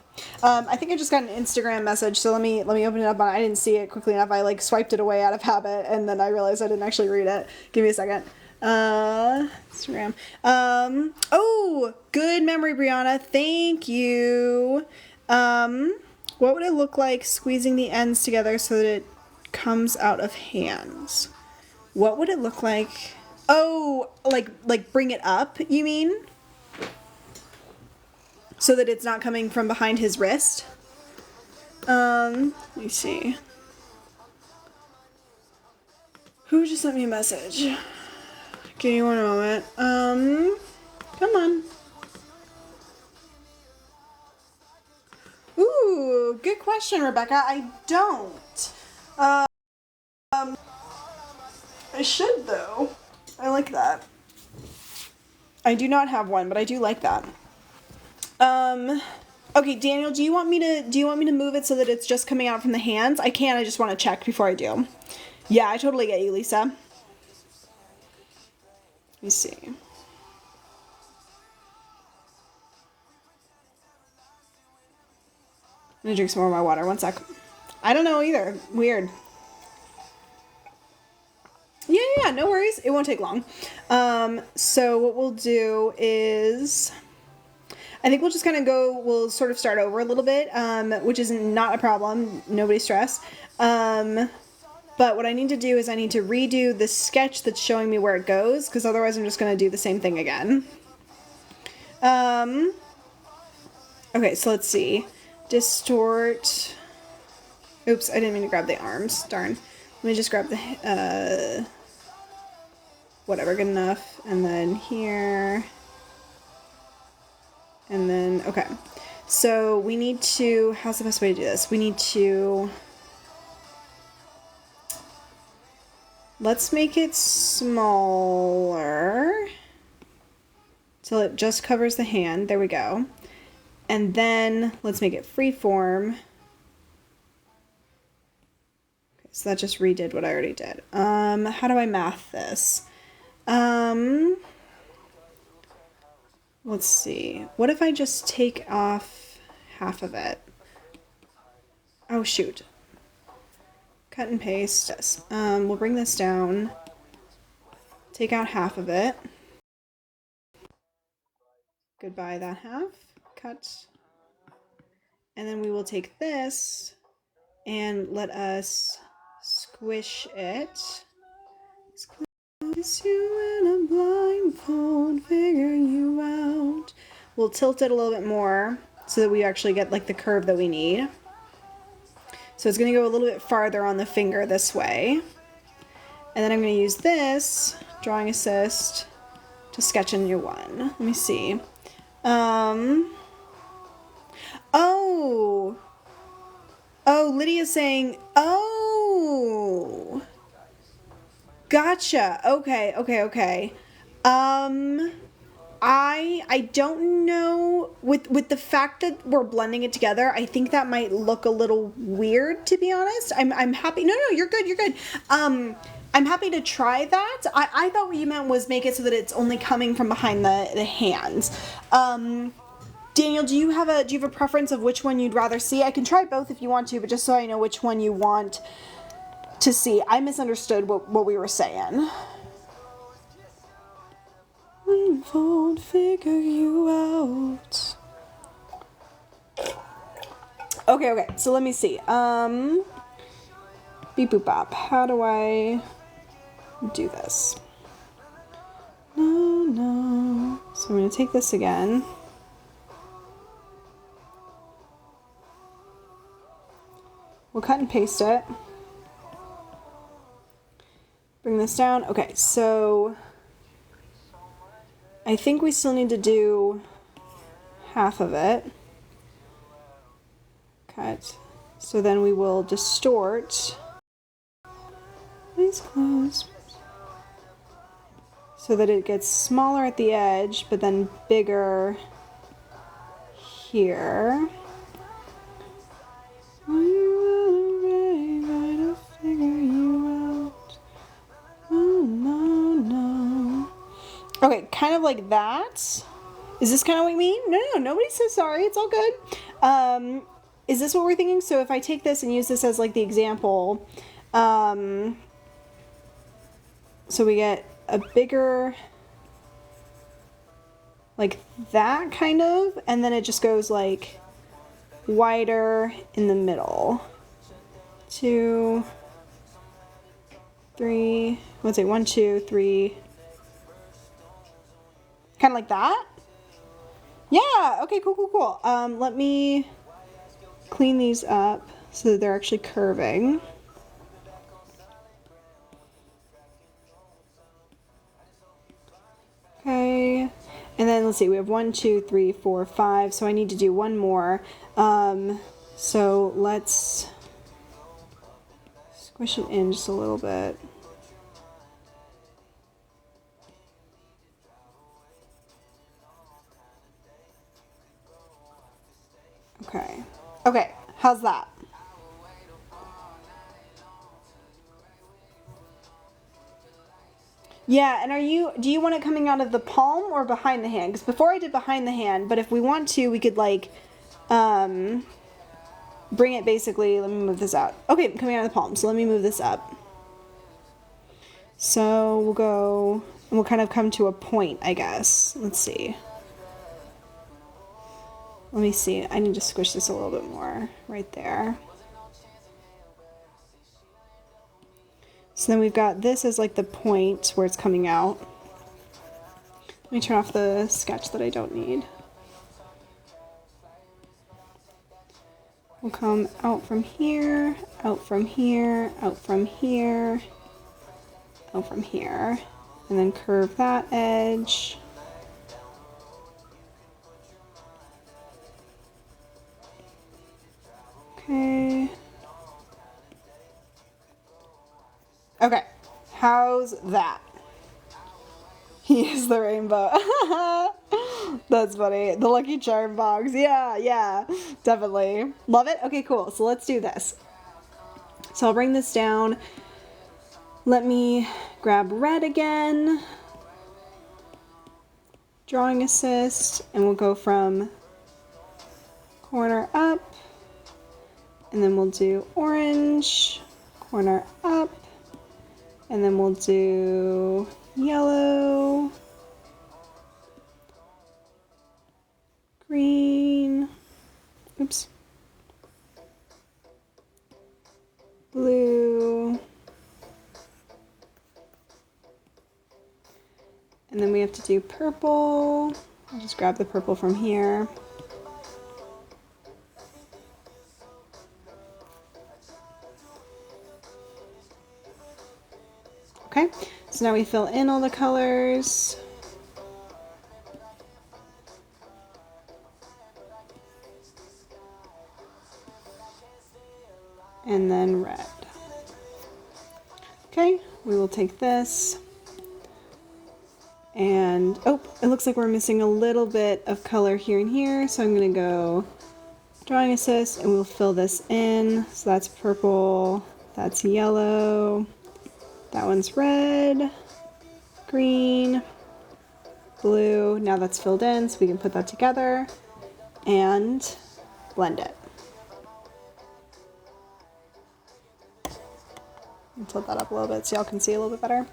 I think I just got an Instagram message, so let me open it up. I didn't see it quickly enough. I like swiped it away out of habit, and then I realized I didn't actually read it. Give me a second. Instagram. Oh, good memory, Brianna. Thank you. What would it look like squeezing the ends together so that it comes out of hands? What would it look like? Oh, like bring it up, you mean? So that it's not coming from behind his wrist? Let me see. Who just sent me a message? Give me one moment. Come on. Ooh, good question, Rebecca. I don't. I should, though. I like that. I do not have one, but I do like that. Okay, Daniel, do you want me to move it so that it's just coming out from the hands? I can, I just want to check before I do. Yeah, I totally get you, Lisa. Let me see. I'm gonna drink some more of my water. One sec. I don't know either. Weird. Yeah, no worries. It won't take long. So what we'll do is, I think we'll just kind of we'll sort of start over a little bit, which is not a problem. Nobody stress. But what I need to do is I need to redo the sketch that's showing me where it goes, because otherwise I'm just going to do the same thing again. Okay, so let's see. Distort. Oops, I didn't mean to grab the arms. Darn. Let me just grab the, whatever, good enough. And then here. And then, okay. So we need to, how's the best way to do this? We need to, let's make it smaller till it just covers the hand. There we go. And then let's make it freeform. Okay, so that just redid what I already did. How do I math this? Let's see. What if I just take off half of it? Oh, shoot. Cut and paste. Yes. We'll bring this down. Take out half of it. Goodbye, that half. Cut. And then we will take this and let us squish it. Squeeze you in a blindfold, figure you out. We'll tilt it a little bit more so that we actually get like the curve that we need. So it's going to go a little bit farther on the finger this way. And then I'm going to use this drawing assist to sketch a new one. Let me see. Oh, Lydia's saying, oh, gotcha. Okay. I don't know, with the fact that we're blending it together, I think that might look a little weird, to be honest. I'm happy. No, you're good. I'm happy to try that. I thought what you meant was make it so that it's only coming from behind the hands. Daniel, do you have a preference of which one you'd rather see? I can try both if you want to, but just so I know which one you want to see. I misunderstood what we were saying. Blindfold, figure you out. Okay, so let me see. Beep boop bop. How do I do this? No. So I'm gonna take this again. We'll cut and paste it. Bring this down. Okay, so I think we still need to do half of it. Cut. So then we will distort. Please close. So that it gets smaller at the edge, but then bigger here. Okay, kind of like that. Is this kind of what you mean? No, nobody says sorry. It's all good. Is this what we're thinking? So if I take this and use this as like the example, so we get a bigger, like that kind of, and then it just goes like wider in the middle. 2, 3, let's say 1, 2, 3. Kind of like that? Yeah, okay, cool. Let me clean these up so that they're actually curving. Okay, and then let's see, we have 1, 2, 3, 4, 5, so I need to do one more. So let's squish it in just a little bit. Okay. Okay, how's that? Yeah, and do you want it coming out of the palm or behind the hand? Because before I did behind the hand, but if we want to, we could like, bring it basically, let me move this out. Okay, coming out of the palm, so let me move this up. So we'll go, and we'll kind of come to a point, I guess. Let's see. Let me see, I need to squish this a little bit more, right there. So then we've got this as like the point where it's coming out. Let me turn off the sketch that I don't need. We'll come out from here, out from here, out from here, out from here, and then curve that edge. Okay. Okay, how's that? He is the rainbow. That's funny. The Lucky Charm box. Yeah, yeah, definitely. Love it? Okay, cool. So let's do this. So I'll bring this down. Let me grab red again. Drawing assist. And we'll go from corner up. And then we'll do orange. Corner up. And then we'll do yellow, green, oops, blue, and then we have to do purple. I'll just grab the purple from here. Okay, so now we fill in all the colors. And then red. Okay, we will take this. And, oh, it looks like we're missing a little bit of color here and here. So I'm gonna go drawing assist and we'll fill this in. So that's purple, that's yellow. That one's red, green, blue. Now that's filled in, so we can put that together and blend it. Tilt that up a little bit so y'all can see a little bit better.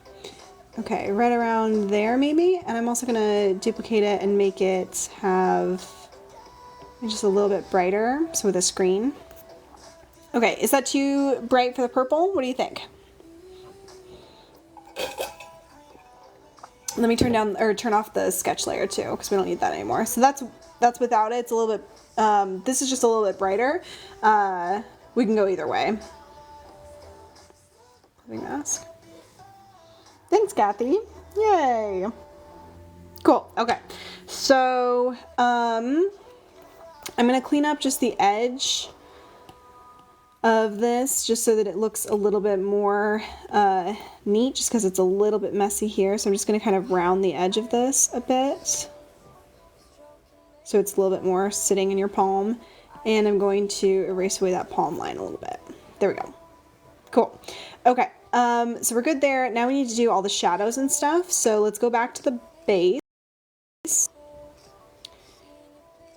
Okay, right around there maybe. And I'm also gonna duplicate it and make it have just a little bit brighter, so with a screen. Okay, is that too bright for the purple? What do you think? Let me turn down or turn off the sketch layer too, because we don't need that anymore. So that's without it. It's a little bit, this is just a little bit brighter. We can go either way. Mask. Thanks, Kathy. Yay. Cool. Okay. So, I'm going to clean up just the edge of this just so that it looks a little bit more neat, just because it's a little bit messy here. So I'm just going to kind of round the edge of this a bit so it's a little bit more sitting in your palm. And I'm going to erase away that palm line a little bit. There we go. Cool. Okay. So we're good there. Now we need to do all the shadows and stuff. So let's go back to the base.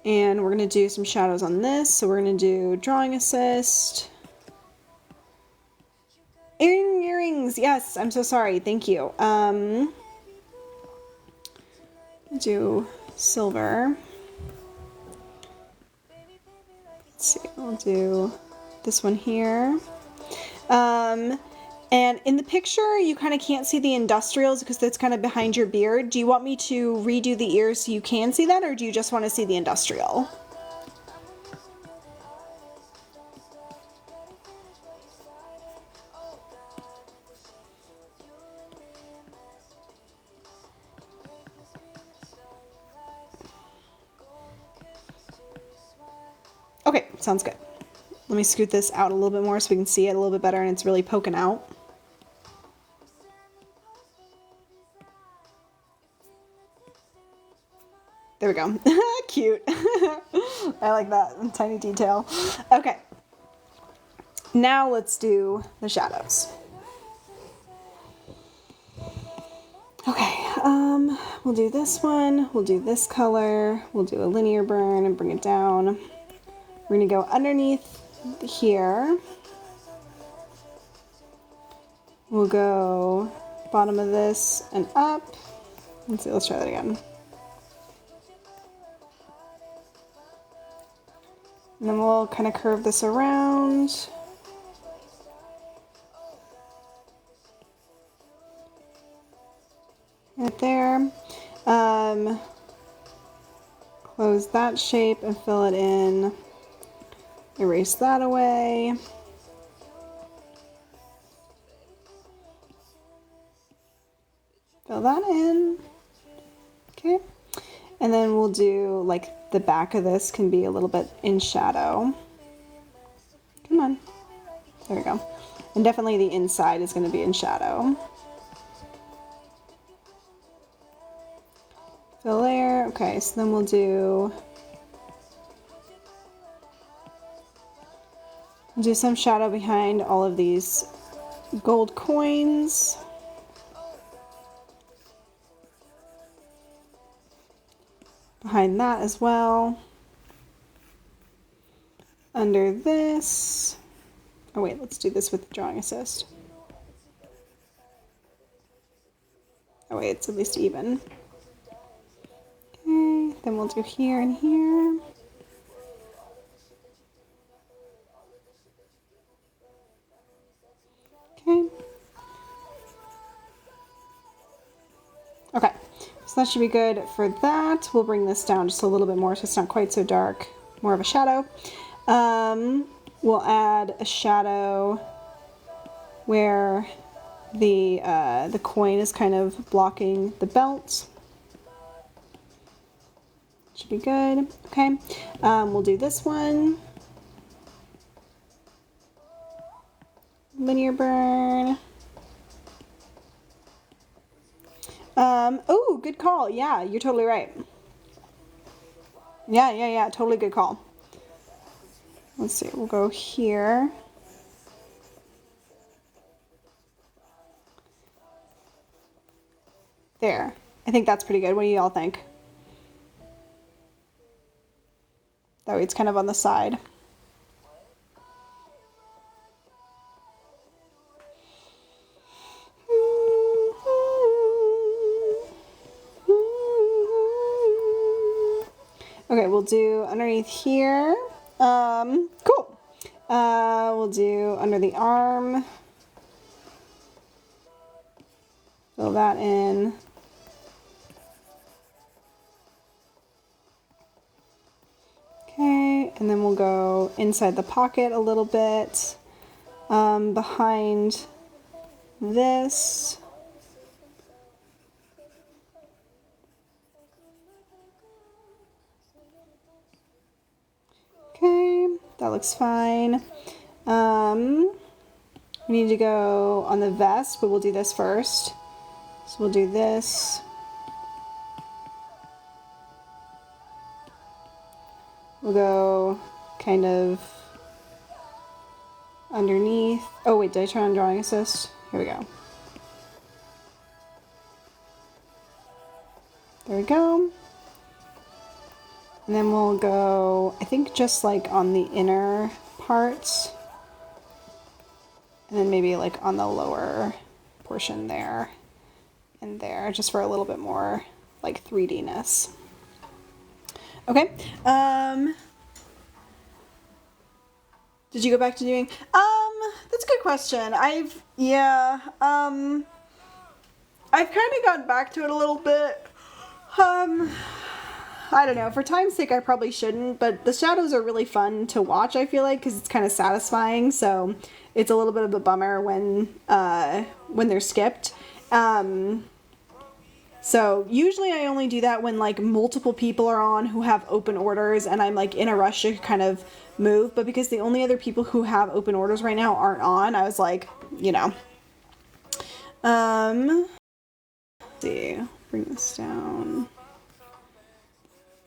And we're going to do some shadows on this. So we're going to do drawing assist. Earrings. Yes, I'm so sorry. Thank you. Do silver. Let's see. I'll do this one here. And in the picture, you kind of can't see the industrials because that's kind of behind your beard. Do you want me to redo the ears so you can see that, or do you just want to see the industrial? Okay, sounds good. Let me scoot this out a little bit more so we can see it a little bit better and it's really poking out. There we go. Cute. I like that tiny detail. Okay. Now let's do the shadows. Okay, we'll do this one, we'll do this color, we'll do a linear burn and bring it down. We're gonna go underneath here. We'll go bottom of this and up. Let's see, let's try that again. And then we'll kind of curve this around. Right there. Close that shape and fill it in. Erase that away. Fill that in. Okay. And then we'll do, like, the back of this can be a little bit in shadow. Come on. There we go. And definitely the inside is going to be in shadow. Fill there. Okay, so then we'll do some shadow behind all of these gold coins. Behind that as well. Under this. Oh wait, let's do this with the drawing assist. Oh wait, it's at least even. Okay, then we'll do here and here. Okay. Okay, so that should be good for that. We'll bring this down just a little bit more so it's not quite so dark. More of a shadow. We'll add a shadow where the coin is kind of blocking the belt. Should be good. Okay. We'll do this one. Linear burn. Oh, good call. Yeah, you're totally right. Yeah, totally good call. Let's see, we'll go here. There. I think that's pretty good. What do y'all think? That way it's kind of on the side. Okay, we'll do underneath here. Cool. We'll do under the arm. Fill that in. Okay, and then we'll go inside the pocket a little bit. Behind this. Okay, that looks fine. We need to go on the vest, but we'll do this first. So we'll do this. We'll go kind of underneath. Oh wait, did I turn on drawing assist? Here we go. There we go. And then we'll go, I think just like on the inner parts. And then maybe like on the lower portion there and there, just for a little bit more like 3D-ness. Okay. Did you go back to doing? That's a good question. I've kind of gotten back to it a little bit. I don't know. For time's sake, I probably shouldn't, but the shadows are really fun to watch, I feel like, because it's kind of satisfying, so it's a little bit of a bummer when they're skipped. So usually I only do that when like multiple people are on who have open orders and I'm like in a rush to kind of move, but because the only other people who have open orders right now aren't on, I was like, you know. Let's see, bring this down.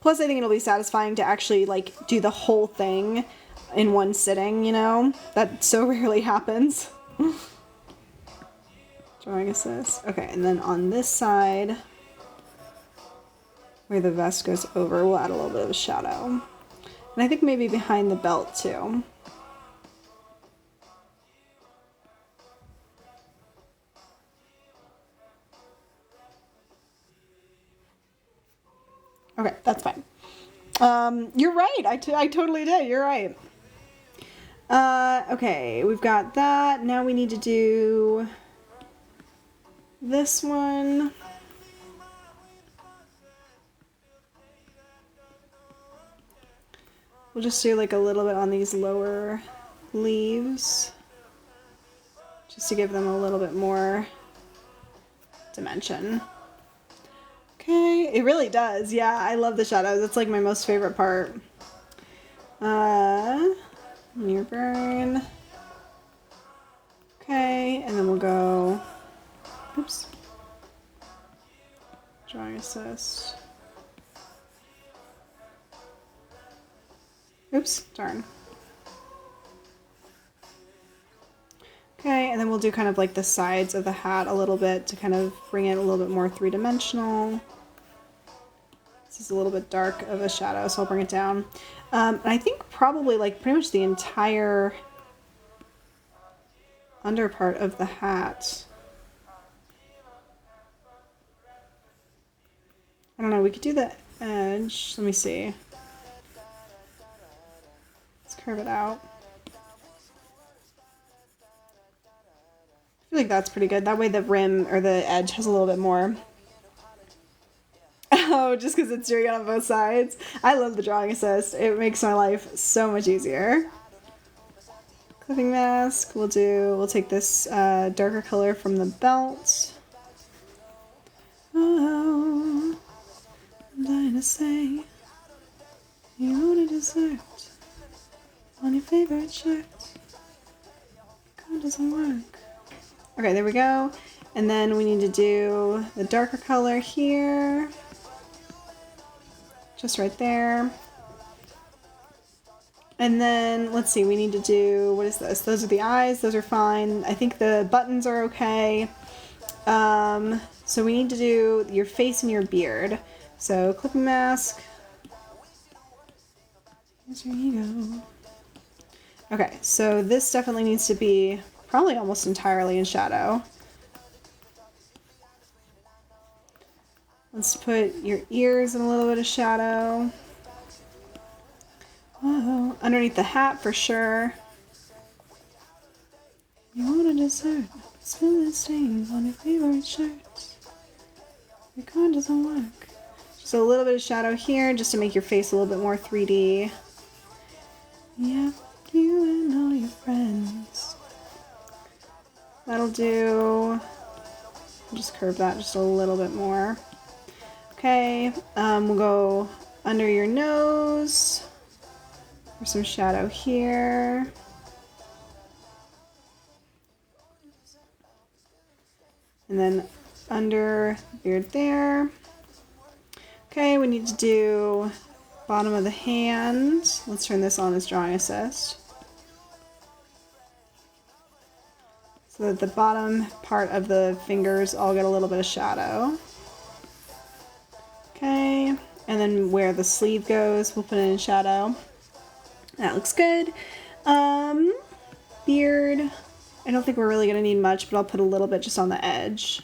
Plus, I think it'll be satisfying to actually like do the whole thing in one sitting, you know? That so rarely happens. Drawing assist. Okay, and then on this side, where the vest goes over, we'll add a little bit of a shadow. And I think maybe behind the belt too. Okay, that's fine. You're right. I totally did. You're right. Okay, we've got that. Now we need to do this one. We'll just do like a little bit on these lower leaves, just to give them a little bit more dimension. Okay, it really does. Yeah, I love the shadows. That's like my most favorite part. Near burn. Okay, and then we'll go, oops, drawing assist. Oops, darn. Okay, and then we'll do kind of like the sides of the hat a little bit to kind of bring it a little bit more three-dimensional. This is a little bit dark of a shadow, so I'll bring it down. And I think probably like pretty much the entire under part of the hat. I don't know, we could do the edge. Let me see. Let's curve it out. I feel like that's pretty good. That way the rim or the edge has a little bit more. Oh, just because it's doing it on both sides. I love the drawing assist. It makes my life so much easier. Clipping mask. We'll take this darker color from the belt. Oh, I'm dying to say you want a dessert on your favorite shirt. God, doesn't work. Okay, there we go. And then we need to do the darker color here. Just right there. And then, let's see, we need to do, what is this? Those are the eyes, those are fine. I think the buttons are okay. So we need to do your face and your beard. So, clipping mask. Here's your ego. Okay, so this definitely needs to be probably almost entirely in shadow. Let's put your ears in a little bit of shadow. Whoa, underneath the hat for sure. You want a dessert? Spill the stains on your favorite shirt. Your card doesn't work. Just a little bit of shadow here just to make your face a little bit more 3D. Yep, you and all your friends. That'll do. I'll just curve that just a little bit more. Okay, we'll go under your nose for some shadow here. And then under the beard there. Okay, we need to do bottom of the hand. Let's turn this on as drawing assist. So that the bottom part of the fingers all get a little bit of shadow. Okay, and then where the sleeve goes, we'll put it in shadow. That looks good. Beard, I don't think we're really gonna need much, but I'll put a little bit just on the edge.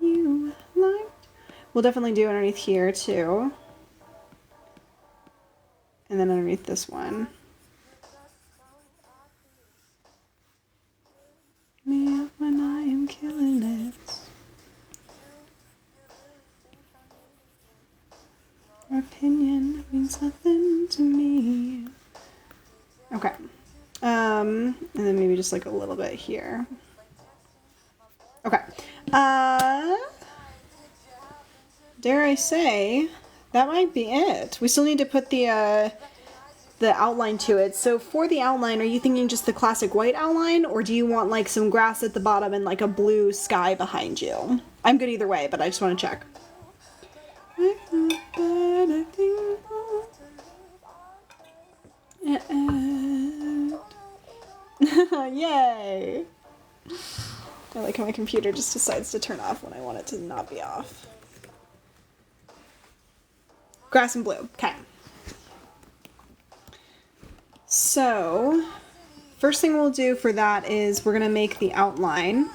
You liked. We'll definitely do underneath here too. And then underneath this one. Me up when I am killing it. Your opinion means nothing to me. Okay. And then maybe just like a little bit here. Okay. Dare I say, that might be it. We still need to put the outline to it. So for the outline, are you thinking just the classic white outline, or do you want like some grass at the bottom and like a blue sky behind you? I'm good either way, but I just want to check. Yay! I like how my computer just decides to turn off when I want it to not be off. Grass and blue. Okay. So, first thing we'll do for that is we're going to make the outline.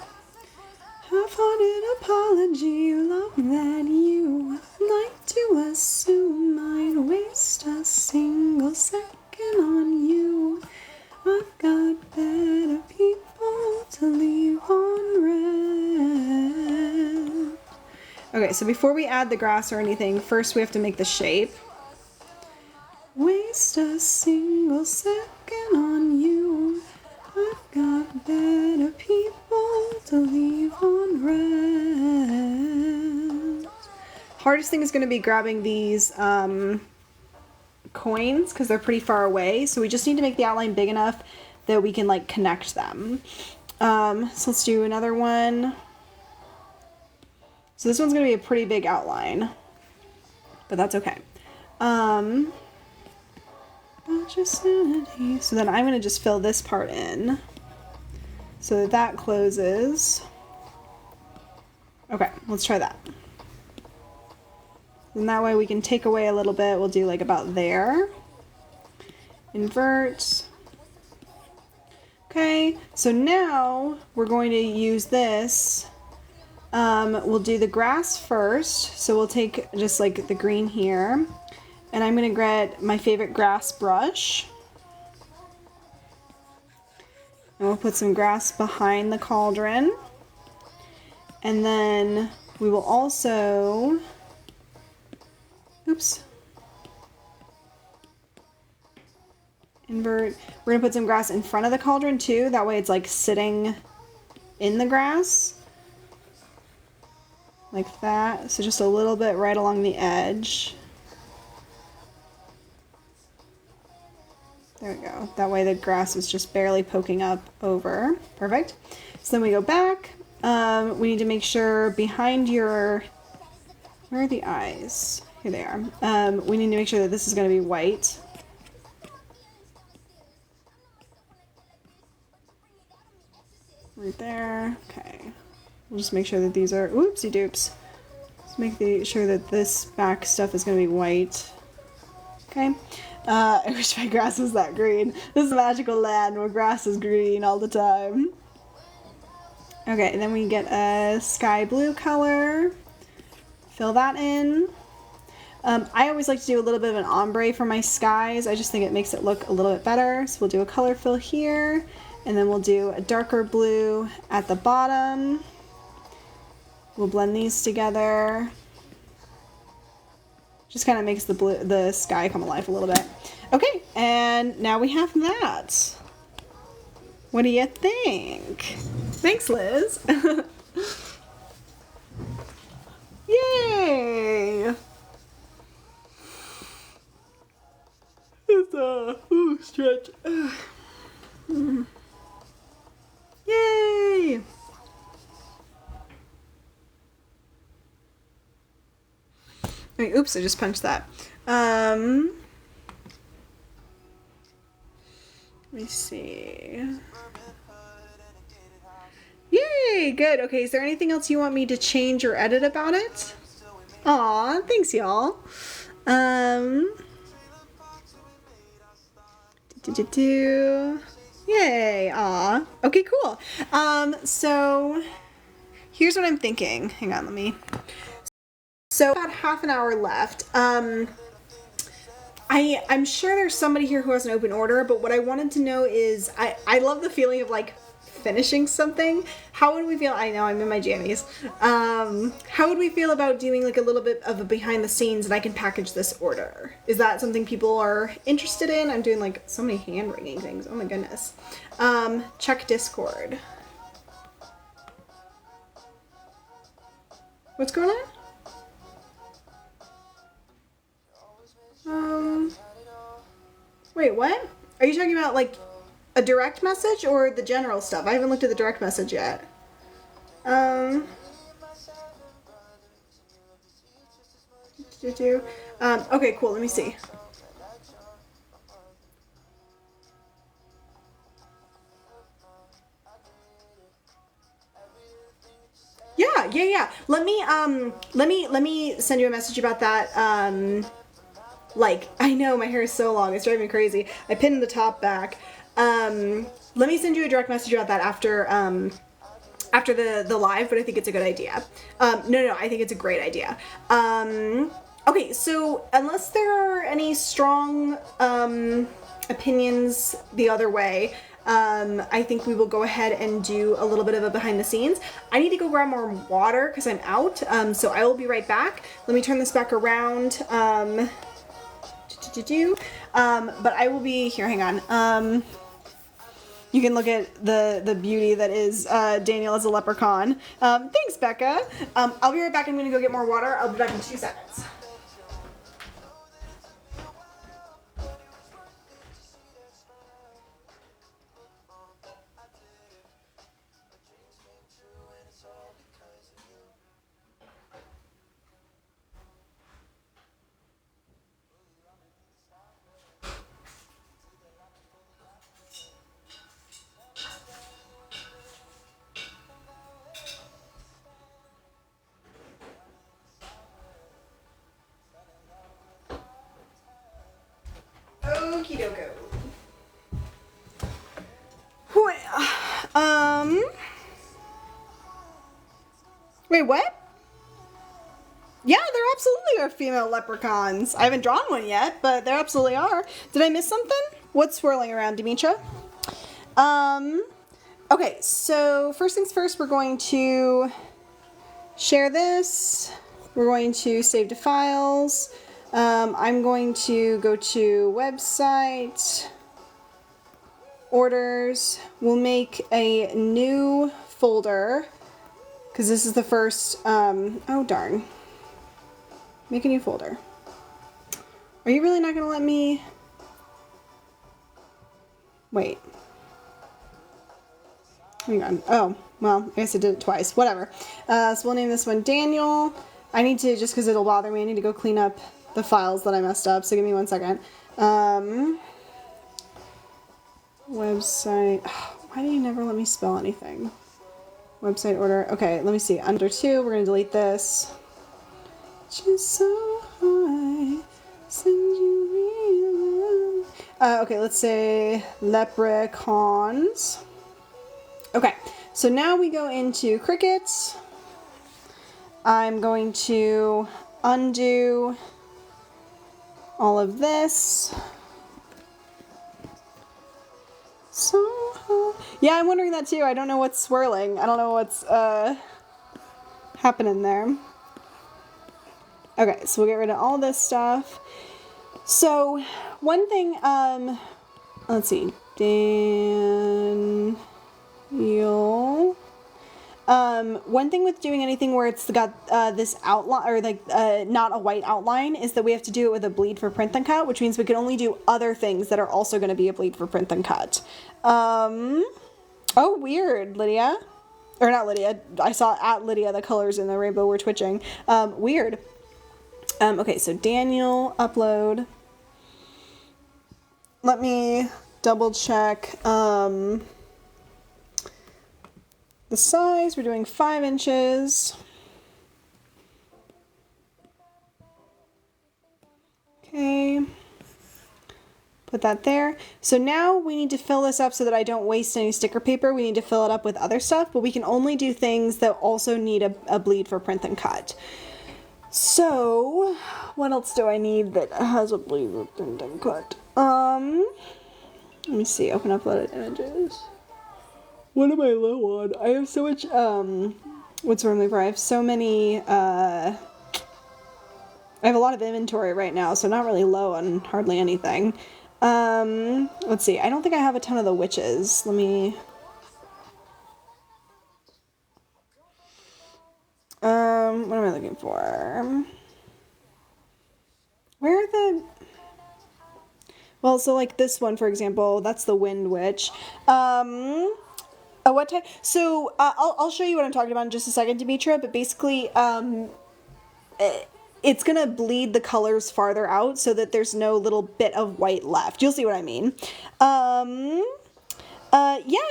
Half-hearted apology, love that you like to assume I'd waste a single second on you. I've got better people to leave on red. Okay, so before we add the grass or anything, first we have to make the shape. Waste a single second on you. I've got better people to leave on red. Hardest thing is going to be grabbing these coins because they're pretty far away. So we just need to make the outline big enough that we can like connect them. So let's do another one. So this one's going to be a pretty big outline, but that's okay. So then I'm going to just fill this part in so that that closes. Okay, let's try that. And that way we can take away a little bit. We'll do like about there. Invert. Okay, so now we're going to use this. We'll do the grass first. So we'll take just like the green here. And I'm going to get my favorite grass brush. And we'll put some grass behind the cauldron. And then we will also, oops, invert. We're going to put some grass in front of the cauldron too. That way it's like sitting in the grass. Like that. So just a little bit right along the edge. There we go. That way the grass is just barely poking up over. Perfect. So then we go back. We need to make sure behind your, where are the eyes? Here they are. We need to make sure that this is going to be white. Right there. Okay. We'll just make sure that these are, oopsie doops. Just make sure that this back stuff is going to be white. Okay. I wish my grass was that green. This is a magical land where grass is green all the time. Okay, and then we get a sky blue color. Fill that in. I always like to do a little bit of an ombre for my skies. I just think it makes it look a little bit better. So we'll do a color fill here, and then we'll do a darker blue at the bottom. We'll blend these together. Just kind of makes the sky come alive a little bit. Okay, and now we have that. What do you think? Thanks, Liz. Yay! It's stretch. Yay! Wait, oops, I just punched that. Let me see. Yay, good. Okay, is there anything else you want me to change or edit about it? Aw, thanks, y'all. Yay, aw. Okay, cool. So here's what I'm thinking. Hang on, let me. So about half an hour left. I'm sure there's somebody here who has an open order, but what I wanted to know is, I love the feeling of like finishing something. How would we feel? I know I'm in my jammies. How would we feel about doing like a little bit of a behind the scenes and I can package this order? Is that something people are interested in? I'm doing like so many hand wringing things. Oh my goodness. Check Discord. What's going on? Wait, what? Are you talking about like a direct message or the general stuff? I haven't looked at the direct message yet. Okay, cool. Let me see. Yeah. Let me send you a message about that. Like, I know my hair is so long, it's driving me crazy. I pinned the top back. Let me send you a direct message about that after after the live, but I think it's a good idea. No, I think it's a great idea. Okay, so unless there are any strong opinions the other way, I think we will go ahead and do a little bit of a behind the scenes. I need to go grab more water because I'm out, so I will be right back. Let me turn this back around. But I will be here. Hang on. You can look at the beauty that is Daniel as a leprechaun. Thanks, Becca. I'll be right back. I'm going to go get more water. I'll be back in 2 seconds. Okie dokie. Wait, what? Yeah, there absolutely are female leprechauns. I haven't drawn one yet, but there absolutely are. Did I miss something? What's swirling around, Demetra? Okay, so first things first, we're going to share this. We're going to save to files. I'm going to go to website, orders. We'll make a new folder because this is the first, oh darn. Make a new folder. Are you really not going to let me? Wait. Hang on. Oh, well, I guess I did it twice. Whatever. So we'll name this one Daniel. I need to, just because it'll bother me, I need to go clean up the files that I messed up. So give me 1 second. Website. Why do you never let me spell anything? Website order. Okay, let me see. Under 2, we're going to delete this. Just so high, send you real. Okay, let's say leprechauns. Okay, so now we go into Cricut. I'm going to undo all of this. So, yeah, I'm wondering that too. I don't know what's swirling. I don't know what's happening there. Okay, so we'll get rid of all this stuff. So, one thing, let's see, Daniel. One thing with doing anything where it's got this outline, or like not a white outline, is that we have to do it with a bleed for print and cut, which means we can only do other things that are also going to be a bleed for print and cut. Oh, weird, Lydia. Or not Lydia. I saw at Lydia the colors in the rainbow were twitching. Weird. Okay, so Daniel, upload. Let me double check the size. We're doing 5 inches. Okay. Put that there. So now we need to fill this up so that I don't waste any sticker paper. We need to fill it up with other stuff, but we can only do things that also need a bleed for print and cut. So, what else do I need that has a bleed for print and cut? Let me see, open uploaded images. What am I low on? I have so much, what's the word I'm looking for? I have so many, I have a lot of inventory right now, so not really low on hardly anything. Let's see, I don't think I have a ton of the witches. Let me, what am I looking for? Where are the... Well, so like this one, for example, that's the Wind Witch. What type? So I'll show you what I'm talking about in just a second, Demetra. But basically, it's gonna bleed the colors farther out so that there's no little bit of white left. You'll see what I mean. Yeah,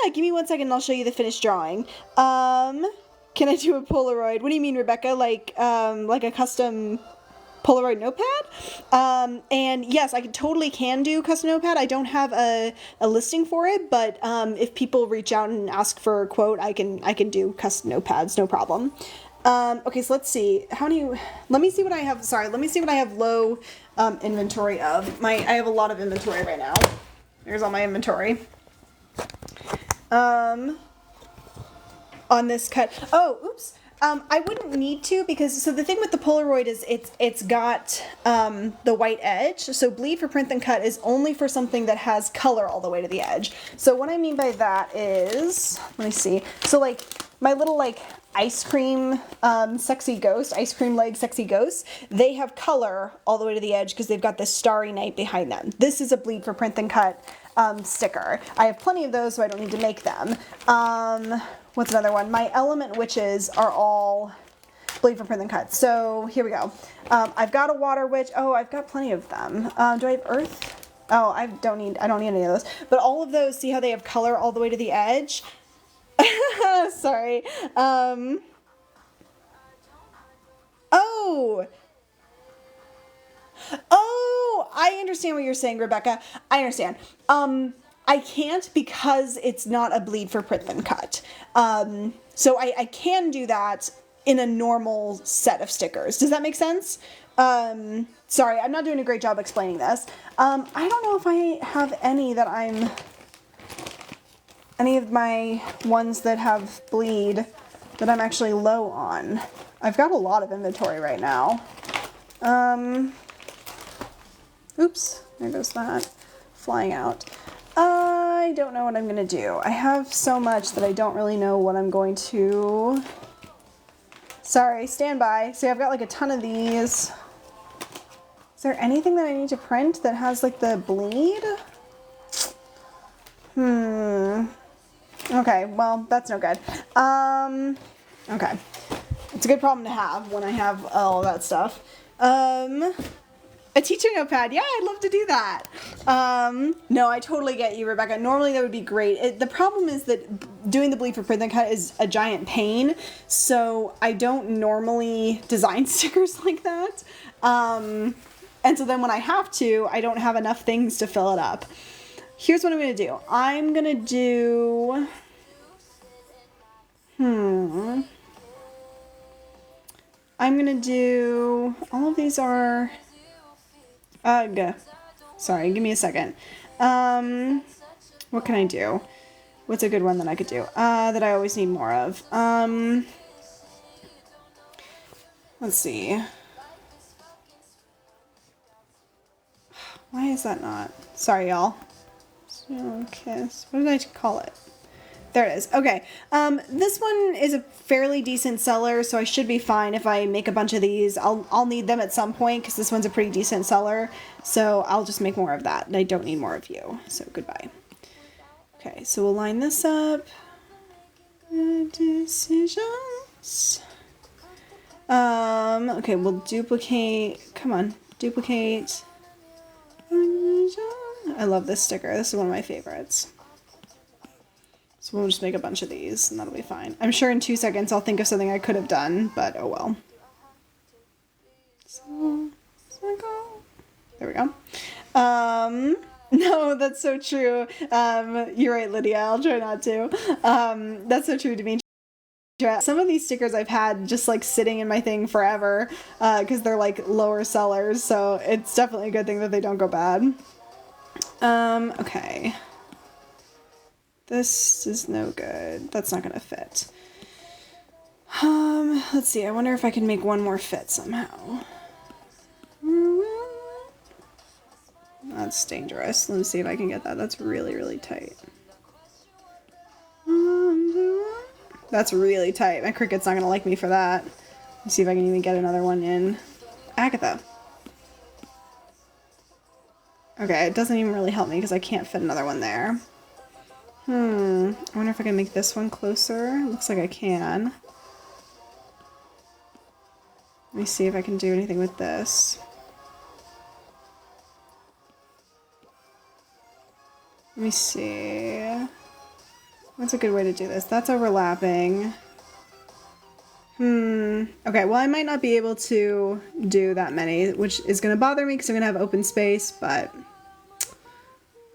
give me 1 second and I'll show you the finished drawing. Can I do a Polaroid? What do you mean, Rebecca? Like a custom Polaroid notepad? And yes, I totally can do custom notepad. I don't have a listing for it, but if people reach out and ask for a quote, I can do custom notepads, no problem. Okay, so let's see. Let me see what I have. Sorry, let me see what I have low inventory of. I have a lot of inventory right now. There's all my inventory. On this cut. Oh, oops. I wouldn't need to because, so the thing with the Polaroid is it's got the white edge. So bleed for print and cut is only for something that has color all the way to the edge. So what I mean by that is, let me see. So like my little like ice cream sexy ghost, ice cream leg sexy ghost, they have color all the way to the edge because they've got this starry night behind them. This is a bleed for print and cut sticker. I have plenty of those, so I don't need to make them. What's another one? My element witches are all bleed for print and cut. So here we go. I've got a water witch. Oh, I've got plenty of them. Do I have earth? Oh, I don't need any of those. But all of those, see how they have color all the way to the edge? Sorry. Oh, I understand what you're saying, Rebecca. I understand. I can't because it's not a bleed for print and cut. So I can do that in a normal set of stickers. Does that make sense? Sorry, I'm not doing a great job explaining this. I don't know if I have any of my ones that have bleed that I'm actually low on. I've got a lot of inventory right now. Oops, there goes that flying out. I don't know what I'm gonna do. I have so much that I don't really know what I'm going to... Sorry, stand by. See, I've got like a ton of these. Is there anything that I need to print that has like the bleed? Okay, well, that's no good. Okay. It's a good problem to have when I have all that stuff. A teacher notepad. Yeah, I'd love to do that. No, I totally get you, Rebecca. Normally that would be great. The problem is that doing the bleed for print and cut is a giant pain, so I don't normally design stickers like that. And so then when I have to, I don't have enough things to fill it up. Here's what I'm going to do. I'm going to do... I'm going to do... All of these are... Sorry, give me a second. What can I do? What's a good one that I could do? That I always need more of. Let's see. Why is that not? Sorry, y'all. Kiss. What did I call it? There it is. Okay. This one is a fairly decent seller, so I should be fine if I make a bunch of these. I'll need them at some point because this one's a pretty decent seller. So I'll just make more of that. And I don't need more of you. So goodbye. Okay, so we'll line this up. Decisions. Okay, we'll duplicate. Come on, duplicate. I love this sticker. This is one of my favorites. So we'll just make a bunch of these and that'll be fine. I'm sure in 2 seconds I'll think of something I could have done, but oh well. So, there we go. No, that's so true. You're right, Lydia. I'll try not to. That's so true, Dimitri. Some of these stickers I've had just like sitting in my thing forever because they're like lower sellers, so it's definitely a good thing that they don't go bad. Okay. This is no good. That's not gonna fit. Let's see. I wonder if I can make one more fit somehow. That's dangerous. Let me see if I can get that. That's really, really tight. That's really tight. My Cricut's not gonna like me for that. Let's see if I can even get another one in. Agatha. Okay, it doesn't even really help me because I can't fit another one there. I wonder if I can make this one closer. Looks like I can. Let me see if I can do anything with this. Let me see. What's a good way to do this? That's overlapping. Okay, well I might not be able to do that many, which is going to bother me because I'm going to have open space, but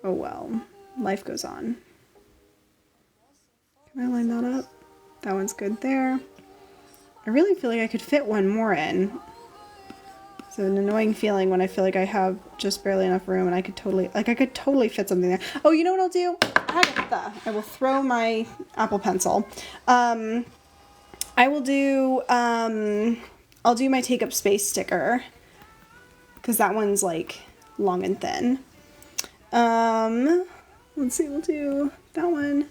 oh well. Life goes on. Can I line that up? That one's good there. I really feel like I could fit one more in. It's an annoying feeling when I feel like I have just barely enough room and I could totally fit something there. Oh, you know what I'll do? I will throw my Apple Pencil. I will do, I'll do my take up space sticker because that one's like long and thin. Let's see, we'll do that one.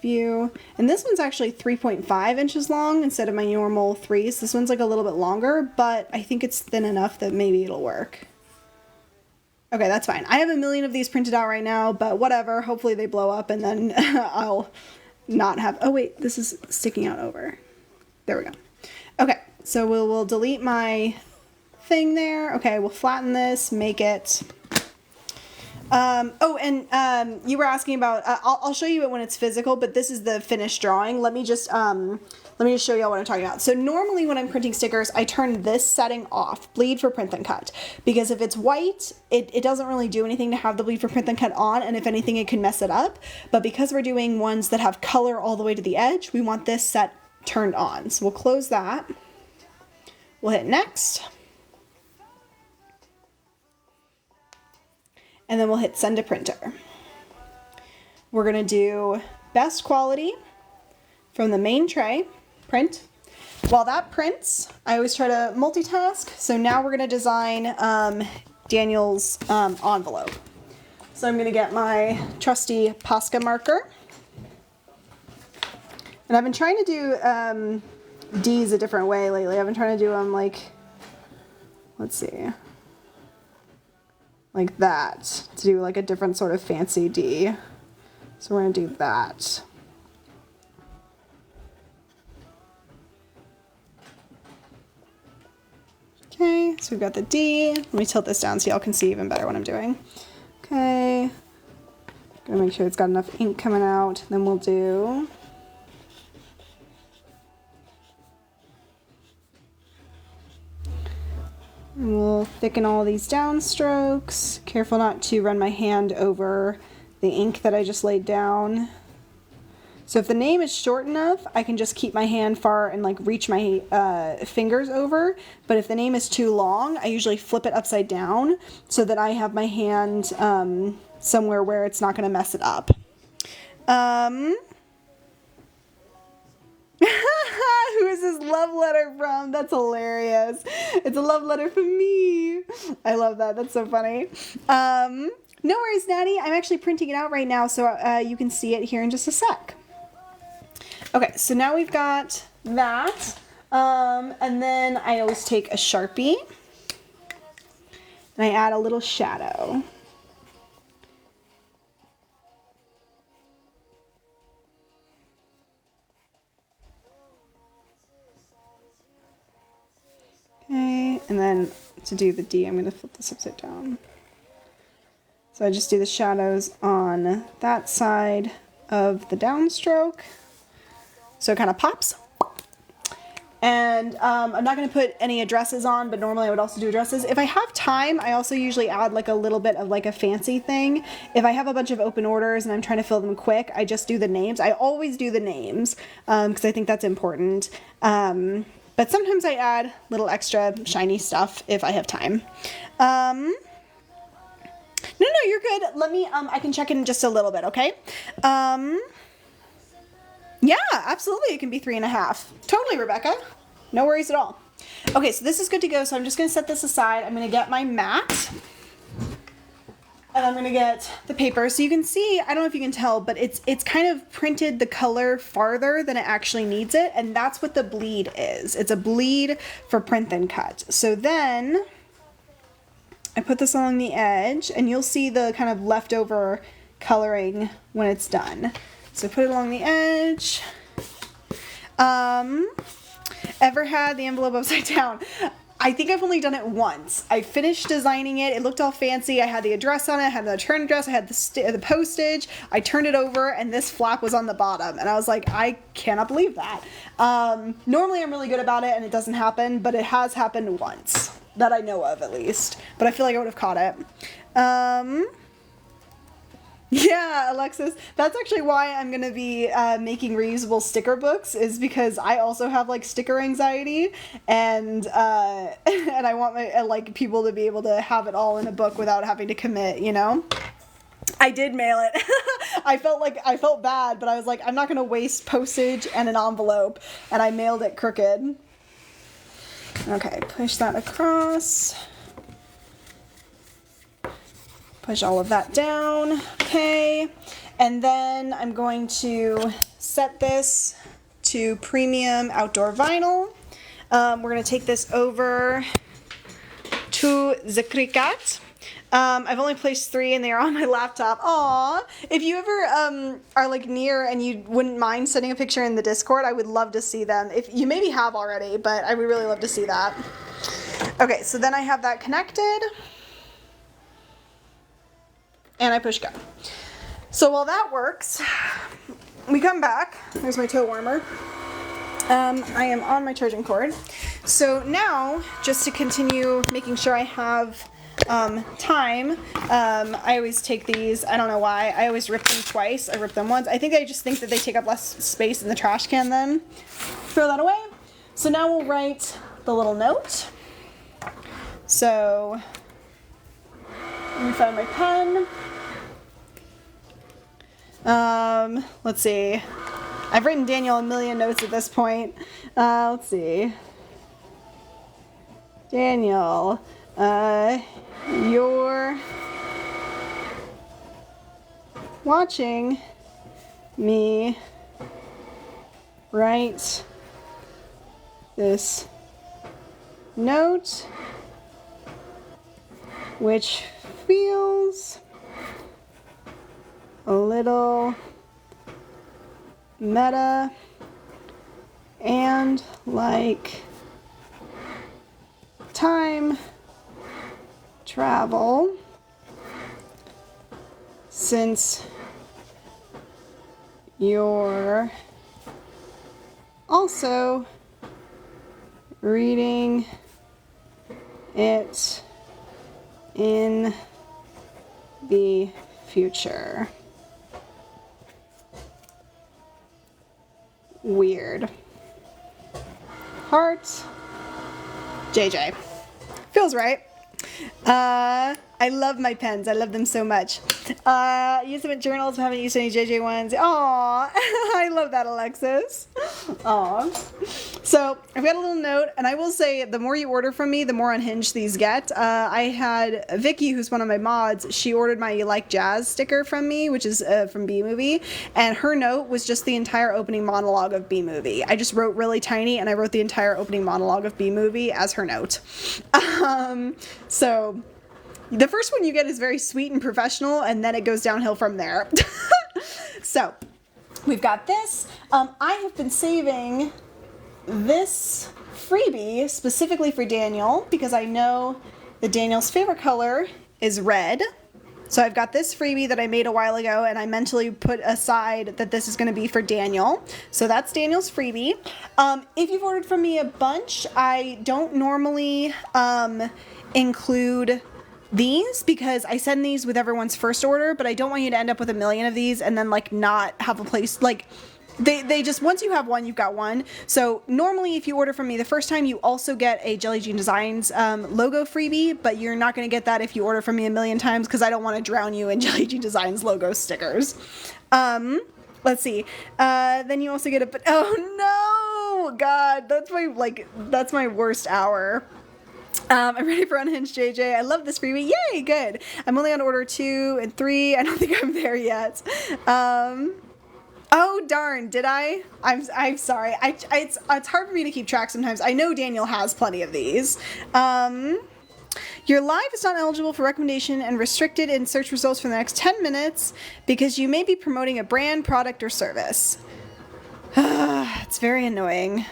View. And this one's actually 3.5 inches long instead of my normal 3s. This one's like a little bit longer, but I think it's thin enough that maybe it'll work. Okay, that's fine. I have a million of these printed out right now, but whatever. Hopefully they blow up and then I'll not have... Oh wait, this is sticking out over. There we go. Okay, so we'll delete my thing there. Okay, we'll flatten this, make it... you were asking about, I'll show you it when it's physical, but this is the finished drawing. Let me just show y'all what I'm talking about. So normally when I'm printing stickers, I turn this setting off, bleed for print and cut, because if it's white, it doesn't really do anything to have the bleed for print and cut on, and if anything, it can mess it up. But because we're doing ones that have color all the way to the edge, we want this set turned on. So we'll close that. We'll hit next. And then we'll hit send to printer. We're gonna do best quality from the main tray, print. While that prints, I always try to multitask. So now we're gonna design Daniel's envelope. So I'm gonna get my trusty Posca marker. And I've been trying to do D's a different way lately. I've been trying to do them like, let's see. Like that, to do like a different sort of fancy D. So we're gonna do that. Okay, so we've got the D. Let me tilt this down so y'all can see even better what I'm doing. Okay, gonna make sure it's got enough ink coming out. Then we'll do and we'll thicken all these downstrokes. Careful not to run my hand over the ink that I just laid down. So if the name is short enough, I can just keep my hand far and like reach my fingers over. But if the name is too long, I usually flip it upside down so that I have my hand somewhere where it's not going to mess it up. Who is this love letter from? That's hilarious. It's a love letter from me. I love that. That's so funny. No worries, Natty. I'm actually printing it out right now, so you can see it here in just a sec. Okay, so now we've got that. And then I always take a Sharpie and I add a little shadow. Okay, and then to do the D, I'm going to flip this upside down. So I just do the shadows on that side of the downstroke. So it kind of pops. And I'm not going to put any addresses on, but normally I would also do addresses. If I have time, I also usually add like a little bit of like a fancy thing. If I have a bunch of open orders and I'm trying to fill them quick, I just do the names. I always do the names because I think that's important. But sometimes I add little extra shiny stuff if I have time. No, you're good. Let me, I can check in just a little bit, okay? Yeah, absolutely. It can be 3.5. Totally, Rebecca. No worries at all. Okay, so this is good to go. So I'm just going to set this aside. I'm going to get my mat. And I'm going to get the paper. So you can see, I don't know if you can tell, but it's kind of printed the color farther than it actually needs it. And that's what the bleed is. It's a bleed for print and cut. So then I put this along the edge and you'll see the kind of leftover coloring when it's done. So put it along the edge. And Ever had the envelope upside down? I think I've only done it once. I finished designing it. It looked all fancy. I had the address on it. I had the return address. I had the postage. I turned it over, and this flap was on the bottom. And I was like, I cannot believe that. Normally, I'm really good about it, and it doesn't happen. But it has happened once. That I know of, at least. But I feel like I would have caught it. Yeah, Alexis, that's actually why I'm going to be making reusable sticker books, is because I also have, like, sticker anxiety, and and I want my like people to be able to have it all in a book without having to commit, you know? I did mail it. I felt bad, but I was like, I'm not going to waste postage and an envelope, and I mailed it crooked. Okay, push that across. Push all of that down, okay, and then I'm going to set this to premium outdoor vinyl. We're going to take this over to the Cricut. I've only placed 3 and they are on my laptop. Aw, if you ever are like near and you wouldn't mind sending a picture in the Discord, I would love to see them. If you maybe have already, but I would really love to see that. Okay, so then I have that connected. And I push go. So while that works, we come back. There's my toe warmer. I am on my charging cord. So now, just to continue making sure I have time, I always take these, I don't know why, I always rip them twice. I rip them once. I just think that they take up less space in the trash can then. Throw that away. So now we'll write the little note. So, let me find my pen. Let's see. I've written Daniel a million notes at this point. Let's see. Daniel, you're watching me write this note, which feels a little meta and like time travel, since you're also reading it in the future. Weird. Heart. JJ. Feels right. I love my pens. I love them so much. Use them in journals, but haven't used any JJ ones. Aw, I love that, Alexis. Aw. So I've got a little note, and I will say the more you order from me, the more unhinged these get. I had Vicky, who's one of my mods, she ordered my You Like Jazz sticker from me, which is from B-Movie, and her note was just the entire opening monologue of B-Movie. I just wrote really tiny, and I wrote the entire opening monologue of B-Movie as her note. So the first one you get is very sweet and professional, and then it goes downhill from there. So we've got this. I have been saving this freebie specifically for Daniel because I know that Daniel's favorite color is red. So I've got this freebie that I made a while ago, and I mentally put aside that this is going to be for Daniel. So that's Daniel's freebie. If you've ordered from me a bunch, I don't normally include these because I send these with everyone's first order, but I don't want you to end up with a million of these and then like not have a place, like they just, once you have one, you've got one. So normally if you order from me the first time, you also get a jellyjeandesigns logo freebie, but you're not going to get that if you order from me a million times because I don't want to drown you in jellyjeandesigns logo stickers. Let's see. Then you also get a, oh no, God, that's my worst hour. I'm ready for Unhinged JJ. I love this freebie. Yay, good. I'm only on order 2 and 3. I don't think I'm there yet. Oh darn, did I? I'm sorry. It's hard for me to keep track sometimes. I know Daniel has plenty of these. Your live is not eligible for recommendation and restricted in search results for the next 10 minutes because you may be promoting a brand, product, or service. It's very annoying.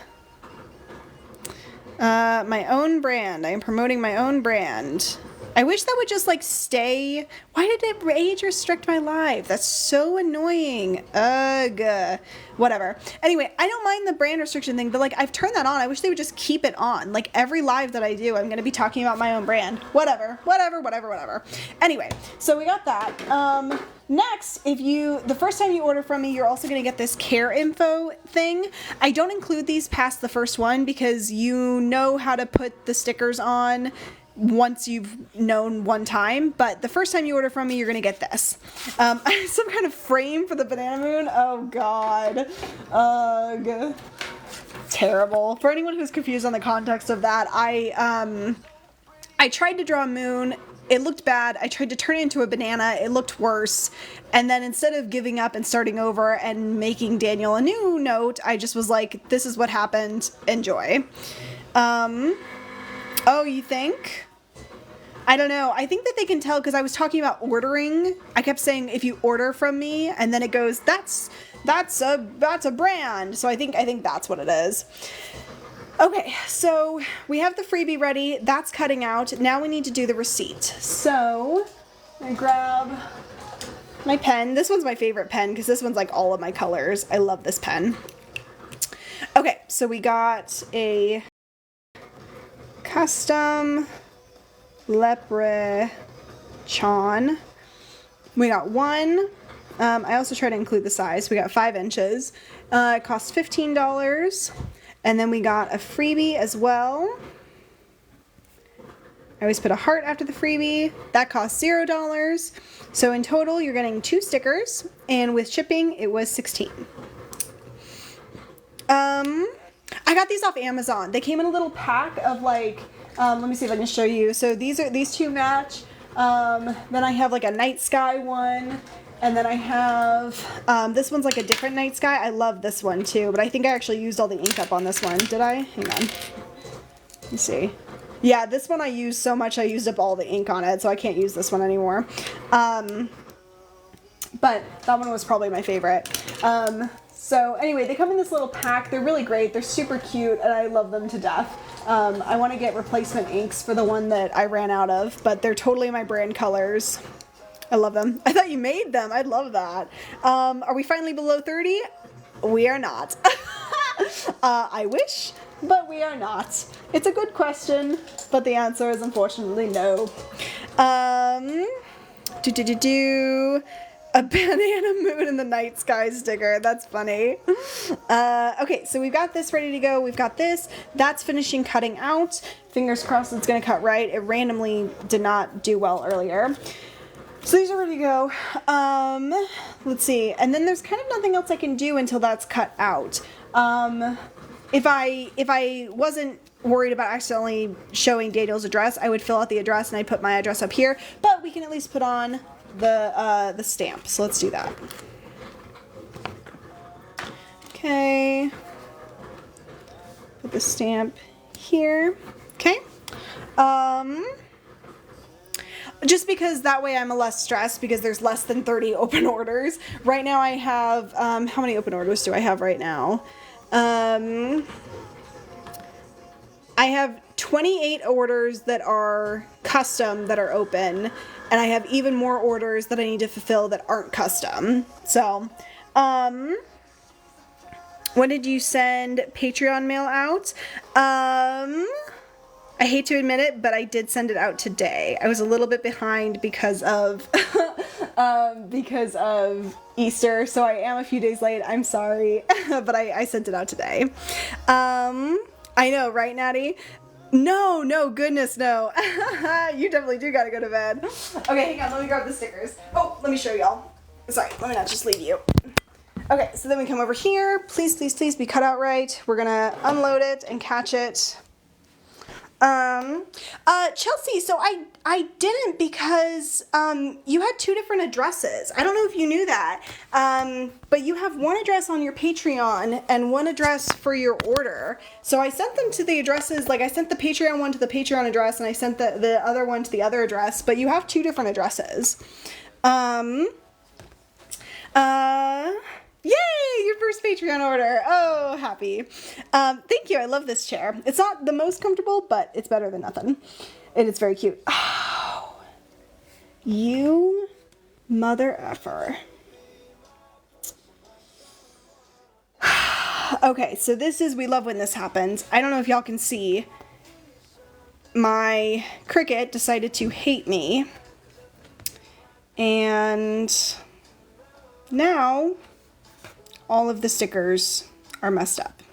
My own brand. I am promoting my own brand. I wish that would just like stay. Why did it age restrict my life? That's so annoying. Ugh. Whatever. Anyway, I don't mind the brand restriction thing, but like I've turned that on. I wish they would just keep it on. Like every live that I do, I'm going to be talking about my own brand. Whatever. Anyway, so we got that. Next, the first time you order from me, you're also going to get this care info thing. I don't include these past the first one because you know how to put the stickers on once you've known one time, but the first time you order from me, you're gonna get this. Some kind of frame for the banana moon. Oh god. Ugh. Terrible. For anyone who's confused on the context of that, I tried to draw a moon. It looked bad. I tried to turn it into a banana. It looked worse. And then instead of giving up and starting over and making Daniel a new note, I just was like, this is what happened. Enjoy. Oh, you think? I don't know. I think that they can tell because I was talking about ordering. I kept saying if you order from me, and then it goes, that's a brand. So I think that's what it is. Okay, so we have the freebie ready. That's cutting out. Now we need to do the receipt. So I grab my pen. This one's my favorite pen because this one's like all of my colors. I love this pen. Okay, so we got a custom Leprechaun. We got one. I also try to include the size. We got 5 inches. It costs $15. And then we got a freebie as well. I always put a heart after the freebie. That costs $0. So in total, you're getting 2 stickers. And with shipping, it was $16. I got these off Amazon. They came in a little pack of like, let me see if I can show you. So these two match. Then I have like a night sky one. And then I have, this one's like a different night sky. I love this one too, but I think I actually used all the ink up on this one. Did I? Hang on. Let's see. Yeah, this one I used so much I used up all the ink on it, so I can't use this one anymore. But that one was probably my favorite. So anyway, they come in this little pack. They're really great. They're super cute, and I love them to death. I want to get replacement inks for the one that I ran out of, but they're totally my brand colors. I love them. I thought you made them. I'd love that. Are we finally below 30? We are not. I wish, but we are not. It's a good question, but the answer is unfortunately no. A banana moon in the night sky sticker. That's funny. Okay, so we've got this ready to go. We've got this. That's finishing cutting out. Fingers crossed it's going to cut right. It randomly did not do well earlier. So these are ready to go. Let's see. And then there's kind of nothing else I can do until that's cut out. If I wasn't worried about accidentally showing Daniel's address, I would fill out the address and I'd put my address up here. But we can at least put on the stamp. So let's do that. Okay. Put the stamp here. Okay. Just because that way I'm less stressed because there's less than 30 open orders. Right now I have, how many open orders do I have right now? I have 28 orders that are custom that are open, and I have even more orders that I need to fulfill that aren't custom. So, when did you send Patreon mail out? I hate to admit it, but I did send it out today. I was a little bit behind because of Easter, so I am a few days late. I'm sorry, but I sent it out today. I know, right, Natty? No, goodness, no. You definitely do gotta go to bed. Okay, hang on, let me grab the stickers. Oh, let me show y'all. Sorry, let me not just leave you. Okay, so then we come over here. Please, please, please be cut out right. We're gonna unload it and catch it. Chelsea, so I didn't because, you had 2 different addresses. I don't know if you knew that. But you have one address on your Patreon and one address for your order. So I sent them to the addresses, like I sent the Patreon one to the Patreon address and I sent the other one to the other address, but you have 2 different addresses. Yay! Your first Patreon order. Oh, happy. Thank you. I love this chair. It's not the most comfortable, but it's better than nothing. And it's very cute. Oh, you mother effer. Okay, so this is, we love when this happens. I don't know if y'all can see. My Cricut decided to hate me. And now all of the stickers are messed up.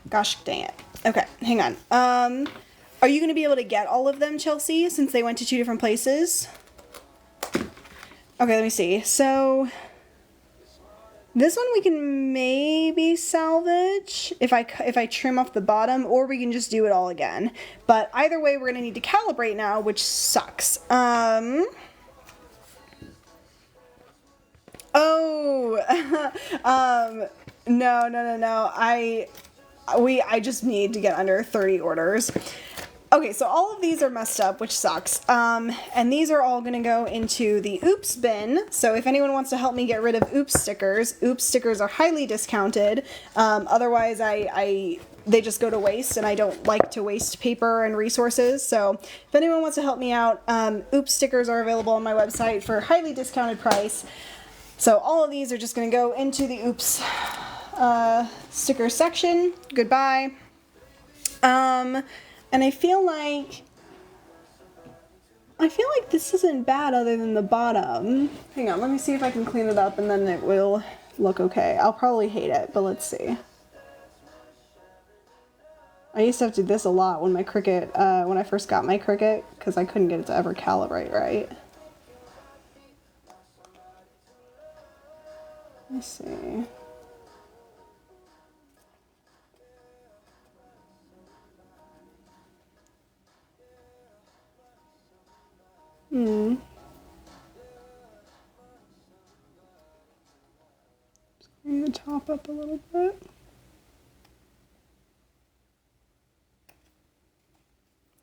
Gosh dang it. Okay, hang on. Are you going to be able to get all of them, Chelsea, since they went to 2 different places? Okay, let me see. So this one we can maybe salvage if I trim off the bottom, or we can just do it all again. But either way, we're going to need to calibrate now, which sucks. No. I just need to get under 30 orders. Okay, so all of these are messed up, which sucks. And these are all gonna go into the oops bin. So if anyone wants to help me get rid of oops stickers are highly discounted. Otherwise they just go to waste, and I don't like to waste paper and resources. So if anyone wants to help me out, oops stickers are available on my website for a highly discounted price. So all of these are just gonna go into the oops sticker section. Goodbye. And I feel like this isn't bad other than the bottom. Hang on, let me see if I can clean it up and then it will look okay. I'll probably hate it, but let's see. I used to have to do this a lot when my Cricut, when I first got my Cricut, because I couldn't get it to ever calibrate right. Let's see. Just bring the top up a little bit.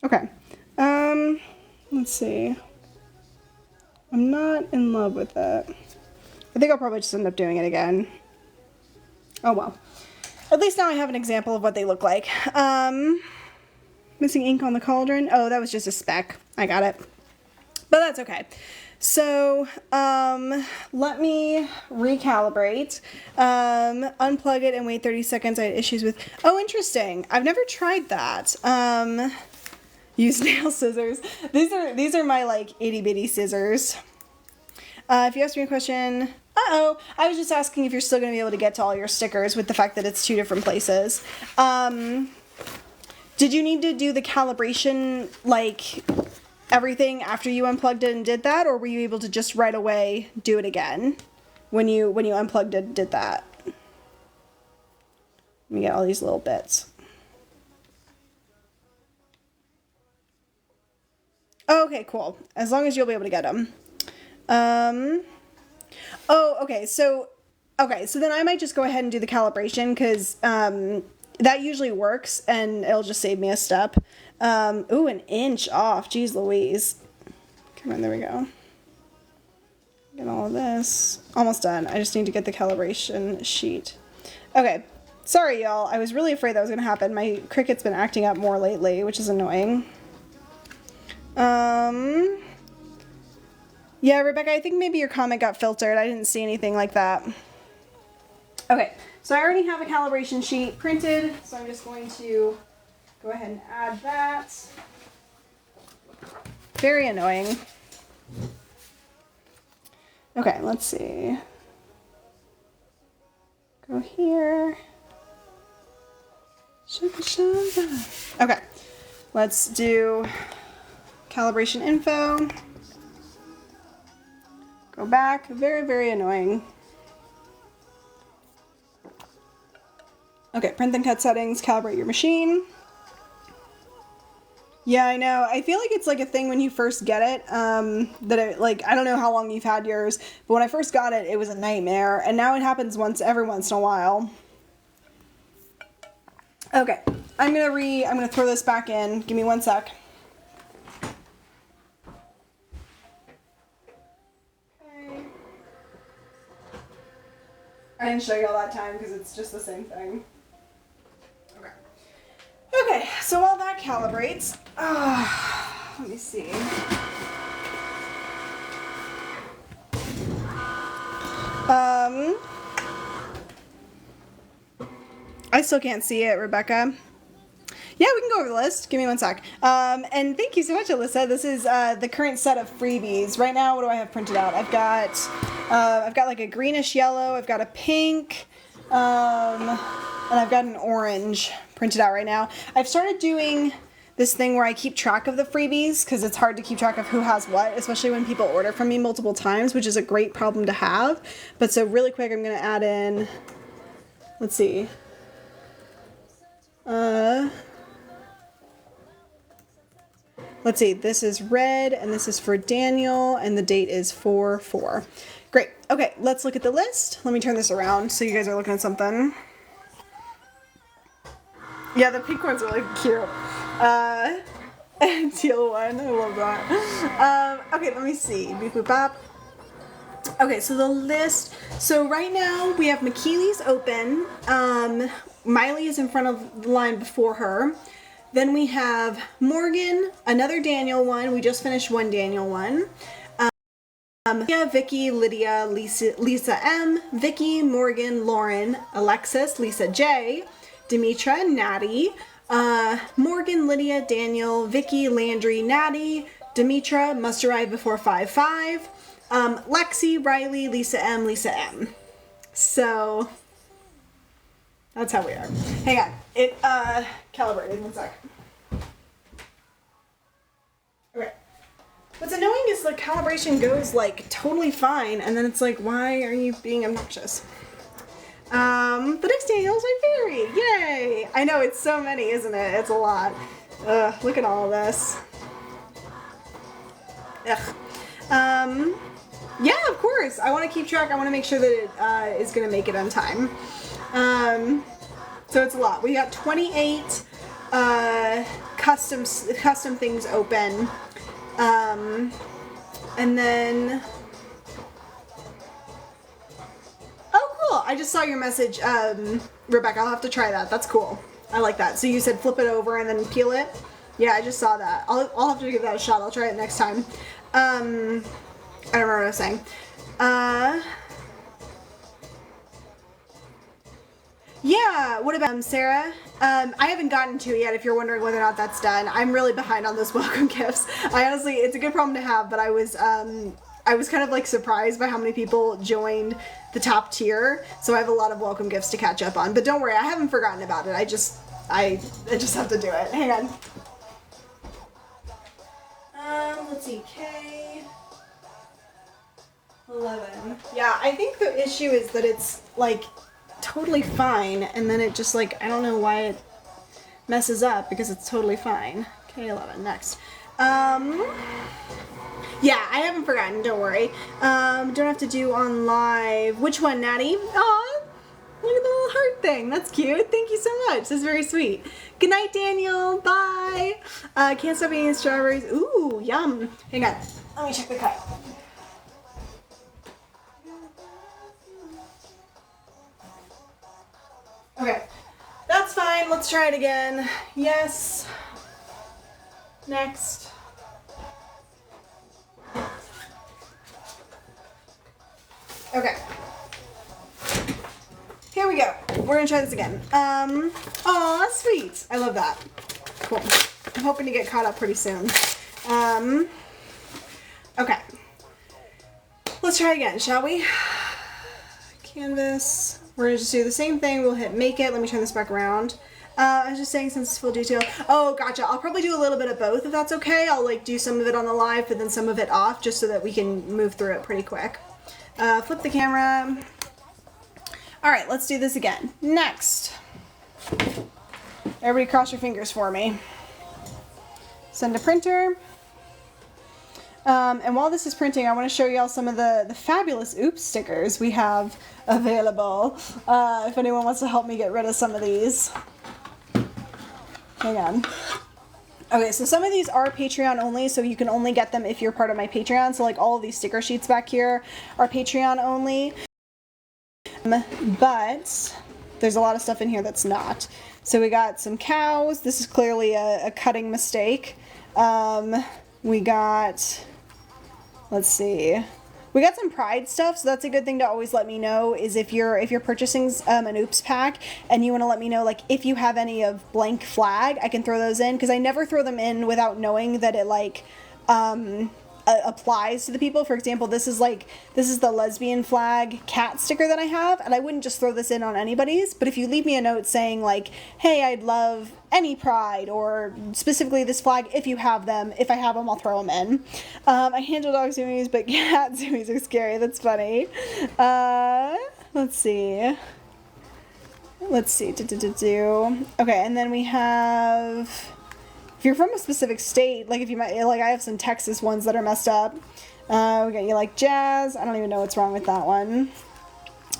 Okay. Let's see. I'm not in love with it. I think I'll probably just end up doing it again. Oh well. At least now I have an example of what they look like. Missing ink on the cauldron. Oh, that was just a speck. I got it. But that's okay. So, let me recalibrate, unplug it and wait 30 seconds. I had issues with, oh, interesting. I've never tried that. Use nail scissors. These are my like itty bitty scissors. If you asked me a question, I was just asking if you're still going to be able to get to all your stickers with the fact that it's 2 different places. Did you need to do the calibration, like, everything after you unplugged it and did that, or were you able to just right away do it again when you unplugged it and did that? Let me get all these little bits. Okay, cool. As long as you'll be able to get them. Okay, so then I might just go ahead and do the calibration, because that usually works and it'll just save me a step. Ooh, 1 inch off. Jeez Louise. Come on, there we go. Get all of this. Almost done. I just need to get the calibration sheet. Okay. Sorry, y'all. I was really afraid that was going to happen. My Cricut's been acting up more lately, which is annoying. Yeah, Rebecca, I think maybe your comment got filtered. I didn't see anything like that. Okay, so I already have a calibration sheet printed, so I'm just going to go ahead and add that. Very annoying. Okay, let's see. Go here. Okay, let's do calibration info. Go back. Very, very annoying. Okay, print and cut settings, calibrate your machine. Yeah, I know. I feel like it's like a thing when you first get it, that it, like, I don't know how long you've had yours, but when I first got it, it was a nightmare, and now it happens every once in a while. Okay, I'm gonna throw this back in. Give me 1 sec. I didn't show you all that time because it's just the same thing. Okay. Okay, so while that calibrates, let me see. I still can't see it, Rebecca. Yeah, we can go over the list. Give me one sec. And thank you so much, Alyssa. This is the current set of freebies. Right now, what do I have printed out? I've got like a greenish yellow. I've got a pink, and I've got an orange printed out right now. I've started doing this thing where I keep track of the freebies because it's hard to keep track of who has what, especially when people order from me multiple times, which is a great problem to have. But so really quick, I'm going to add in, let's see. Let's see, this is red, and this is for Daniel, and the date is 4/4. Great. Okay, let's look at the list. Let me turn this around so you guys are looking at something. Yeah, the pink one's really cute. Teal one, I love that. Okay, let me see. Beep, boop, bop. Okay, so the list. So right now we have McKeely's open. Miley is in front of the line before her. Then we have Morgan, another Daniel one. We just finished one Daniel one. Vicky, Lydia, Lisa M, Vicky, Morgan, Lauren, Alexis, Lisa J, Demetra, Natty, Morgan, Lydia, Daniel, Vicky, Landry, Natty, Demetra, must arrive before 5/5, Lexi, Riley, Lisa M, Lisa M. So that's how we are. Hang on. It calibrated. One sec. Okay. What's annoying is the calibration goes like totally fine, and then it's like, why are you being obnoxious? The next Daniel is my fairy. Yay! I know, it's so many, isn't it? It's a lot. Look at all of this. Ugh. Yeah, of course. I want to keep track. I want to make sure that it is going to make it on time. So it's a lot. We got 28 custom things open. And then... Oh, cool. I just saw your message, Rebecca. I'll have to try that. That's cool. I like that. So you said flip it over and then peel it? Yeah, I just saw that. I'll have to give that a shot. I'll try it next time. I don't remember what I was saying. Yeah, what about Sarah? I haven't gotten to it yet, if you're wondering whether or not that's done. I'm really behind on those welcome gifts. I honestly, it's a good problem to have, but I was kind of like surprised by how many people joined the top tier, so I have a lot of welcome gifts to catch up on. But don't worry, I haven't forgotten about it. I just have to do it. Hang on. Let's see, K. 11. Yeah, I think the issue is that it's like totally fine, and then it just like, I don't know why it messes up because it's totally fine. K11, next. Yeah, I haven't forgotten, don't worry. Don't have to do on live. Which one, Natty? Aw, look at the little heart thing. That's cute. Thank you so much. That's very sweet. Good night, Daniel. Bye. Can't stop eating strawberries. Ooh, yum. Hang on. Let me check the cut. Okay, that's fine. Let's try it again. Yes. Next. Okay. Here we go. We're gonna try this again. Aw, sweet. I love that. Cool. I'm hoping to get caught up pretty soon. Okay. Let's try again, shall we? Canvas. We're gonna just do the same thing. We'll hit make it. Let me turn this back around. I was just saying since it's full detail. Oh, gotcha. I'll probably do a little bit of both if that's okay. I'll like do some of it on the live, but then some of it off just so that we can move through it pretty quick. Flip the camera. All right, let's do this again. Next. Everybody cross your fingers for me. Send to printer. And while this is printing, I want to show you all some of the fabulous oops stickers we have available. If anyone wants to help me get rid of some of these. Hang on. Okay, so some of these are Patreon only, so you can only get them if you're part of my Patreon. So like all of these sticker sheets back here are Patreon only. But there's a lot of stuff in here that's not. So we got some cows. This is clearly a cutting mistake. We got, let's see. We got some Pride stuff, so that's a good thing to always let me know, is if you're purchasing an Oops pack and you want to let me know, like, if you have any of blank flag, I can throw those in, because I never throw them in without knowing that it, like, applies to the people. For example, this is the lesbian flag cat sticker that I have, and I wouldn't just throw this in on anybody's, but if you leave me a note saying, like, hey, I'd love any Pride, or specifically this flag if you have them, if I have them, I'll throw them in. I handle dog zoomies, but cat zoomies are scary. That's funny. Let's see. Okay, and then we have, if you're from a specific state, like if you might, like I have some Texas ones that are messed up. We got You Like Jazz. I don't even know what's wrong with that one.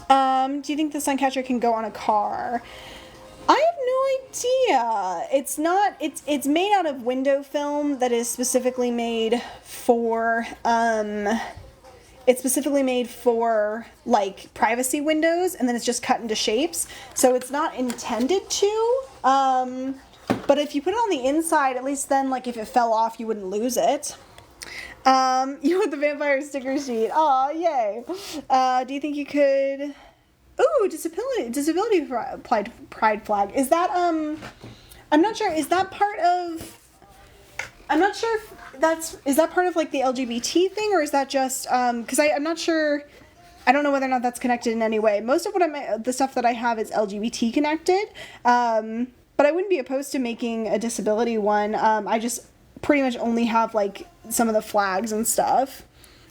Do you think the Suncatcher can go on a car? I have no idea. It's not, it's made out of window film that is specifically made for, like, privacy windows, and then it's just cut into shapes. So it's not intended to, but if you put it on the inside, at least then, like, if it fell off, you wouldn't lose it. You want the vampire sticker sheet. Aw, yay. Do you think you could... Ooh, disability pride flag. Is that, I'm not sure, is that part of... I'm not sure if that's... Is that part of, like, the LGBT thing, or is that just, because I'm not sure... I don't know whether or not that's connected in any way. Most of the stuff that I have is LGBT connected, but I wouldn't be opposed to making a disability one. I just pretty much only have, like, some of the flags and stuff.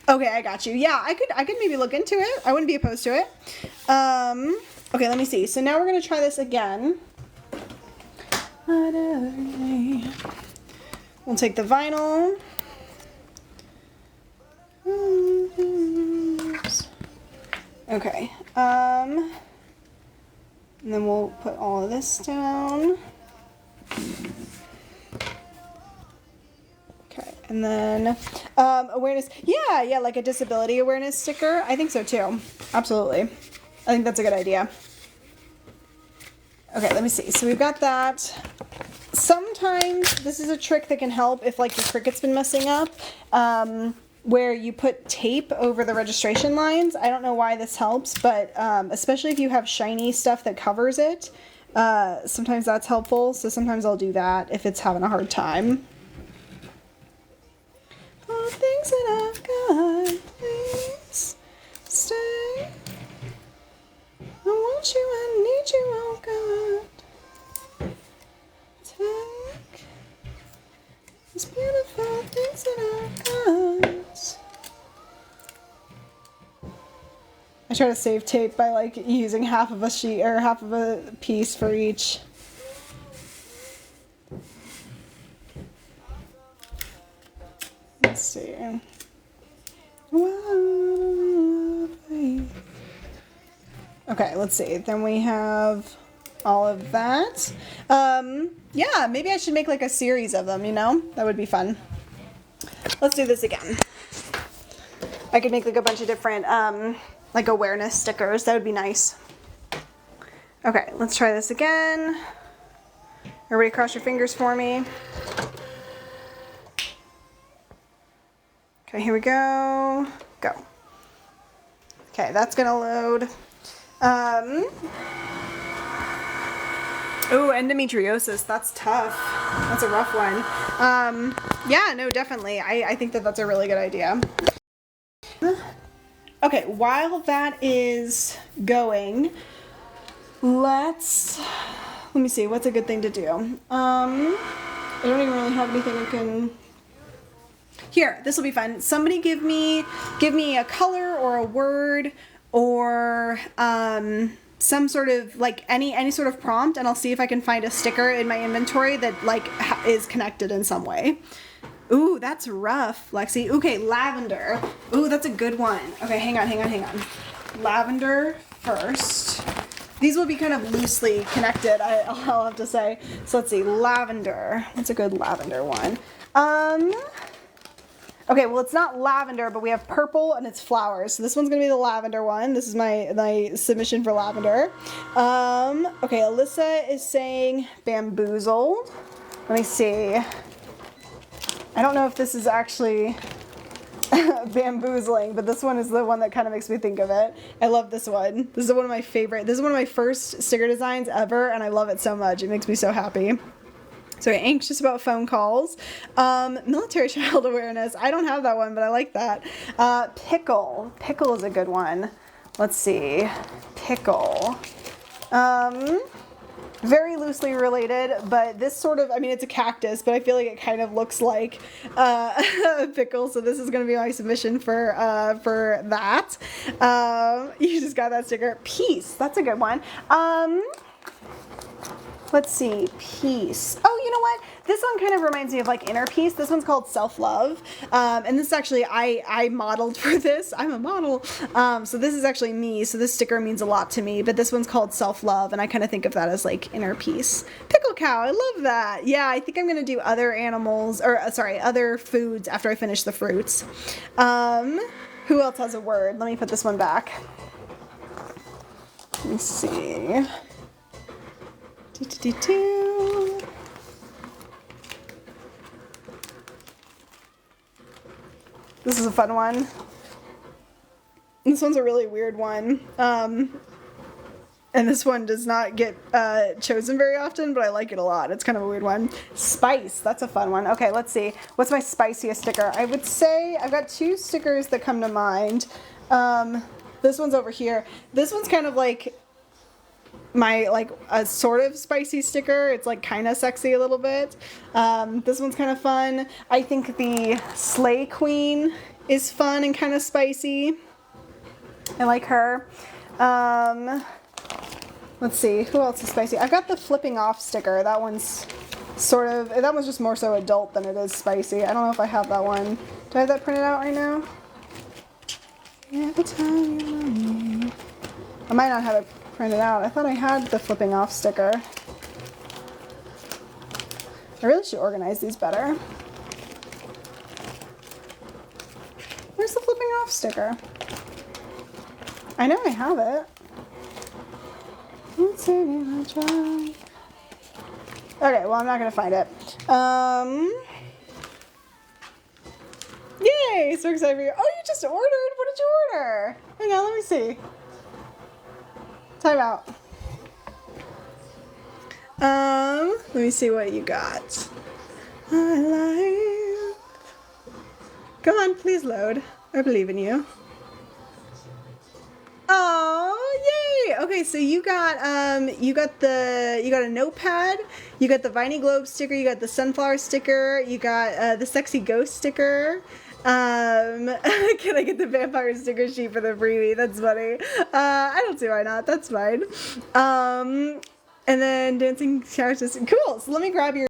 Okay, I got you. Yeah, I could maybe look into it. I wouldn't be opposed to it. Okay, let me see. So now we're going to try this again. We'll take the vinyl. Oops. Okay. And then we'll put all of this down. Okay, and then awareness. Yeah, like a disability awareness sticker. I think so too. Absolutely. I think that's a good idea. Okay, let me see. So we've got that. Sometimes this is a trick that can help if, like, your Cricut's been messing up, where you put tape over the registration lines. I don't know why this helps, but especially if you have shiny stuff that covers it, sometimes that's helpful. So sometimes I'll do that if it's having a hard time. All the things that I've got, please stay. I want you, I need you, oh God. Take these beautiful things that I've got. I try to save tape by, like, using half of a sheet or half of a piece for each. Let's see. Okay, let's see. Then we have all of that. Yeah, maybe I should make, like, a series of them, you know? That would be fun. Let's do this again. I could make, like, a bunch of different, like, awareness stickers. That would be nice. Okay, let's try this again. Everybody cross your fingers for me. Okay, here we go. Go. Okay, that's gonna load. Oh, endometriosis. That's tough. That's a rough one. Yeah, no, definitely. I think that that's a really good idea. Okay, while that is going, let me see, what's a good thing to do? I don't even really have anything I can... Here, this will be fun. Somebody give me a color or a word or some sort of, like, any sort of prompt, and I'll see if I can find a sticker in my inventory that, like, is connected in some way. Ooh, that's rough, Lexi. Okay, lavender. Ooh, that's a good one. Okay, hang on. Lavender first. These will be kind of loosely connected, I'll have to say. So let's see, lavender. What's a good lavender one? Okay, well, it's not lavender, but we have purple and it's flowers. So this one's gonna be the lavender one. This is my submission for lavender. Okay, Alyssa is saying bamboozled. Let me see. I don't know if this is actually bamboozling, but this one is the one that kind of makes me think of it. I love this one. This is one of my favorite. This is one of my first sticker designs ever, and I love it so much. It makes me so happy. So anxious about phone calls. Military child awareness. I don't have that one, but I like that. Pickle. Pickle is a good one. Let's see. Pickle. Very loosely related, but this sort of, I mean, it's a cactus, but I feel like it kind of looks like a pickle, so this is going to be my submission for that. You just got that sticker. Peace. That's a good one. Let's see, peace. Oh, you know what? This one kind of reminds me of like inner peace. This one's called self-love. And this is actually, I modeled for this. I'm a model. So this is actually me. So this sticker means a lot to me, but this one's called self-love. And I kind of think of that as like inner peace. Pickle cow, I love that. Yeah, I think I'm going to do other animals, or sorry, other foods after I finish the fruits. Who else has a word? Let me put this one back. Let me see. This is a fun one. This one's a really weird one. And this one does not get chosen very often, but I like it a lot. It's kind of a weird one. Spice, that's a fun one. Okay, let's see. What's my spiciest sticker? I would say I've got two stickers that come to mind. This one's over here. This one's kind of like my, like, a sort of spicy sticker. It's like kind of sexy a little bit. This one's kind of fun. I think the Slay Queen is fun and kind of spicy. I like her. Let's see, who else is spicy? I've got the flipping off sticker. That one's sort of, that one's just more so adult than it is spicy. I don't know if I have that one. Do I have that printed out right now? Every time you're lonely. I might not have it printed out. I thought I had the flipping off sticker. I really should organize these better. Where's the flipping off sticker? I know I have it. Okay, well, I'm not gonna find it. Yay! So excited for you. Oh, you just ordered? What did you order? Hang on, let me see. Time out. Let me see what you got. I like. Come on, please load. I believe in you. Oh, yay! Okay, so you got a notepad, you got the Viney Globe sticker, you got the sunflower sticker, you got the sexy ghost sticker. Can I get the vampire sticker sheet for the freebie? That's funny. I don't see why not. That's fine. And then dancing characters. Cool. So let me grab your.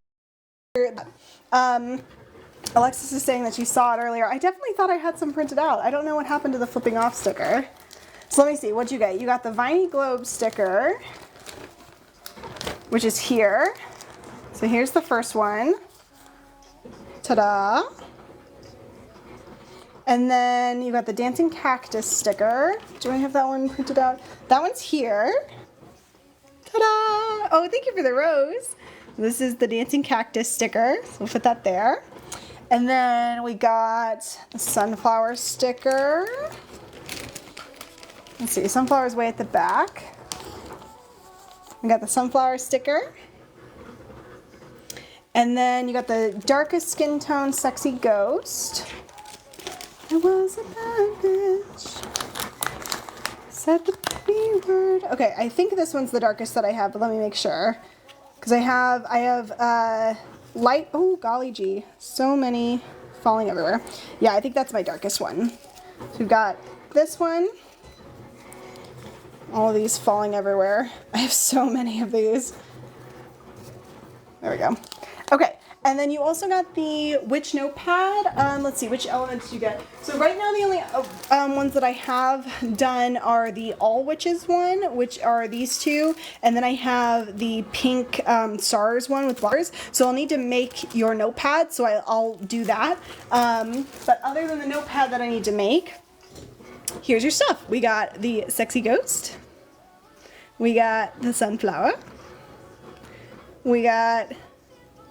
Alexis is saying that she saw it earlier. I definitely thought I had some printed out. I don't know what happened to the flipping off sticker. So let me see, what'd you get? You got the Viney Globe sticker, which is here. So here's the first one. Ta-da. And then you got the dancing cactus sticker. Do I have that one printed out? That one's here. Ta-da! Oh, thank you for the rose. This is the dancing cactus sticker, so we'll put that there. And then we got the sunflower sticker. Let's see, sunflower's way at the back. We got the sunflower sticker. And then you got the darkest skin tone sexy ghost. I was a bad bitch. Said the B word. Okay, I think this one's the darkest that I have, but let me make sure. Because I have light, oh golly gee, so many falling everywhere. Yeah, I think that's my darkest one. So we've got this one. All of these falling everywhere. I have so many of these. There we go. Okay, And then you also got the witch notepad. Let's see, which elements did you get? So right now the only ones that I have done are the all witches one, which are these two. And then I have the pink stars one with flowers. So I'll need to make your notepad, so I'll do that. But other than the notepad that I need to make, here's your stuff. We got the sexy ghost. We got the sunflower. We got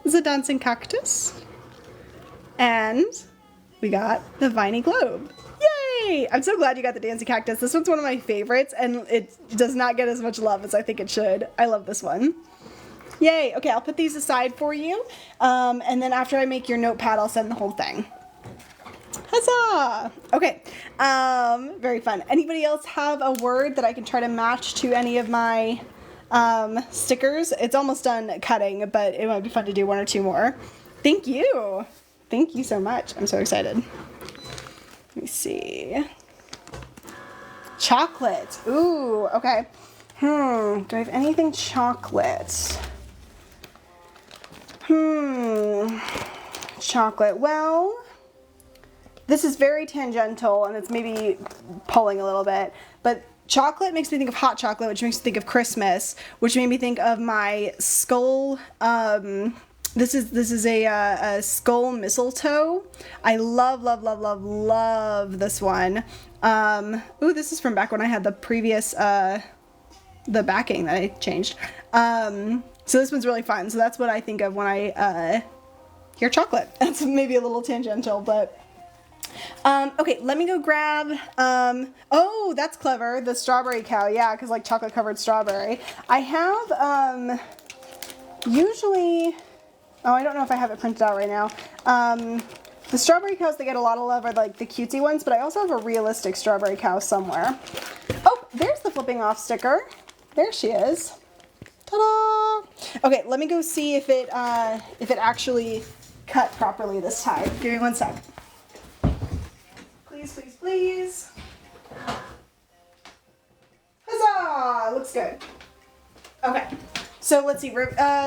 the dancing cactus. And we got the viney globe. Yay! I'm so glad you got the dancing cactus. This one's one of my favorites, and it does not get as much love as I think it should. I love this one. Yay! Okay, I'll put these aside for you. And then after I make your notepad, I'll send the whole thing. Huzzah! Okay, very fun. Anybody else have a word that I can try to match to any of my stickers? It's almost done cutting, but it might be fun to do one or two more. Thank you. Thank you so much. I'm so excited. Let me see. Chocolate. Ooh, okay. Do I have anything chocolate? Chocolate. Well, this is very tangential, and it's maybe pulling a little bit, but chocolate makes me think of hot chocolate, which makes me think of Christmas, which made me think of my skull. This is a skull mistletoe. I love this one. Ooh, this is from back when I had the previous the backing that I changed. So this one's really fun. So that's what I think of when I hear chocolate. That's maybe a little tangential, but. Okay, let me go grab, oh, that's clever, the strawberry cow, yeah, because like chocolate covered strawberry. I have, usually, oh, I don't know if I have it printed out right now. The strawberry cows that get a lot of love are like the cutesy ones, but I also have a realistic strawberry cow somewhere. Oh, there's the flipping off sticker. There she is. Ta-da! Okay, let me go see if it actually cut properly this time. Give me one sec. Please, please. Huzzah! Looks good. Okay, so let's see.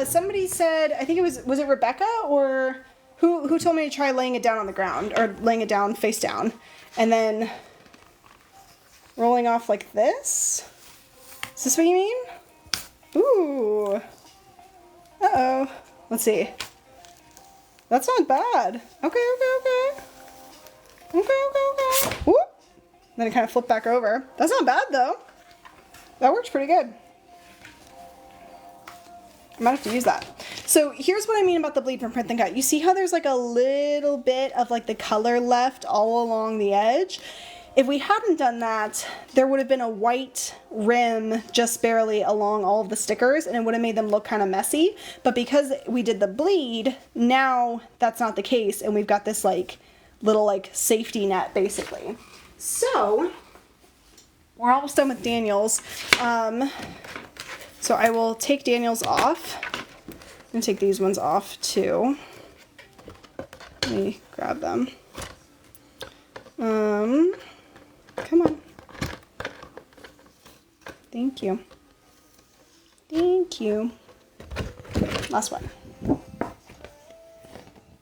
Somebody said, I think was it Rebecca or who told me to try laying it down on the ground or laying it down face down and then rolling off like this? Is this what you mean? Ooh. Uh-oh. Let's see. That's not bad. Okay. Okay. Whoop. Then it kind of flipped back over. That's not bad though. That works pretty good. I might have to use that. So here's what I mean about the bleed from print and cut. You see how there's like a little bit of like the color left all along the edge? If we hadn't done that, there would have been a white rim just barely along all of the stickers and it would have made them look kind of messy. But because we did the bleed, now that's not the case and we've got this like little like safety net basically. So we're almost done with Daniel's. So I will take Daniel's off. I'm gonna take these ones off too. Let me grab them. Come on. Thank you. Thank you. Last one.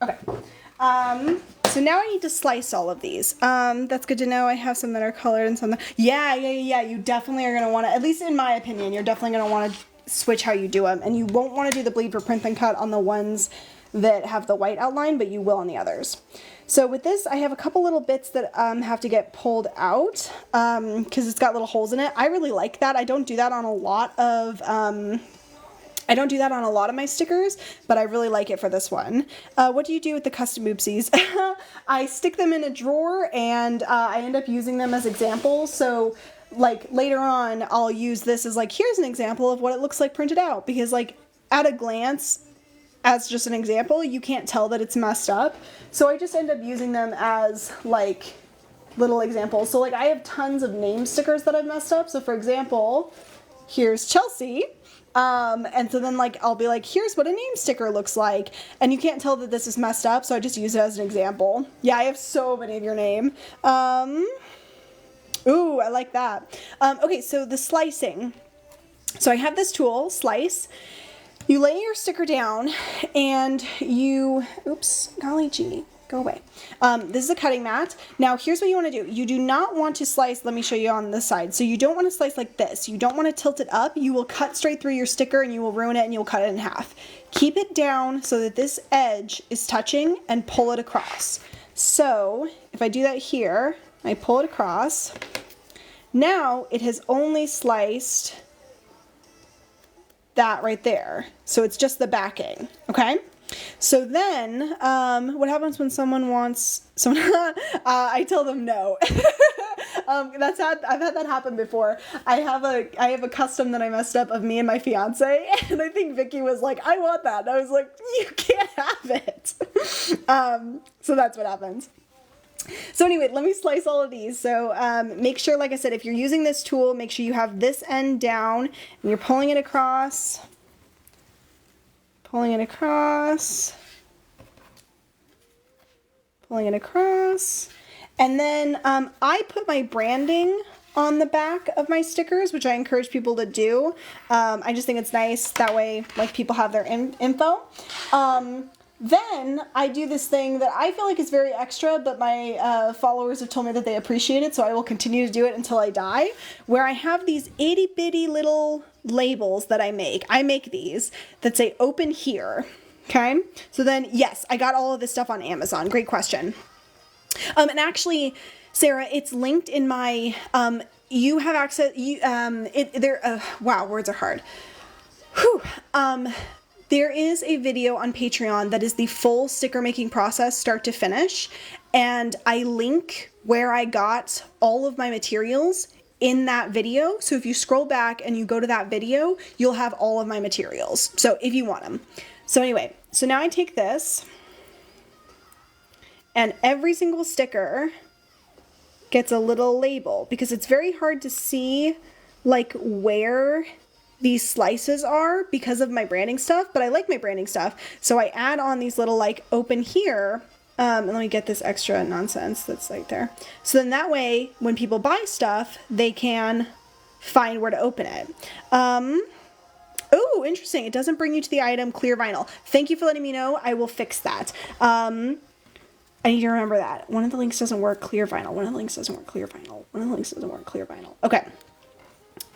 Okay. So now I need to slice all of these. That's good to know. I have some that are colored and some that... Yeah. You definitely are going to want to, at least in my opinion, you're definitely going to want to switch how you do them. And you won't want to do the bleed for print and cut on the ones that have the white outline, but you will on the others. So with this, I have a couple little bits that have to get pulled out because it's got little holes in it. I really like that. I don't do that on a lot of... I don't do that on a lot of my stickers, but I really like it for this one. What do you do with the custom oopsies? I stick them in a drawer and I end up using them as examples. So like later on, I'll use this as like, here's an example of what it looks like printed out. Because like at a glance, as just an example, you can't tell that it's messed up. So I just end up using them as like little examples. So like I have tons of name stickers that I've messed up. So for example, here's Chelsea. And so then like, I'll be like, here's what a name sticker looks like. And you can't tell that this is messed up. So I just use it as an example. Yeah, I have so many of your name. Ooh, I like that. Okay, so the slicing. So I have this tool, Slice. You lay your sticker down and you, oops, golly gee, go away. This is a cutting mat. Now here's what you want to do. You do not want to slice, let me show you on this side. So you don't want to slice like this. You don't want to tilt it up. You will cut straight through your sticker and you will ruin it and you'll cut it in half. Keep it down so that this edge is touching and pull it across. So if I do that here, I pull it across. Now it has only sliced that right there. So it's just the backing, okay? So then, what happens when someone wants, I tell them no. I've had that happen before. I have a custom that I messed up of me and my fiance, and I think Vicky was like, I want that. And I was like, you can't have it. So that's what happens. So anyway, let me slice all of these. So make sure, like I said, if you're using this tool, make sure you have this end down and you're pulling it across, pulling it across, pulling it across. And then I put my branding on the back of my stickers, which I encourage people to do. I just think it's nice. That way, like, people have their info. Then I do this thing that I feel like is very extra, but my followers have told me that they appreciate it, so I will continue to do it until I die, where I have these itty bitty little labels that I make. I make these that say open here, okay? So then, yes, I got all of this stuff on Amazon. Great question. And actually, Sarah, it's linked in my, you have access, wow, words are hard. Whew. There is a video on Patreon that is the full sticker making process, start to finish, and I link where I got all of my materials in that video. So if you scroll back and you go to that video, you'll have all of my materials. So if you want them. So anyway, so now I take this, and every single sticker gets a little label because it's very hard to see like where these slices are because of my branding stuff, but I like my branding stuff. So I add on these little like open here, and let me get this extra nonsense that's like there. So then that way, when people buy stuff, they can find where to open it. Oh, interesting. It doesn't bring you to the item clear vinyl. Thank you for letting me know. I will fix that. I need to remember that. One of the links doesn't work, clear vinyl. One of the links doesn't work, clear vinyl. One of the links doesn't work, clear vinyl. Okay.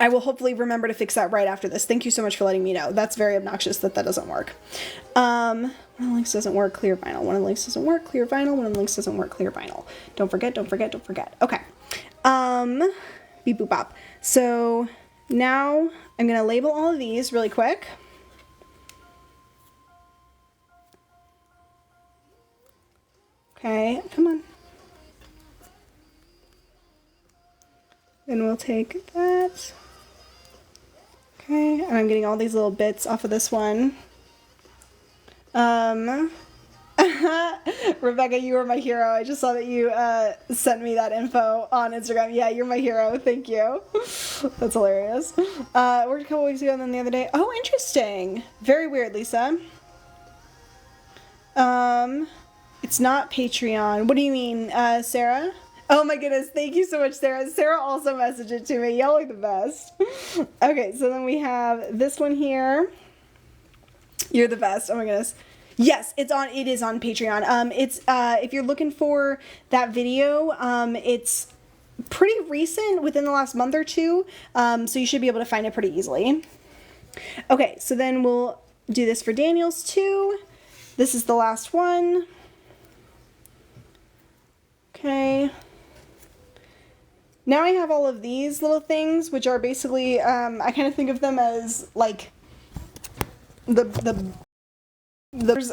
I will hopefully remember to fix that right after this. Thank you so much for letting me know. That's very obnoxious that that doesn't work. One of the links doesn't work, clear vinyl. One of the links doesn't work, clear vinyl. One of the links doesn't work, clear vinyl. Don't forget, don't forget, don't forget. Okay. Beep boop bop. So now I'm going to label all of these really quick. Okay, come on. Then we'll take that. Okay, and I'm getting all these little bits off of this one. Rebecca, you were my hero. I just saw that you sent me that info on Instagram. Yeah, you're my hero. Thank you. That's hilarious. Worked a couple weeks ago and then the other day. Oh, interesting. Very weird, Lisa. It's not Patreon. What do you mean, Sarah? Oh my goodness, thank you so much, Sarah. Sarah also messaged it to me. Y'all are the best. Okay, so then we have this one here. You're the best. Oh my goodness. Yes, it is on Patreon. It's if you're looking for that video, it's pretty recent, within the last month or two. So you should be able to find it pretty easily. Okay, so then we'll do this for Daniel's too. This is the last one. Okay. Now I have all of these little things, which are basically, I kind of think of them as like the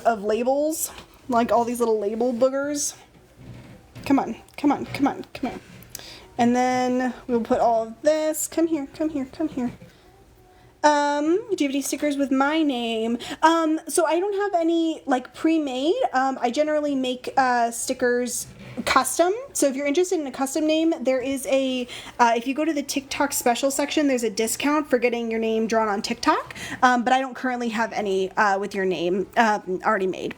of labels, like all these little label boogers. Come on, come on, come on, come on. And then we'll put all of this. Come here, come here, come here. DVD stickers with my name. So I don't have any like pre-made. I generally make stickers custom. So if you're interested in a custom name, there is a, if you go to the TikTok special section, there's a discount for getting your name drawn on TikTok. But I don't currently have any with your name already made.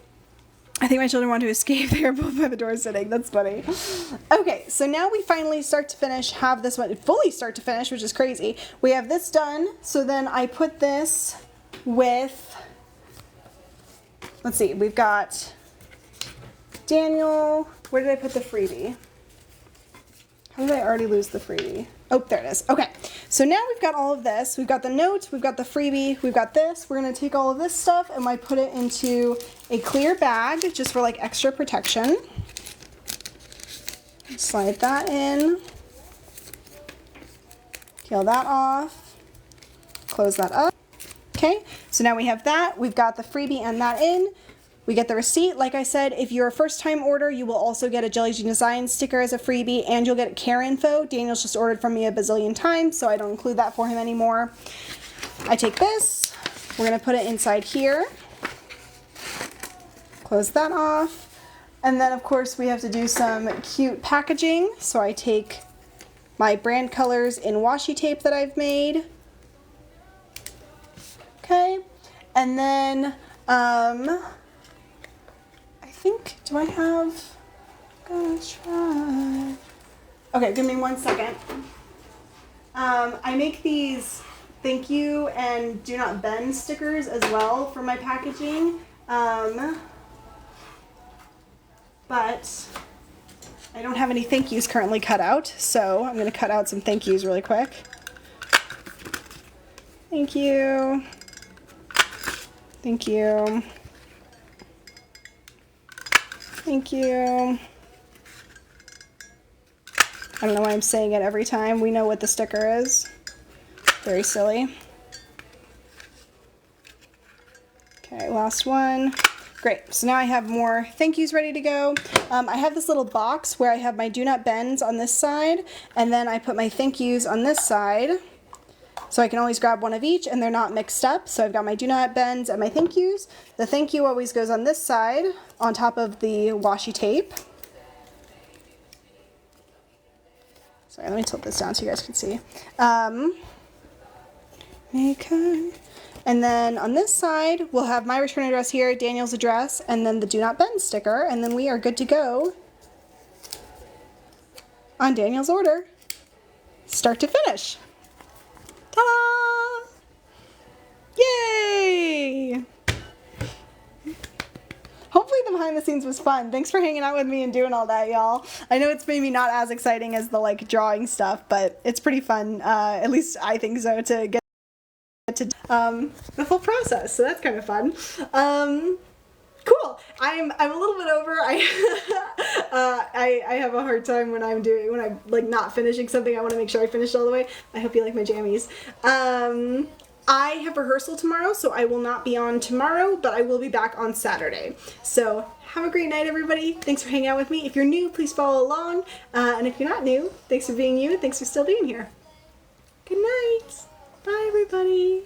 I think my children want to escape. They're both by the door sitting. That's funny. Okay, so now we finally start to finish, have this one fully start to finish, which is crazy. We have this done. So then I put this with, let's see, we've got Daniel. Where did I put the freebie? How did I already lose the freebie? Oh, there it is. Okay, so now we've got all of this. We've got the note, we've got the freebie, we've got this. We're gonna take all of this stuff and I put it into a clear bag just for like extra protection. Slide that in. Peel that off. Close that up. Okay, so now we have that. We've got the freebie and that in. We get the receipt. Like I said, if you're a first-time order, you will also get a jellyjeandesigns sticker as a freebie, and you'll get care info. Daniel's just ordered from me a bazillion times, so I don't include that for him anymore. I take this. We're going to put it inside here. Close that off. And then, of course, we have to do some cute packaging. So I take my brand colors in washi tape that I've made. Okay. And then, do I have, gonna try. Okay, give me 1 second. I make these thank you and do not bend stickers as well for my packaging. But I don't have any thank yous currently cut out, so I'm gonna cut out some thank yous really quick. Thank you. Thank you. Thank you. I don't know why I'm saying it every time. We know what the sticker is. Very silly. Okay, last one. Great, so now I have more thank yous ready to go. I have this little box where I have my do not bends on this side, and then I put my thank yous on this side. So I can always grab one of each and they're not mixed up. So I've got my do not bends and my thank yous. The thank you always goes on this side on top of the washi tape. Sorry, let me tilt this down so you guys can see. And then on this side, we'll have my return address here, Daniel's address, and then the do not bend sticker. And then we are good to go on Daniel's order, start to finish. Ta-da! Yay! Hopefully the behind the scenes was fun. Thanks for hanging out with me and doing all that, y'all. I know it's maybe not as exciting as the like drawing stuff, but it's pretty fun. At least I think so, to get to the full process. So that's kind of fun. Cool. I'm a little bit over. I have a hard time when I'm like not finishing something. I want to make sure I finish it all the way. I hope you like my jammies. I have rehearsal tomorrow, so I will not be on tomorrow, but I will be back on Saturday. So have a great night, everybody. Thanks for hanging out with me. If you're new, please follow along. And if you're not new, thanks for being you. Thanks for still being here. Good night. Bye, everybody.